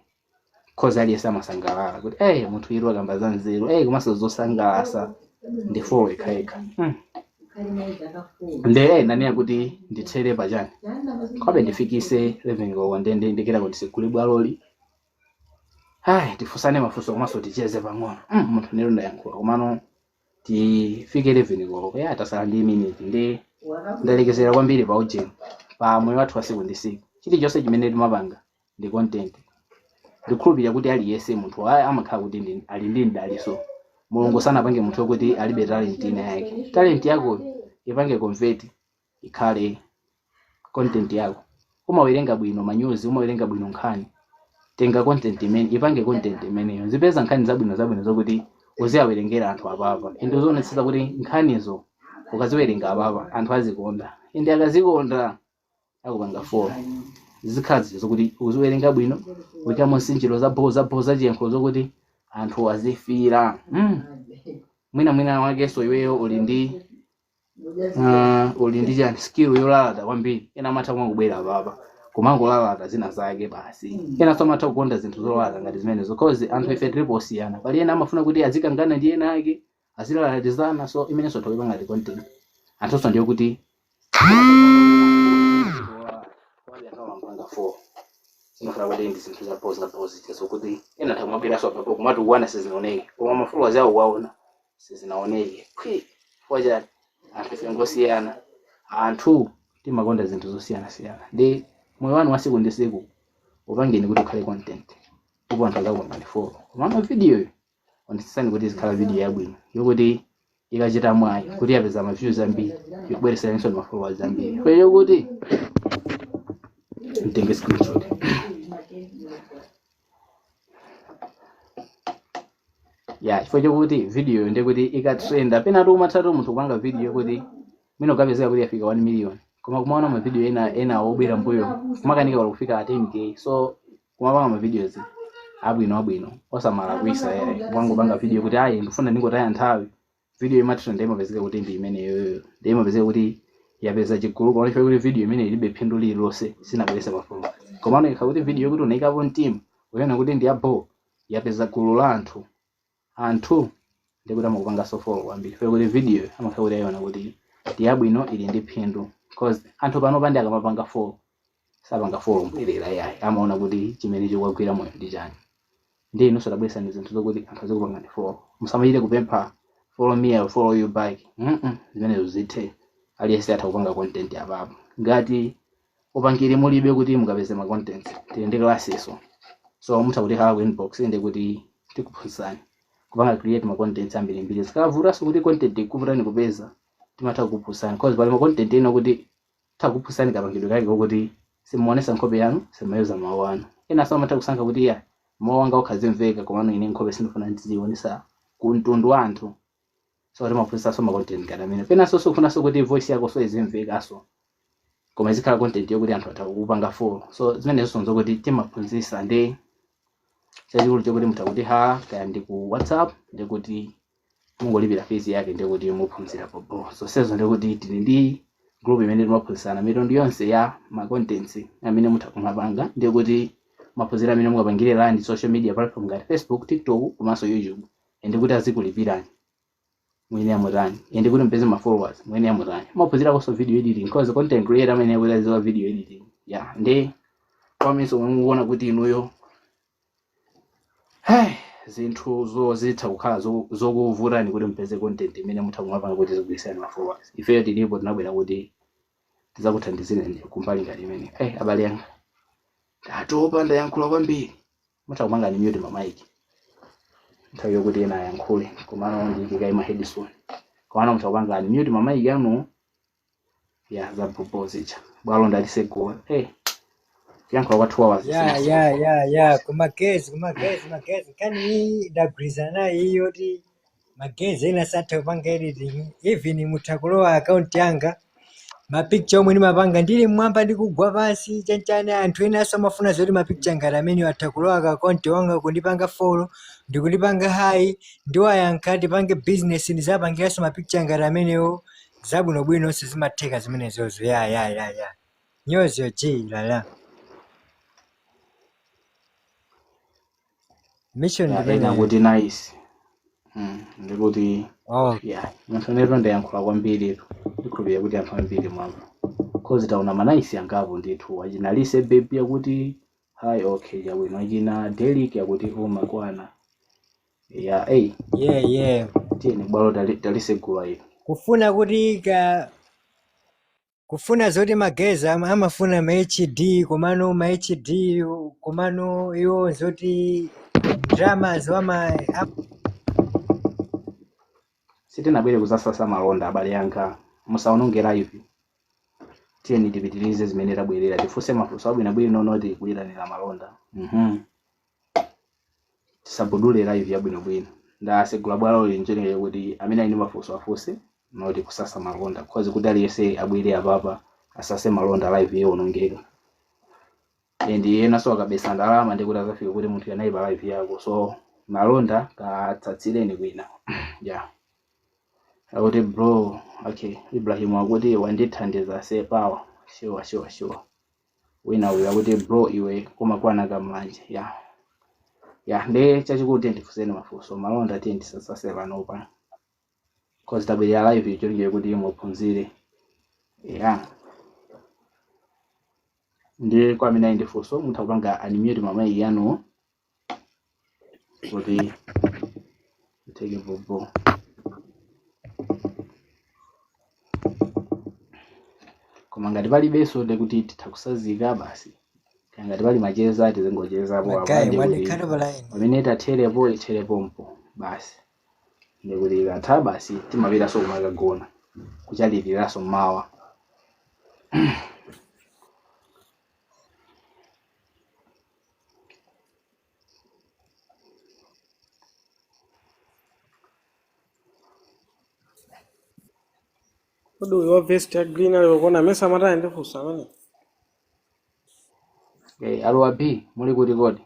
Because aliyense amasangalala kuti munthu iru akamba za nzeru komanso zosangalasa ndi follow ikhaikha. Nde nani kuti ndithere pachani kwabe ndifikise 11 ngoko ndende ndikira kuti sikuli bwaloli tifusane mafunso komanso ticheze pang'ono. Munthu nero ndayankhula komano tifike 11 ngoko tasala ndi minute ndi ndalekezera kwambiri pa ujeni pa moyo wathu wa siku ndi siku. Chilichonse chimene timapanga ndi content. Ndikhulupirira kuti aliyense munthu amakhala kuti ali ndi ndaliso. Mulungu sanapange munthu kuti alibe talent ina yake. Talent yako ipange convert ikhale content yako. Umawerenga bwino manyuzi, umawerenga bwino nkhani, tenga content imene ipange content imeneyo. Zipeza nkhani zabwino zokuti uziyawerengera anthu apapa. Ende uzionetsetsa kuti nkhanizo ukaziwerenga apapa anthu azikonda. Ende akazikonda akupanga follow. Zikhazi zokuti uziwerenga bwino wikamo sinjiro za chiyankhulo zokuti anthu azifira. Mwina wakeso iweyo uli ndi chani skill yolalata kwambiri. Ena amatha kubwera apapa kumangolalata zina zake basi. Ena so amatha kukonda zinthu zolalata ngati zimenezo. Because anthu ife tiliposiyana. Pali ena amafuna kuti azikangana ndi ena ake azilalatizana. So imenenso tawipanga ngati content. Anthonso ndiyo kuti sinofuna kuti ndi zinthu za positive zokuti ena tamwapira so papo kumati uwana sizinaoneke koma mafulo azawo waona sizinaoneke foja anthu ngosiyana anthu timakonda zinthu zosiyana ndi moyo wanu wa siku ndi siku upangeni kuti ukhale content upo anthu akakupangani follow. Koma video yo onetsetsani kuti izikhala video yabwino yokuti ikachita mwayi kuti yapeza ma views ambiri ikubwereseranso ma followers ambiri kweyo kuti mtenge screenshot. Ya chifukwa chokuti video ndekuti ikatrenda penatu umathatu munthu kupanga video kuti mwina ukapezeka kuti yafika 1 million koma kumaona ma video ena obwera mbuyo kumakanika wala kufika 10k. So kumapanga ma videos abwino osamala kuisa kupanga video kuti ayi ndifuna ndingotaya nthawi video imatrenda imapezeka kuti ndi imeneyo ndi imapezeka kuti yapeza chigulu koma chifukwa kuti video imene ilibe phindu lililonse sinabweresa pa followers. Koma unaika kuti video kuti unaikapo mtima ukaona kuti ndi yabo yapeza gulu la anthu ndikuti amakupanga so follow ambiri chifukwa kuti video amakhala kuti ayiona kuti ndi yabwino ili ndi phindu cause anthu pano pandi akamapanga follow sapanga follow mbwerera yayi amaona kuti chimene chikuwagwira moyo ndi chani. Ndi inu sadabwesa ndi zinthu zokuti anthu azikupanga ndi follow musamachite kupempha follow me or follow you back. Zimenezo zithe aliyense atha kupanga content apapo ngati upangire mulibe kuti mukapeze ma content tiyende klaseso. So mutha kuti hala ku inbox ende kuti tikuphunzitsani kupanga create ma content ambiri zikavuranso kuti content ikuvutani kupeza timatha kukuphunzitsani cause pali ma content ena kuti takuphunzitsani kapangidwe kake kokuti simuonesa nkhope yanu simayuza mawu anu. Ena so amatha kusankha kuti ya mawu anga ukhazimveka koma ine nkhope sindifuna ndizionesa ku mtundu wa anthu. So timaphunzitsanso ma content ngati amene penanso sokufunanso kuti voice yako so izimvekaso koma izikhala content yokuti anthu atha kukupanga follow. So zimenezo sonzo kuti timaphunzitsa ndi chachikulu chokuti mutha kuti kaya ndi ku WhatsApp ndikuti mungolipira fees yake ndikuti muphunzira popo. So sezo ndikuti tili ndi group imene timaphunzitsana mitundu yonse ya ma contents amene mutha kumapanga ndikuti maphunzira amene mungapangire ndi social media platform ngati Facebook, TikTok komanso YouTube ndikuti azikulipirani mwene amutani ndikuti mpeze ma followers mwene amutani. Maphunzira koso video editing cause content creator amene akuziwa video editing ndi kwamiso mukuona kuti inuyo zinthu zitha kukhala zokuvutani kuti mpeze content imene mutha kumapanga kuti zigwirisane ma followers. Ifeyo tilipo tinabwera kuti tizakuthandizireni kumbali ngati imene. Abale anga ndatopa ndayankhula kwambiri mutha kumanga ni mute mamaiki nthawi yokuti ena ayankhule komano ndikika ima headphone komano mutha kupanga ni mute mamaiki anu za propose icha bwalo ndalisegula yankhula kwa 2 hours. Kumagezi kani ndagwirizana naye iyo ti magezi ena satha kupanga editing even muthakulowa account yanga mapicture omwe ndimapanga ndili mmwamba ndikugwa pansi chanchani anthu ena asamafuna zoti mapicture ngati amene athakulowa ka account wanga kundipanga follow ndikundipanga hi ndiwayankha tipange business ndizapangiranso mapicture ngati amenewo zabwinobwino onse zimatheka zimenezozo nyozo lala mission ndikuti nice ndikuti munthu ndayankhula kwambiri ndikhulupirira kuti anthu ambiri mwamva cause taona manaisi angapo ndithu achinalise baby yakuti hi okay yabwino achina Derek yakuti makwana tiyeni bwalo talisegula iyo kufuna kuti kufuna zoti mageza amafuna ma HD komano ma HD komano iwo zoti dramas sitinabwere kuzasasa malonda abale yanga musaonongera live tiyeni tipitirize zimene tabwerera tifunse mafunso abwinobwino nonoti kuyitanira malonda tisabudule live yabwinobwino ndasegula bwalo linjenera kuti amene ali ndi mafunso afunse noti kusasa malonda cause kuti aliyense abwere apapa asase malonda live yonongeka ndi ena so akabesa ndalama ndikuti azafika kuti munthu anayipa live yako. So malonda katsatsireni kwina akuti bro okay Ibrahim akuti wandithandiza sepawa sure wina uya kuti bro iwe kumakwana kamanje ndi chachikuti ndifuseni mafunso malonda tiye ndisasase panopa cause tabwera live icho kuti muphunzire ndi kwa amene ndi funso mutha kupanga animate mamayi yanu kuti take bobo koma ngati palibenso ndi kuti titha kusazika basi kaya ngati pali macheza tizingochezapo Magayi apande kuti mwanikhala palaini. pamene tatherepo itherepompo basi ndikuti ikatha basi timapitanso kumakagona kuchaliriranso mmawa. Kodi uyo wa vest ya green alikuona mesa mataya ndifusa amene. Alowa B muli kuti kodi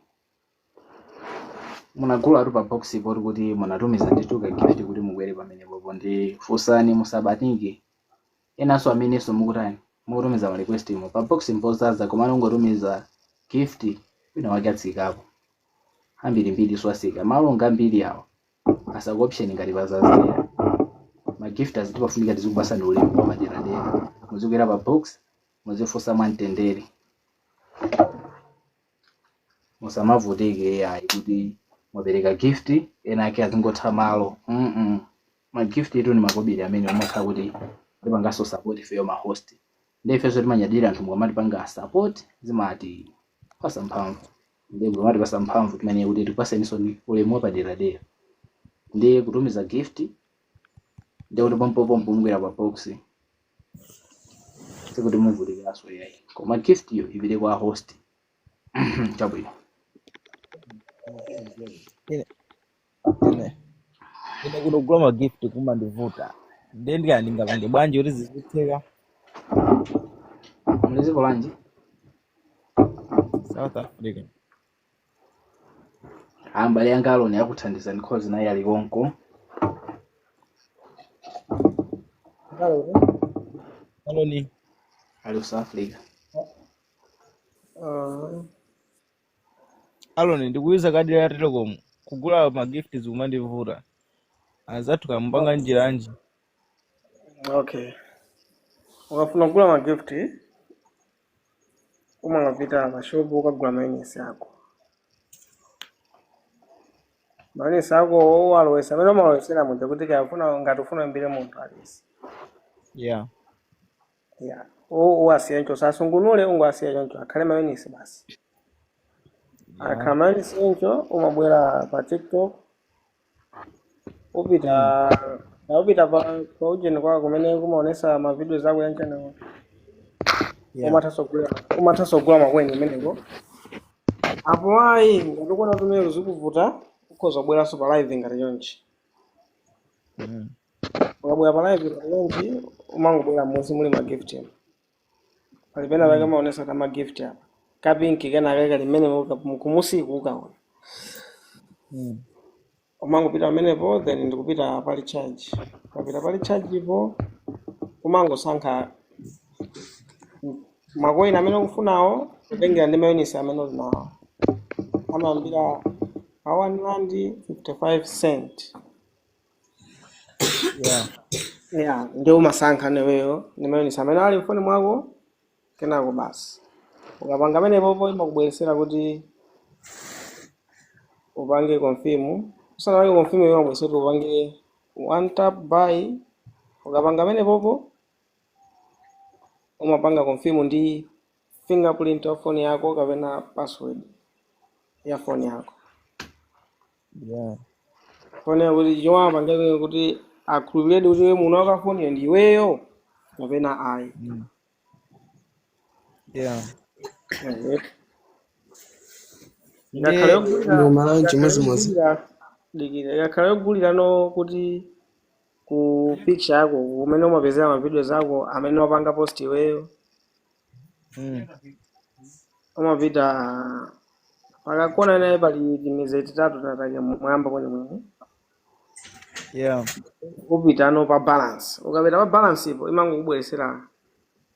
munagula tu pa box poti kuti munatumiza ndithu ka gift kuti mukwere pamenepopo ndi funsani musabanike enanso amenenso mukutani mukutumiza ma request imo pa box mpozaza komano ungotumiza gift wina wake atsikapo ambirimbiri swasika malo ngambiri awo asaka option ngati pazazira ma gift azitipafunika tizikupasani ulemu pa maderadera muzikwera pa box muzifunsa mwamtendere musamavutike ayi kuti mwapereka gift ena ake azingotha malo. Ma gift yetu ni makobiri amene umakhala kuti tipanganso support feyo ma host ndifenso timanyadira anthu mukamati panga support zimati pasa mphamvu ndi mukamati pasa mphamvu timene kuti tikupaseniso ulemu wapaderadera ndi kutumiza gift ndi kuti pompopompo mukwera pa box sikuti muvutikiranso yayi koma gift iyo ipite kwa host. Chabwino ine kutogula magift kumandivuta ndiye ndingapange bwanji kuti zizitheka. muli dziko lanji? South Africa. Mbale yanga aloni akuthandizani cause naye ali konko. Aloni ali South Africa. Aloni ndikuiza kadi ya Telecom kugula magift zikumandivura azathu kampanga njiranji. Okay. Ukafuna kugula magift umangapita mashopu ukagula mayonnaise yako. Mayonnaise yako walowesa amene umalowesera muja kuti kayafuna ngati ufuna mbire munthu alisi. Yeah. Yeah. Uwasiya ncho sasungunule ungwasiya ncho akhale mayonnaise basi. Akhala mayonnaise ncho umabwera pa TikTok upita pa ujeni kwa kumene kumaonesa ma videos ako ya channel. Umatasogula makweni meneko. Apo ayi ndikona tumero zikuvuta ukhoza kubwera super live ngati yonchi. Ukabwera pa live ngati yonchi umangobwera muzi muli ma gift eno. Palipena pake maonesa kama gift apa. Kapinki kana kale limene kumusiku ukaona. Umangopita pamenepo then ndikupita pali charge. Ukapita pali charge ipo umangosankha makoini amene ukufunawo kutengera ndi mayonnaise amene uli nawo. Amayambira pa 1.55 cent. Yeah, ndio umasankha neweyo ndi mayonnaise amene ali mfoni mwako kenako basi. Ukapanga pamenepo imakubweresera kuti upange confirm. Usanapange confirm iwe umabweresera upange one tap buy. Ukapanga pamenepo umapanga confirm ndi fingerprint ya phone yako kapena password ya phone yako. Yeah. Phone yako kuti jowa panga kuti akhulupirire kuti wewe muno wa phone ndi iweyo kapena ayi. Yeah. Yakhala yogulira no kuti ku picture yako umene umapezera ma videos ako amene wapanga post iweyo. Umapita pakakona naye pali timeze titatu tatake mwamba kwenye mwene. Yeah. Upita no pa balance. Ukapita pa balance ipo imangokubweresera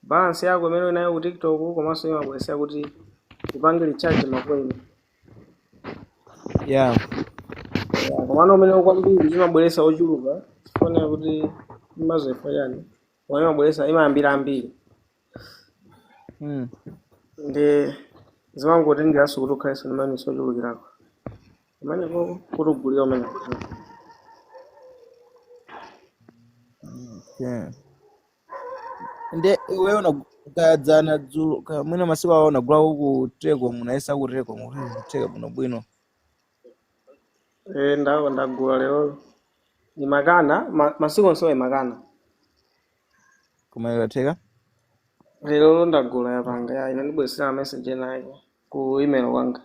balance yako imene nayo ku TikTok komanso imabweresera kuti upange recharge makoini. Yeah. Komano umene ukwambiri imabweresa ochuluka fona kuti imazofa yani. Wani mabweresa imayambira ambiri. Ndi zimangotengera kuti ukhaleso ndi mayonnaise ochulukirako. Imene kuti ugulira umene. Yeah. Nde wewe kadzana dzulo kamwina masiku aona gula ku Telecom munayesa ku Telecom kuteka muno bwino. ndagula lero imakana masiku onse imakana Koma ikateka lero ndagula yapanga ya ine ndibwesera message nayo ku email wanga.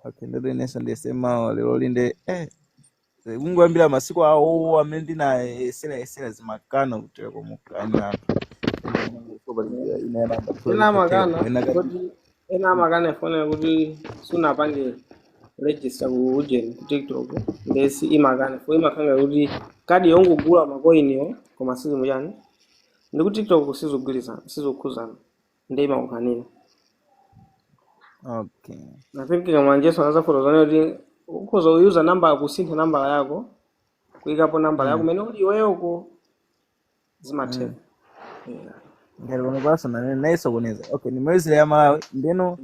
okay ndo inesa ndesema lero linde kungoambira masiku awo amene ndinayesera zimakana ku Telecom kanya ena makana ifone kuti sunapange register ku ujeni ku TikTok ndesi imakana fo imakanga kuti kadi yongogula makoiniyo koma sizimu yani ndi ku TikTok sizogulizana sizokhuzana ndi imakukanira. okay I think kama njeso anaanza kutozana kuti ukhoza uyuza namba kusintha namba yako kuikapo namba yako mene uli wewe uko zimatheka. ngalo nobasa naiso kuneza okay ni mwezi ya Malawi ndeno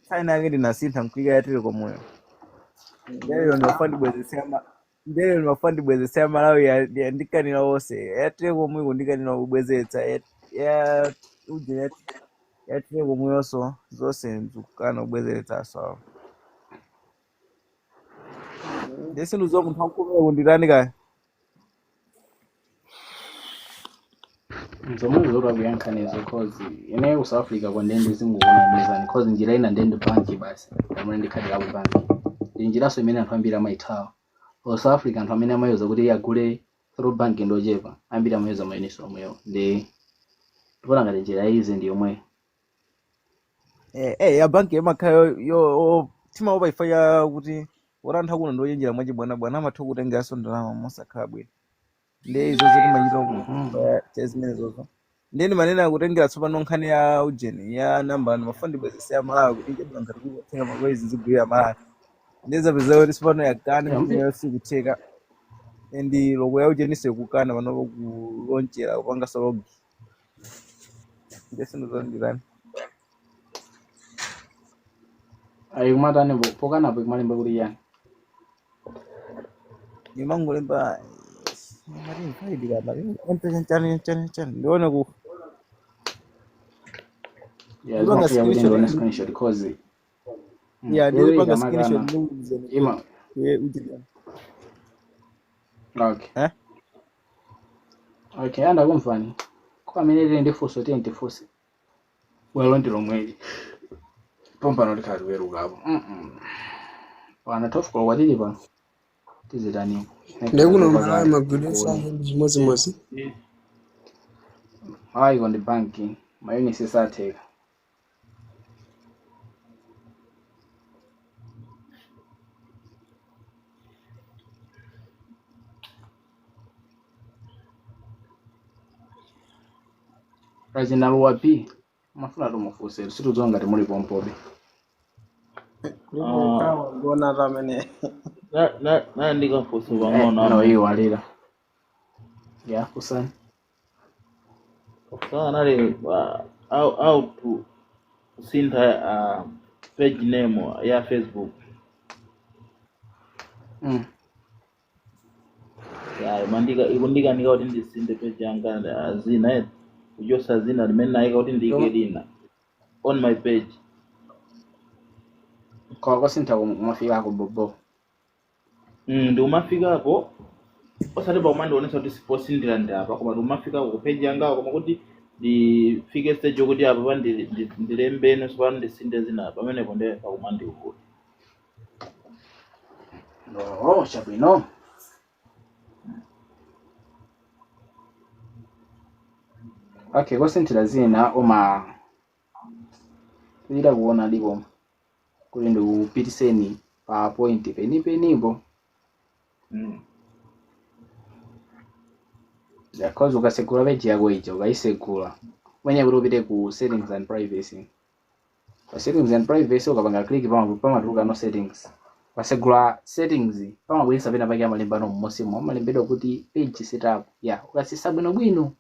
saina yake ndinasintha mkwiga ya Telecom moyo ndelo ndo fandi bwezesema Malawi yandikanira wose ya Telecom moyo kundikanira ubwezetsa ya uje ya Telecom moyo so zose nzukana ubwezetsa so ndese nuzo muntu akomeye kundirani kaya nzomuntu zokwakuyankhaneza cause ine ku South Africa kwandende zingubona mizani cause njira ina ndende banki basi amene ndikhadira ku banki njiraso imene anthu ambiri amayithawa ku South Africa anthu amene amayoza kuti agule through bank ndochepa ambiri amayoza mayeneso omweyo ndi ndipona ngati njira izi ndi yomwe ya banki yemakhayo yo tima obaifanya kuti orantha kuno ndoyenjera mwaji bwana amatha kutengaso ndalama mosakhala bwino ndi izo zikumachita ku chezimene zozo ndeni manena kutengera tsopano nkhani ya ujeni ya namba mafandi bwezesa ya Malawi kuti nje ngati kutenga makwezi zigwira Malawi ndeza peza kuti tsopano yakana kuti yosi kutheka ndi logo ya ujeni sekukana pano kulonchera kupanga sologi ndese ndozondirani ayi kumatane pokanapo ikumalemba kuti yani nimangolemba ndione ku ndipanga screenshot cause ndipanga screenshot ima okay okay anda kumfani kwa amene ndifunso tifunse welo ndilo mweli pompano likali werukapo pana tofuka kwatili pa tizitani ndekuno Malawi magwidesa zimodzi hayi konde banki mayuni sisatheka Reginald wapi mafuna tumufunse situdziwa ngati muli pompobe ngona ramene na ndikafunsa pang'ono no iyo alira ya kusani nali how to sintha page name ya Facebook ya mandika ikundika kuti ndisinde page yanga zina kujosa zina limene naika kuti ndike lina on my page kwa sintha kumafika ko bobo ndi umafikapo osati pa umandi onesa kuti siposindira ndapa koma umafika ku page yanga koma kuti ndifike stage yokuti apa pa ndilembene sopano ndisinde zina pamenepo nde pa umandi ukuti no chabwino okay kosinthira zina uma kuita kuona ndipo kuti ndikupitiseni pa point penipenipo because ukasegula page yako ija ukaisegula mwenye kuti upite ku settings and privacy pa settings and privacy ukapanga click pamatuluka no settings pasegula settings pamabwisa pena pake amalembano mmosimo amalembedwa kuti page setup ya ukasisa bwinobwino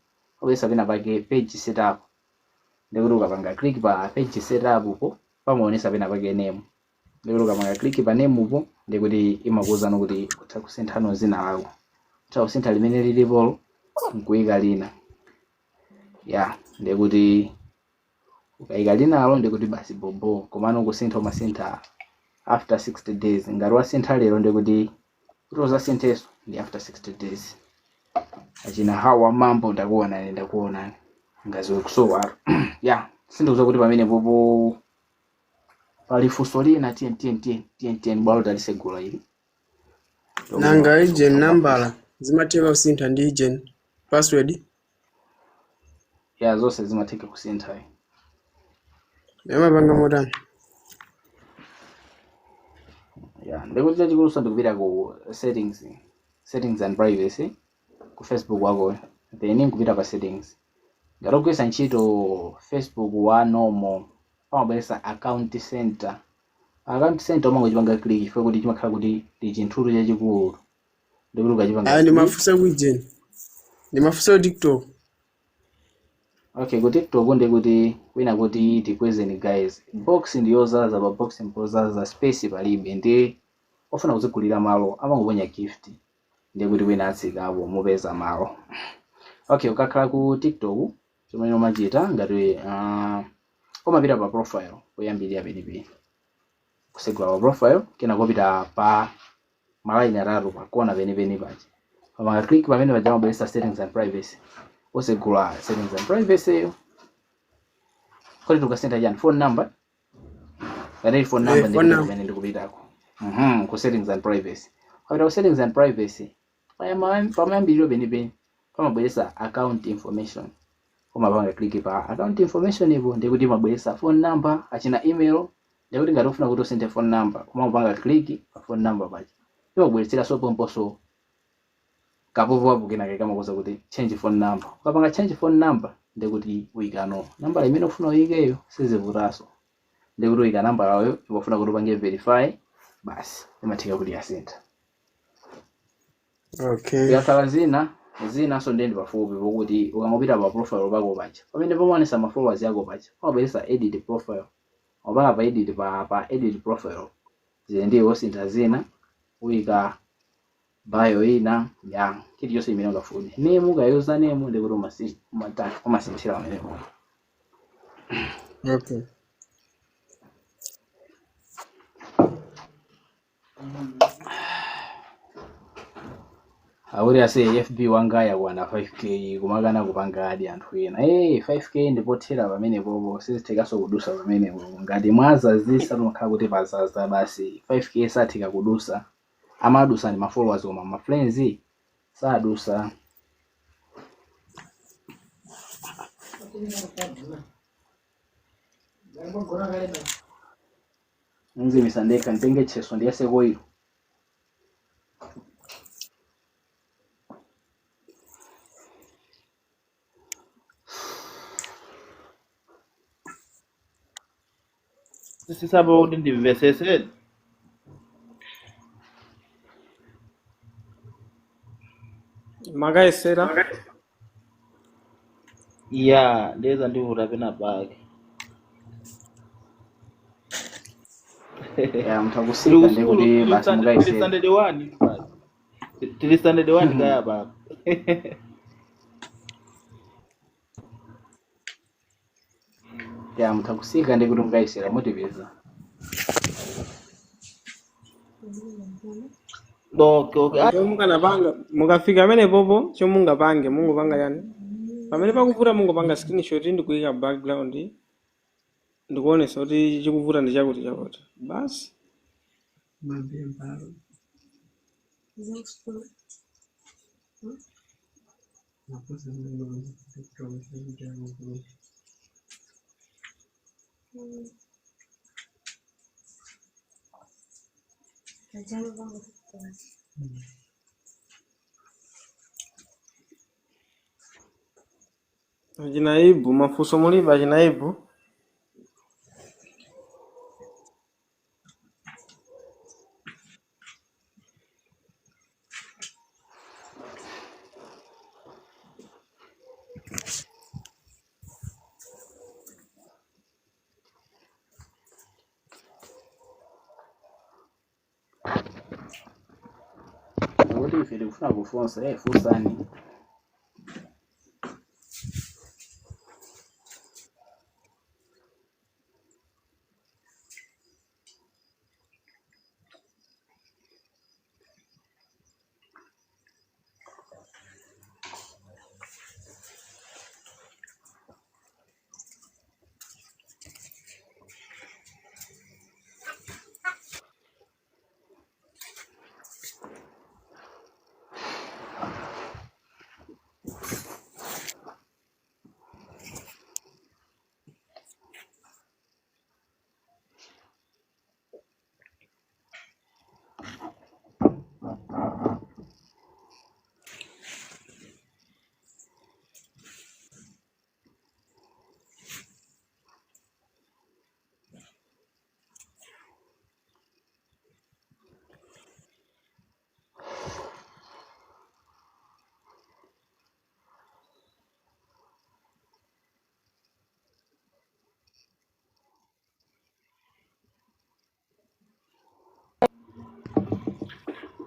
ubwisa pena pake page setup ndikuti ukapanga click pa page setup upo pamaonesa pena pake name ndikuti ukapanga click pa name upo ndikuti imakuwuzana kuti utha kusinthano zina lako utha kusintha limene lilipo nkuika lina ya ndekuti ukayika linalo ndikuti basi bobo komano kusintha umasintha after 60 days ngati wasintha lero ndikuti kuti uzasintheso ndi after 60 days achina hawa mambo ndakuonani ngaziwe kusowa ya sindikuza kuti pamene popo pali funso lina tn bwalo talisegula ili nanga agent nambala zimatheka kusintha ndi agent password ya zonse zimatheka kusintha yamapanga motani ya ndikuti chachikuluso ndikupita ku settings and privacy ku Facebook wako then nkupita pa settings ngati ukugwiritsa ntchito Facebook wa normal pamabweresa account center umangochipanga click chifukwa kuti chimakhala kuti ndi chinthutu chachikulu ndikuti ukachipanga ndimafunsa ku agent ndimafunsa ku TikTok. Okay, ku TikTok ndikuti wina kuti tikwezeni guys box ndiyozaza pa box mpozaza space palibe ndi ofuna kuzigulira malo amangoponya gift ndikuti wina atsikapo mupeza malo. Okay, ukakhala ku TikTok chomwe umachita ngati umapita pa profile kuyambirira penipeni kusegula pa profile kena kupita pa malaini atatu pakona penipeni paja pamanga click pamene paja mabweresa settings and privacy usegula settings and privacy kodi tukasenta jani phone number ngati phone number ndi pamene ndikupitako ku settings and privacy kapita ku settings and privacy pamayambiriro penipeni pamabweresa account information umapanga click pa account information ipo ndikuti mabweresa phone number achina email ndikuti ngati ufuna kuti usente phone number umapanga click pa phone number paja imabweretsera pomposo kapopo apo kenaka kamakoza kuti change phone number ukapanga change phone number ndikuti uyikano nambala imene ufuna uyikeyo sizivutaso ndikuti uyika nambala yawo ikufuna kuti upange verify basi imatheka kuti yasintha. Okay, yakhala zina so ndi pafupi pokuti ukamupita pa profile pako paja pamene pamaonesa ma followers yako paja pamabweresa edit profile upanga pa edit pa edit profile zile ndiyo osintha zina uyika bio ina ya kitu yose imene ungafune name ukayuza name ndikuti umasinthira pamenepo. okay. Auri ase FB wanga yakwana 5k kumakana kupanga adi anthu ena 5k ndipothera pamene popo sizithekaso kudusa pamene popo ngati mwazazisa tumakhala kuti pazaza basi 5k satheka kudusa amadusa ndi ma followers koma ma friends sadusa. Nzimisandeka ntenge cheso ndiyase koyo sisaba kuti ndimvesese makayesera ya ndeza ndivuta pena pake ya mtakusika ndikuti basi mukayesera tili standard 1 kaya baba ya mtakusika ndikuti mukayesera motiveza. Okay. mukanapanga mukafika pamene popo chomungapange mungopanga yani pamene pakuvuta mungopanga screenshot ndikuyika background ndikuonesa kuti chikuvuta ndi chakuti basi. Ajinaibu mafuso muliba ajinaibu kuti ife tikufuna kufunsa funsani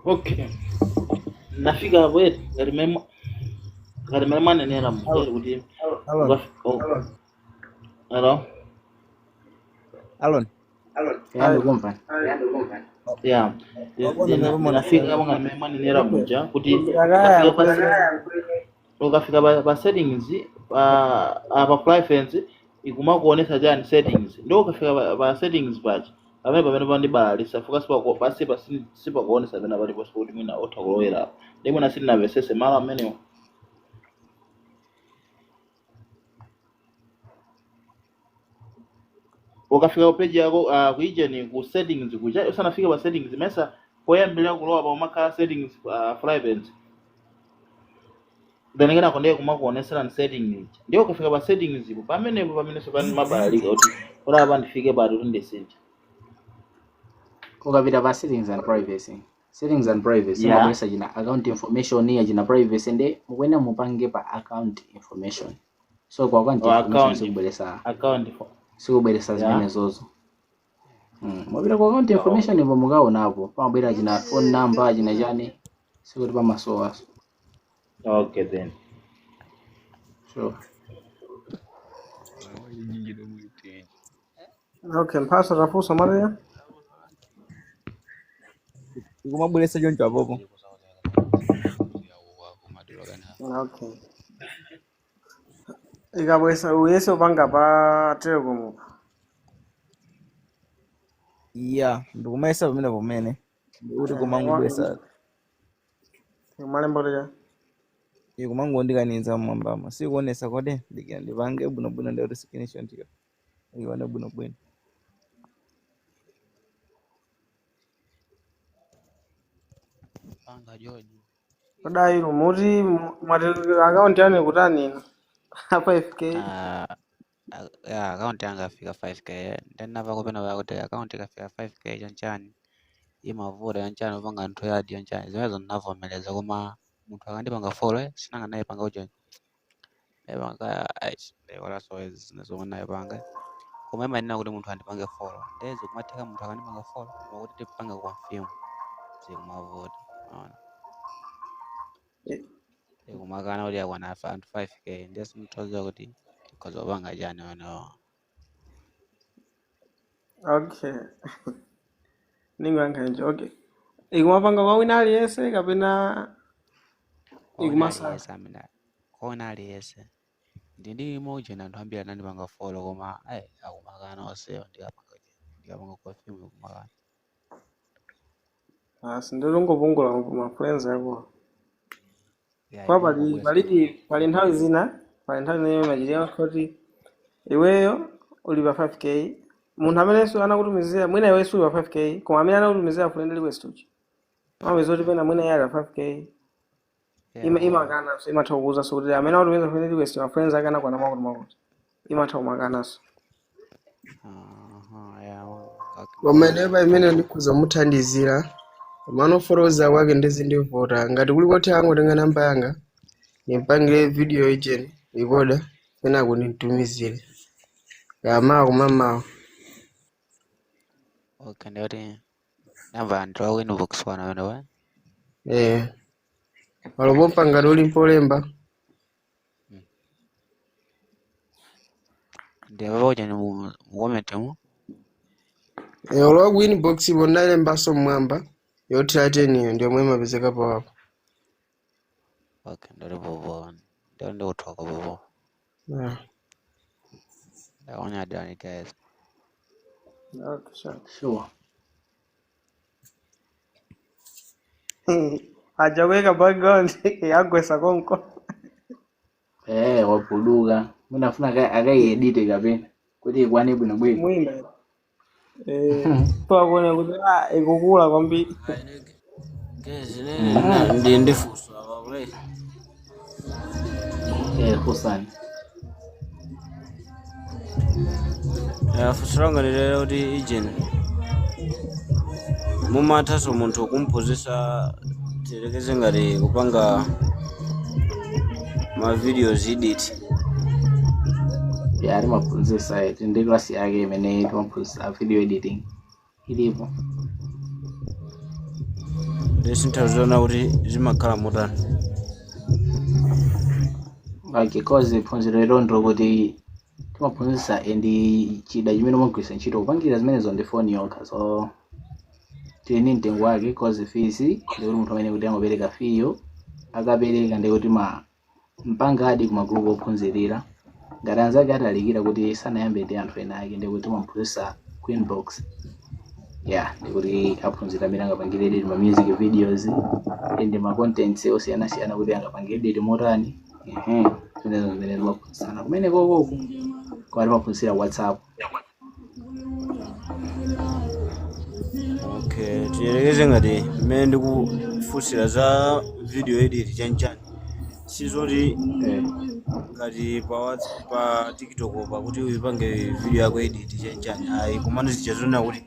Okay. Nafika wait, ngati mema manenera mzee kuti Alon. Hello. Alon. Yandikumva. Yeah. Nafika kama ngati mema manenera muja kuti ukafika pa settings pa preference ikuma kuonesa jani settings. Ndio ukafika pa settings page. Pamene pandibalisa fuka sipa kuonesa pena palipo kuti mwina otakulowera. Ndimo nasili na vesese mala amenewo. Ukafika page yako kuijeni ku settings kuja usanafika pa settings mesa poyambira kulowa pa makala settings private. Then ngena konde kumakuonesera ni settings. Ndio ukafika pa settings ipo pamene so pani mabalika kuti ora pandifike pa ndesenti. Ukapita pa settings and privacy. Settings and privacy Yeah. mabwesa jina account information ya jina privacy ndi mukwenda mupange pa account information. So kwa account information sikubelesa sikubelesa zimene zozo. Mabwera kwa account information ipo mukaonapo pamabwera jina phone number jina jani sikuti pa masowa. Okay then. Sure. Okay, mpasa rafusa Maria. Ikumabwelesa choncho apopo. Okay. Ikabwesa uyese upanga pa Telecom. Yeah, ndikumaisa pamene kuti kumangobwesa Malembo leja. ikumangondikaniza mmwambamo sikuonesa kodi ndikira ndipange bwinobwino ndi kuti screenshot iyo ione bwinobwino. Kudai muti account yani kutani ina. 5k. Ya account yanga afika 5k then nava kupena kuti account ikafika 5k chonchani imavuta chonchani upanga nthu yadi chonchani zimenezo ndinavomereza koma munthu akandipanga follow sinanga naye panga uchonchi epanga wala so zinazoona naye panga koma imanena kuti munthu andipange follow ndezo kumatheka munthu akandipanga follow koma kuti tipanga confirm zikumavuta unaona kumakana kuti akwana anthu 5k ndesi mthoza kuti because opanga chani wano. Okay. Ninganga nje. Okay. Ikumapanga kwa wina aliyese kapena ikumasa. Kona aliyese ndindi moja na nthu ambiri anandipanga follow koma akumakana onsewa ndikapanga confirm kumakana. Ndilongopungula ma friends yako. Kwa pali nthawi zina pali nthawi zina majiria kuti iweyo ulipa 5k munthu amene so anakutumizira mwina iwe so ulipa 5k koma amene anakutumizira friend request uchi amazoti pena mwina yali 5k imakana so imathokuza so kuti amene anakutumiza friend request ma friends akana kwana makuti imathokumakana so Wameneva imene ndikuza muthandizira manoforoza wake ndizindivota ngati kuli kuti angotenga namba yanga nimpangire video ijeni ikoda pena kunitumizire kama kumama. Okay, ndoti namba ntwa wino boxwana wano wa walopompa ngati uli mpolemba ndivoja ni mu comment mu olwa inbox bonale mbaso mwamba yothate niyo ndio mwema mapezeka pawapo. Okay, ndoti bobo ndio uthoka bobo. Ndaona dani guys. Okay, sure. Hajaweka background yagwesa konko. Wapuduka munafuna akaiedite kapena kuti ikwane bwinobwino. Mwina. Pakona kuti ikukula kwambiri. Ndi ndifuso ababule. Kusani. Fusuranga lero kuti ijeni mumathaso munthu kumpozesa tirekeze ngati kupanga ma videos edit ari maphunzisa ndi klasi yake imene timaphunzisa video editing ilipo ndesinthaziona kuti zimakhala motani. Like cause phunziro ilondo kuti timaphunzitsa ndi chida chimene umagwiritsa ntchito kupangira zimenezo ndi phone yokha, so tini mtengo wake cause fees ndikuti munthu amene kuti angopereka fiyo akapereka ndikuti mpangadi kumagrupu ophunzirira ngati anzake atalikira kuti sanayambe ndi anthu ena ake ndikuti maphunzitsa Queenbox ndikuti aphunzira amene angapangire edit ma music videos ndi ma contents osiyanasiyana kuti angapangire edit motani zimene zimaphunzitsana kumene koko kwati maphunzira WhatsApp. Okay, tiyerekeze ngati mmene ndikufunsira za video edit chanchani sizoti ngati pa TikTok pakuti uyipange video yako edit chanchani ayi komano zichazona kuti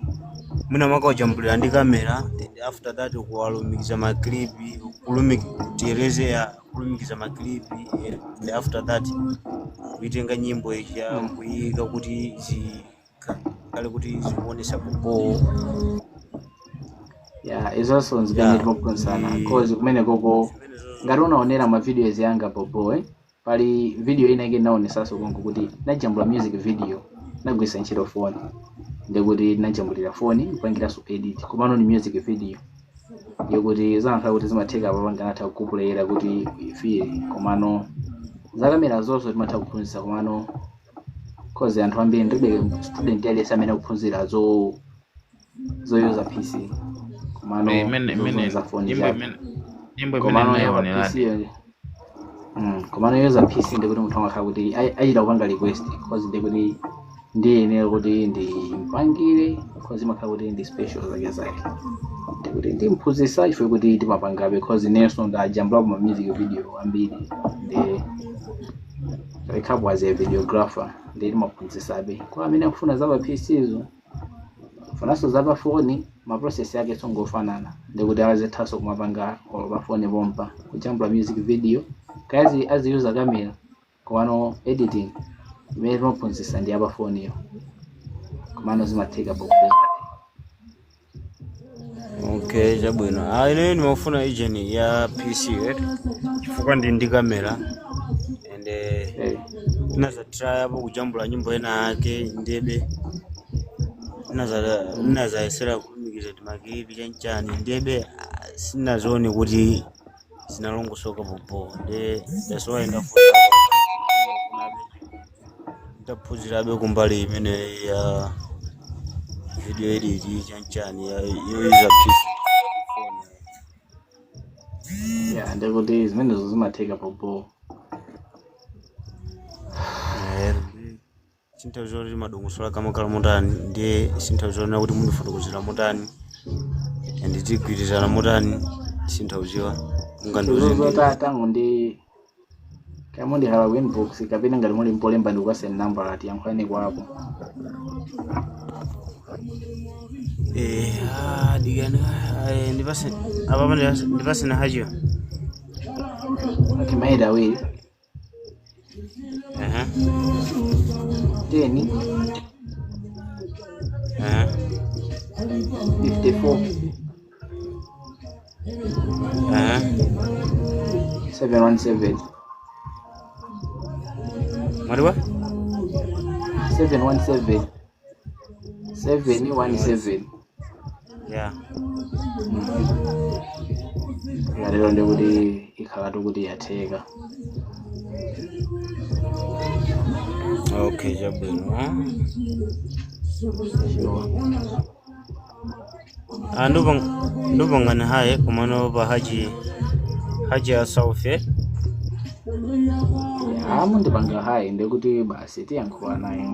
mwina makawajambulira ndi kamera and after that kuwalumikiza maklipi kulumikiza maklipi and after that kuitenga nyimbo ya kuyika kuti zikale kuti zikuonesa popo. Izo so zimene timaphunzitsana cause kumene koko ngati unaonera ma videos yanga popo pali video ina ike naonesaso kongo kuti najambula music video nagwisa ntchito phone ndikuti najambulira phone kupangiranso edit komano ni music video yokuti zankhala kuti zimatheka papanganatha kukupulera kuti ifire komano za kamera zonso timatha kuphunzitsa komano cause anthu ambiri ndibe student aliyense amene akuphunzira zoyoza PC komano za phone komano yoza PC ndikuti munthu angakhala kuti ayita kupanga request cause ndikuti ndiye kuti ndimpangire cause makhala kuti ndi special zake ndikuti ndimphunzitsa ife kuti timapanga because nenso ndajambula pa music video ambiri ndikhapo as a videographer ndi timaphunzitsabe kwa amene akufuna za pa PC zo funaso za pa phone ma process yake songofanana ndikuti azithaso kumapanga pa phone pompa kujambula music video kazi aziuza kamera komano editing imene timaphunzitsa ndi apa phone yo komano zimatheka popo. Okay, chabwino. Ine ndimafuna agent ya PC chifukwa ndi kamera and naza try apo kujambula nyimbo ena yake ndebe naza yesera kulumikiza timakilipi chanchani ndebe sinazone kuti sinalongosoka popo that's why ndaphunzirabe kumbali imene ya video edit chanchani ya user PC ndikuti zimenezo zimatheka popo. Sintawuzona madongosola kama kala motani ndiye sintawuzona kuti mundifotokozera motani and tigwirizana motani sintawuziwa unganduze tangu ndi kama ndi hala Queenbox kapena ngati muli mpolemba ndi kwase number ati yankhani kwapo digana ndipase apa ndipase na hajo akimaida awiri 10 54 717 Mariwa 717 717 lero ndikuti ikhala kuti yatheka. Okay, chabwino. Ndupangana haye kumano pa haji ya saufe mundipanga hayi ndikuti basi tiyankhula naye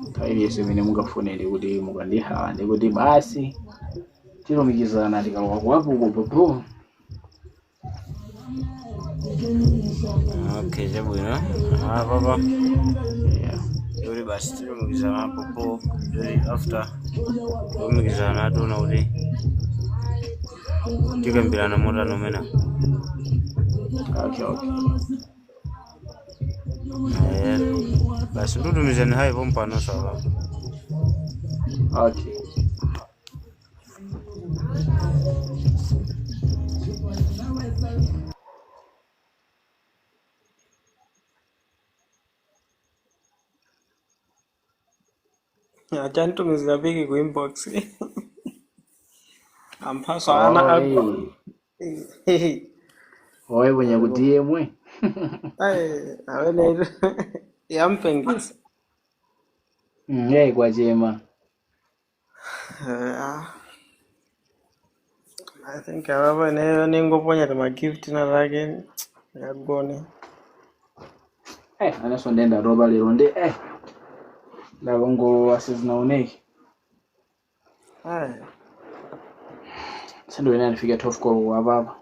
nthawi yense imene mungafunire kuti mukandihala ndikuti basi tilumikizana tikalowa kuwapo popo. Okay, chabwino. Papa yori basi tilumikizana popo yori after tulumikizana tuna kuti tikambirana motano mena. Okay. Basi tutumizane hayi pompano sawa. Okay. achanditumizira biki ku inbox amphaso ana oye kwenye kutie mwe awene yampengisa kwachema I think ababa neyo ningoponyera magift nalake yagone anaso ndenda roba lero ndi ndakongolola sizinaoneki sendo ine andifike 12 koloko apapa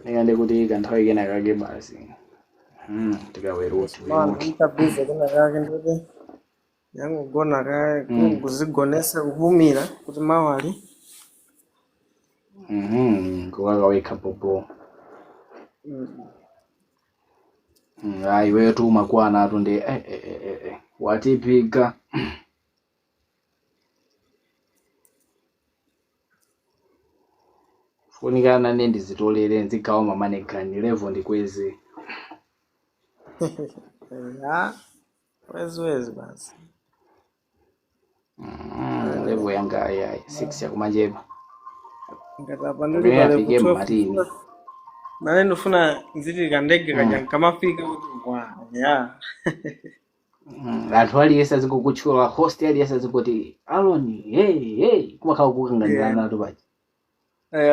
nikande kuti kanthawi kena kake basi tikaweruti ikabiza kena kake ndoti yangogona kuzigonesa kupumira kuti mawali kukakawekha popo iweyo tu makwana atu ndi watipika funikana nendizitolere nzikhawo mamanekani levo ndikwezi wezi basi levo yanga ayayi 6 yakumanjeba ngatapa ndilipale matini nane ndifuna nziti kandege kaja kamafika kuti anthu aliyese azikukutchula host aliyese azikuti aloni hey kumakhala kukanganirana atu paja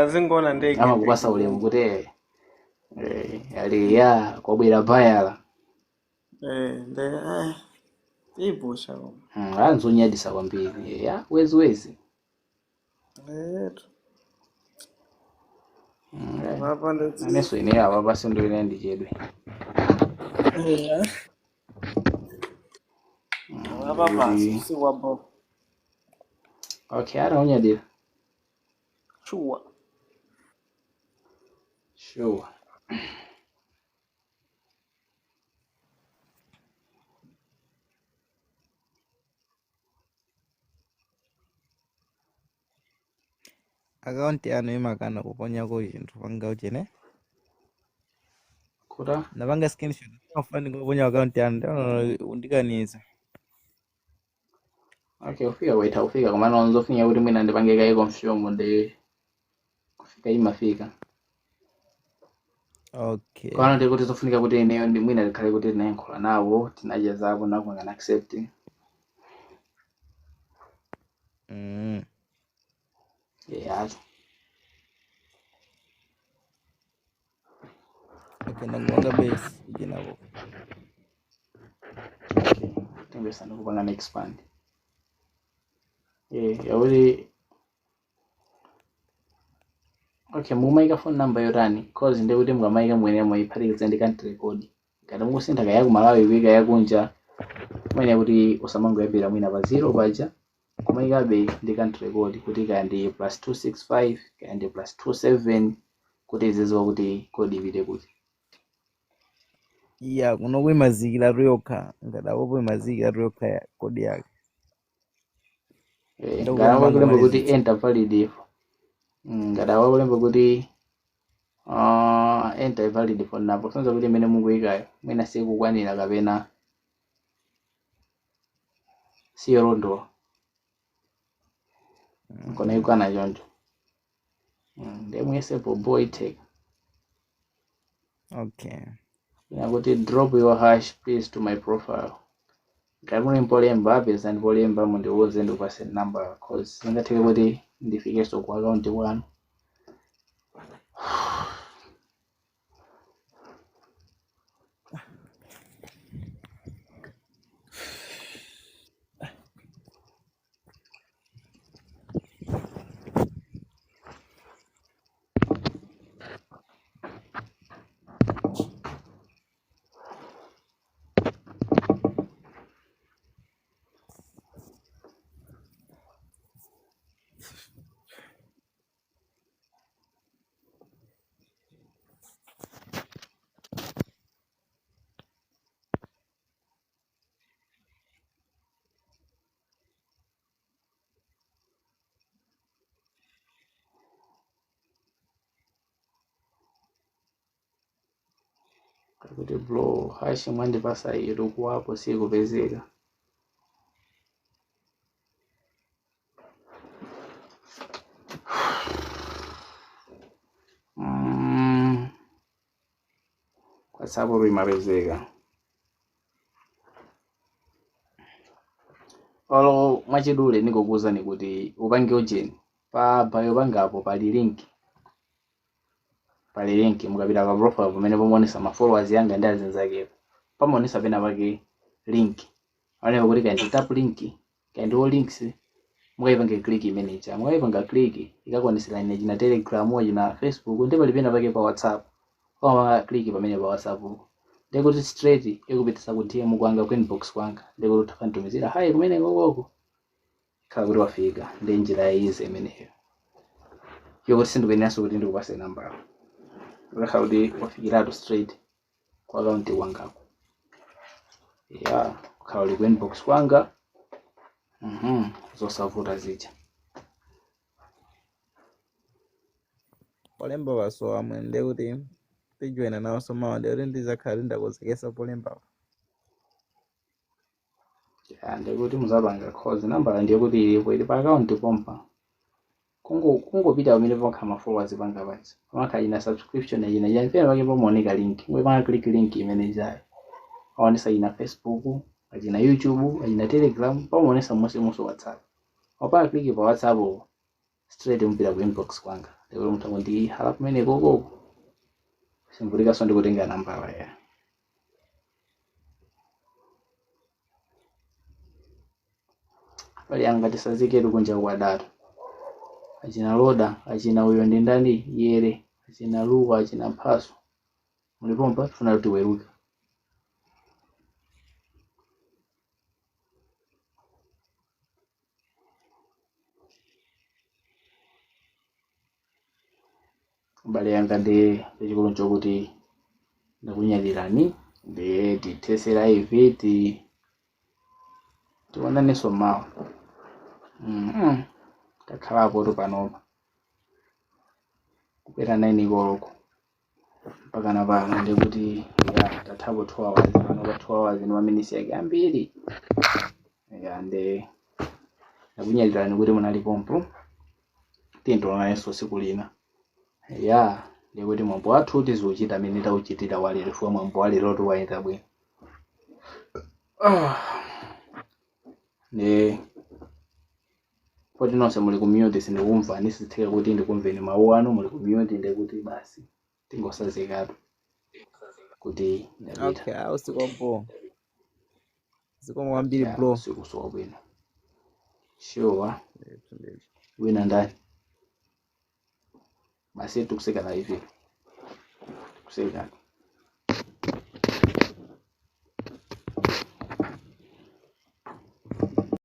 azingona ndege amakupasa ulemu kuti ali kwabwera bayala ibusha anzonyadisa kwambiri wezi aneso ine apa pasindo ine ndichedwe okay anaonyadira sure akaunti yanu imakana kuponyako chinthu panga uchene kuta napanga screenshot afani kuponya akaunti yanu undikaniza okay ufika komana wanzofinya kuti mwina ndipange kayi confirm ndi kufika imafika okay kana ndi kuti zofunika kuti ineyo ndi mwina likhale kuti tinayankhula nawo tinachezapo nakungana accept okay nakupanga base ichinapo tembesa ndikupanga expand yauri okay mumaika phone number yotani cause ndikuti mukamaika mwenemo iphatikiza ndi country record ngati mungusintha kaya kumalawi kuika yakunja kumene kuti usamangoyambira mwina pa 0 paja kumaikabe ndi country record kuti kaya ndi +265 kaya ndi +27 kuti iziziwa kuti kodi ipite kuti kuno kuimazikira tuyokha ngati apopo imazikira tuyokha kodi yake ngati kulemba kuti enter valid ngati kulemba kuti enter valid phone number sonza kuti imene mukuyikayo mwina sikukwanira kapena siyolondola kona ikwana choncho ndemwese bobo iteka okay kuti drop your hash please to my profile ngati muli mpolemba apeza ndipolemba mundiuze ndikupase number cause singatheke kuti ndifikeso ku account kwanu kuti bro hash mwandipasa iro kuwapo sikupezeka WhatsApp imapezeka. Olo mwachidule nikukuwuzani kuti upange ujeni pa bio pangapo pali link mukapita pa profile pamene pomonesa ma followers yanga ndi azinzakepo pamonesa pena pake link aoneka kuti kandi tap link kandi all links mukaipange click imeneja mukaipanga click ikakwanisira ine china Telegram china Facebook ndi pali pena pake pa WhatsApp pamapanga click pamene pa WhatsApp ndikuti straight ikupitisa ku DM kwanga ku inbox kwanga ndikuti tafantumizira hai kumene ngokoko khala kuti wafika ndi njira izi imeneyo yokuti sindikuyeneranso kuti ndikupase namba khala kuti wafikiratu straight kwa account wangako khala uli ku inbox kwanga zosavuta zija polemba waso amwe ndekuti tijoyina nawo somawa ndekuti ndizakhala tindakozekesa polemba ndikuti muzapanga cause nambala ndiye kuti ilipo ili pa account pompa kungopita pamene pokha ma followers panga pachi pamakhala ina subscription ina yanipena pake pomaoneka link mwepanga click link imene ijayo aonesa ina Facebook achina YouTube achina Telegram pamaonesa monse WhatsApp wapanga click pa WhatsApp straight mpita ku inbox kwanga ndikuti muthango ndi hala kumene kokoko simbulikaso ndikutenga nambala ya pali anga tisaziketu kunja kwa data achina Loda achina uyo ndi ndani Yere achina Luka achina Mphaso mulipompa tufuna kuti weruke mbali yanga ndi chikulu chokuti ndakunyalirani ndi tithesera ivi tionanenso mawa takhalapo tupanopa kupera 9 koloko mpaka napano ndikuti tathapo 2 hours pano pa 2 hours ndi maminisi yake ambiri ndi ndakunyalirani kuti munalipompo tintonanenso siku lina ndikuti mwambo wathu tiziuchita amene tauchitira walero chifukwa mwambo walero tiwayenda bwino ndi poti nonse muli ku mute sindikumva nisitheka kuti ndikumveni mawu anu muli ku mute ndikuti basi tingosazikatu kuti okay ausikopo zikomo kwambiri bro sikusowa bwino sure wina ndani basi tukusekana hivi tukusekana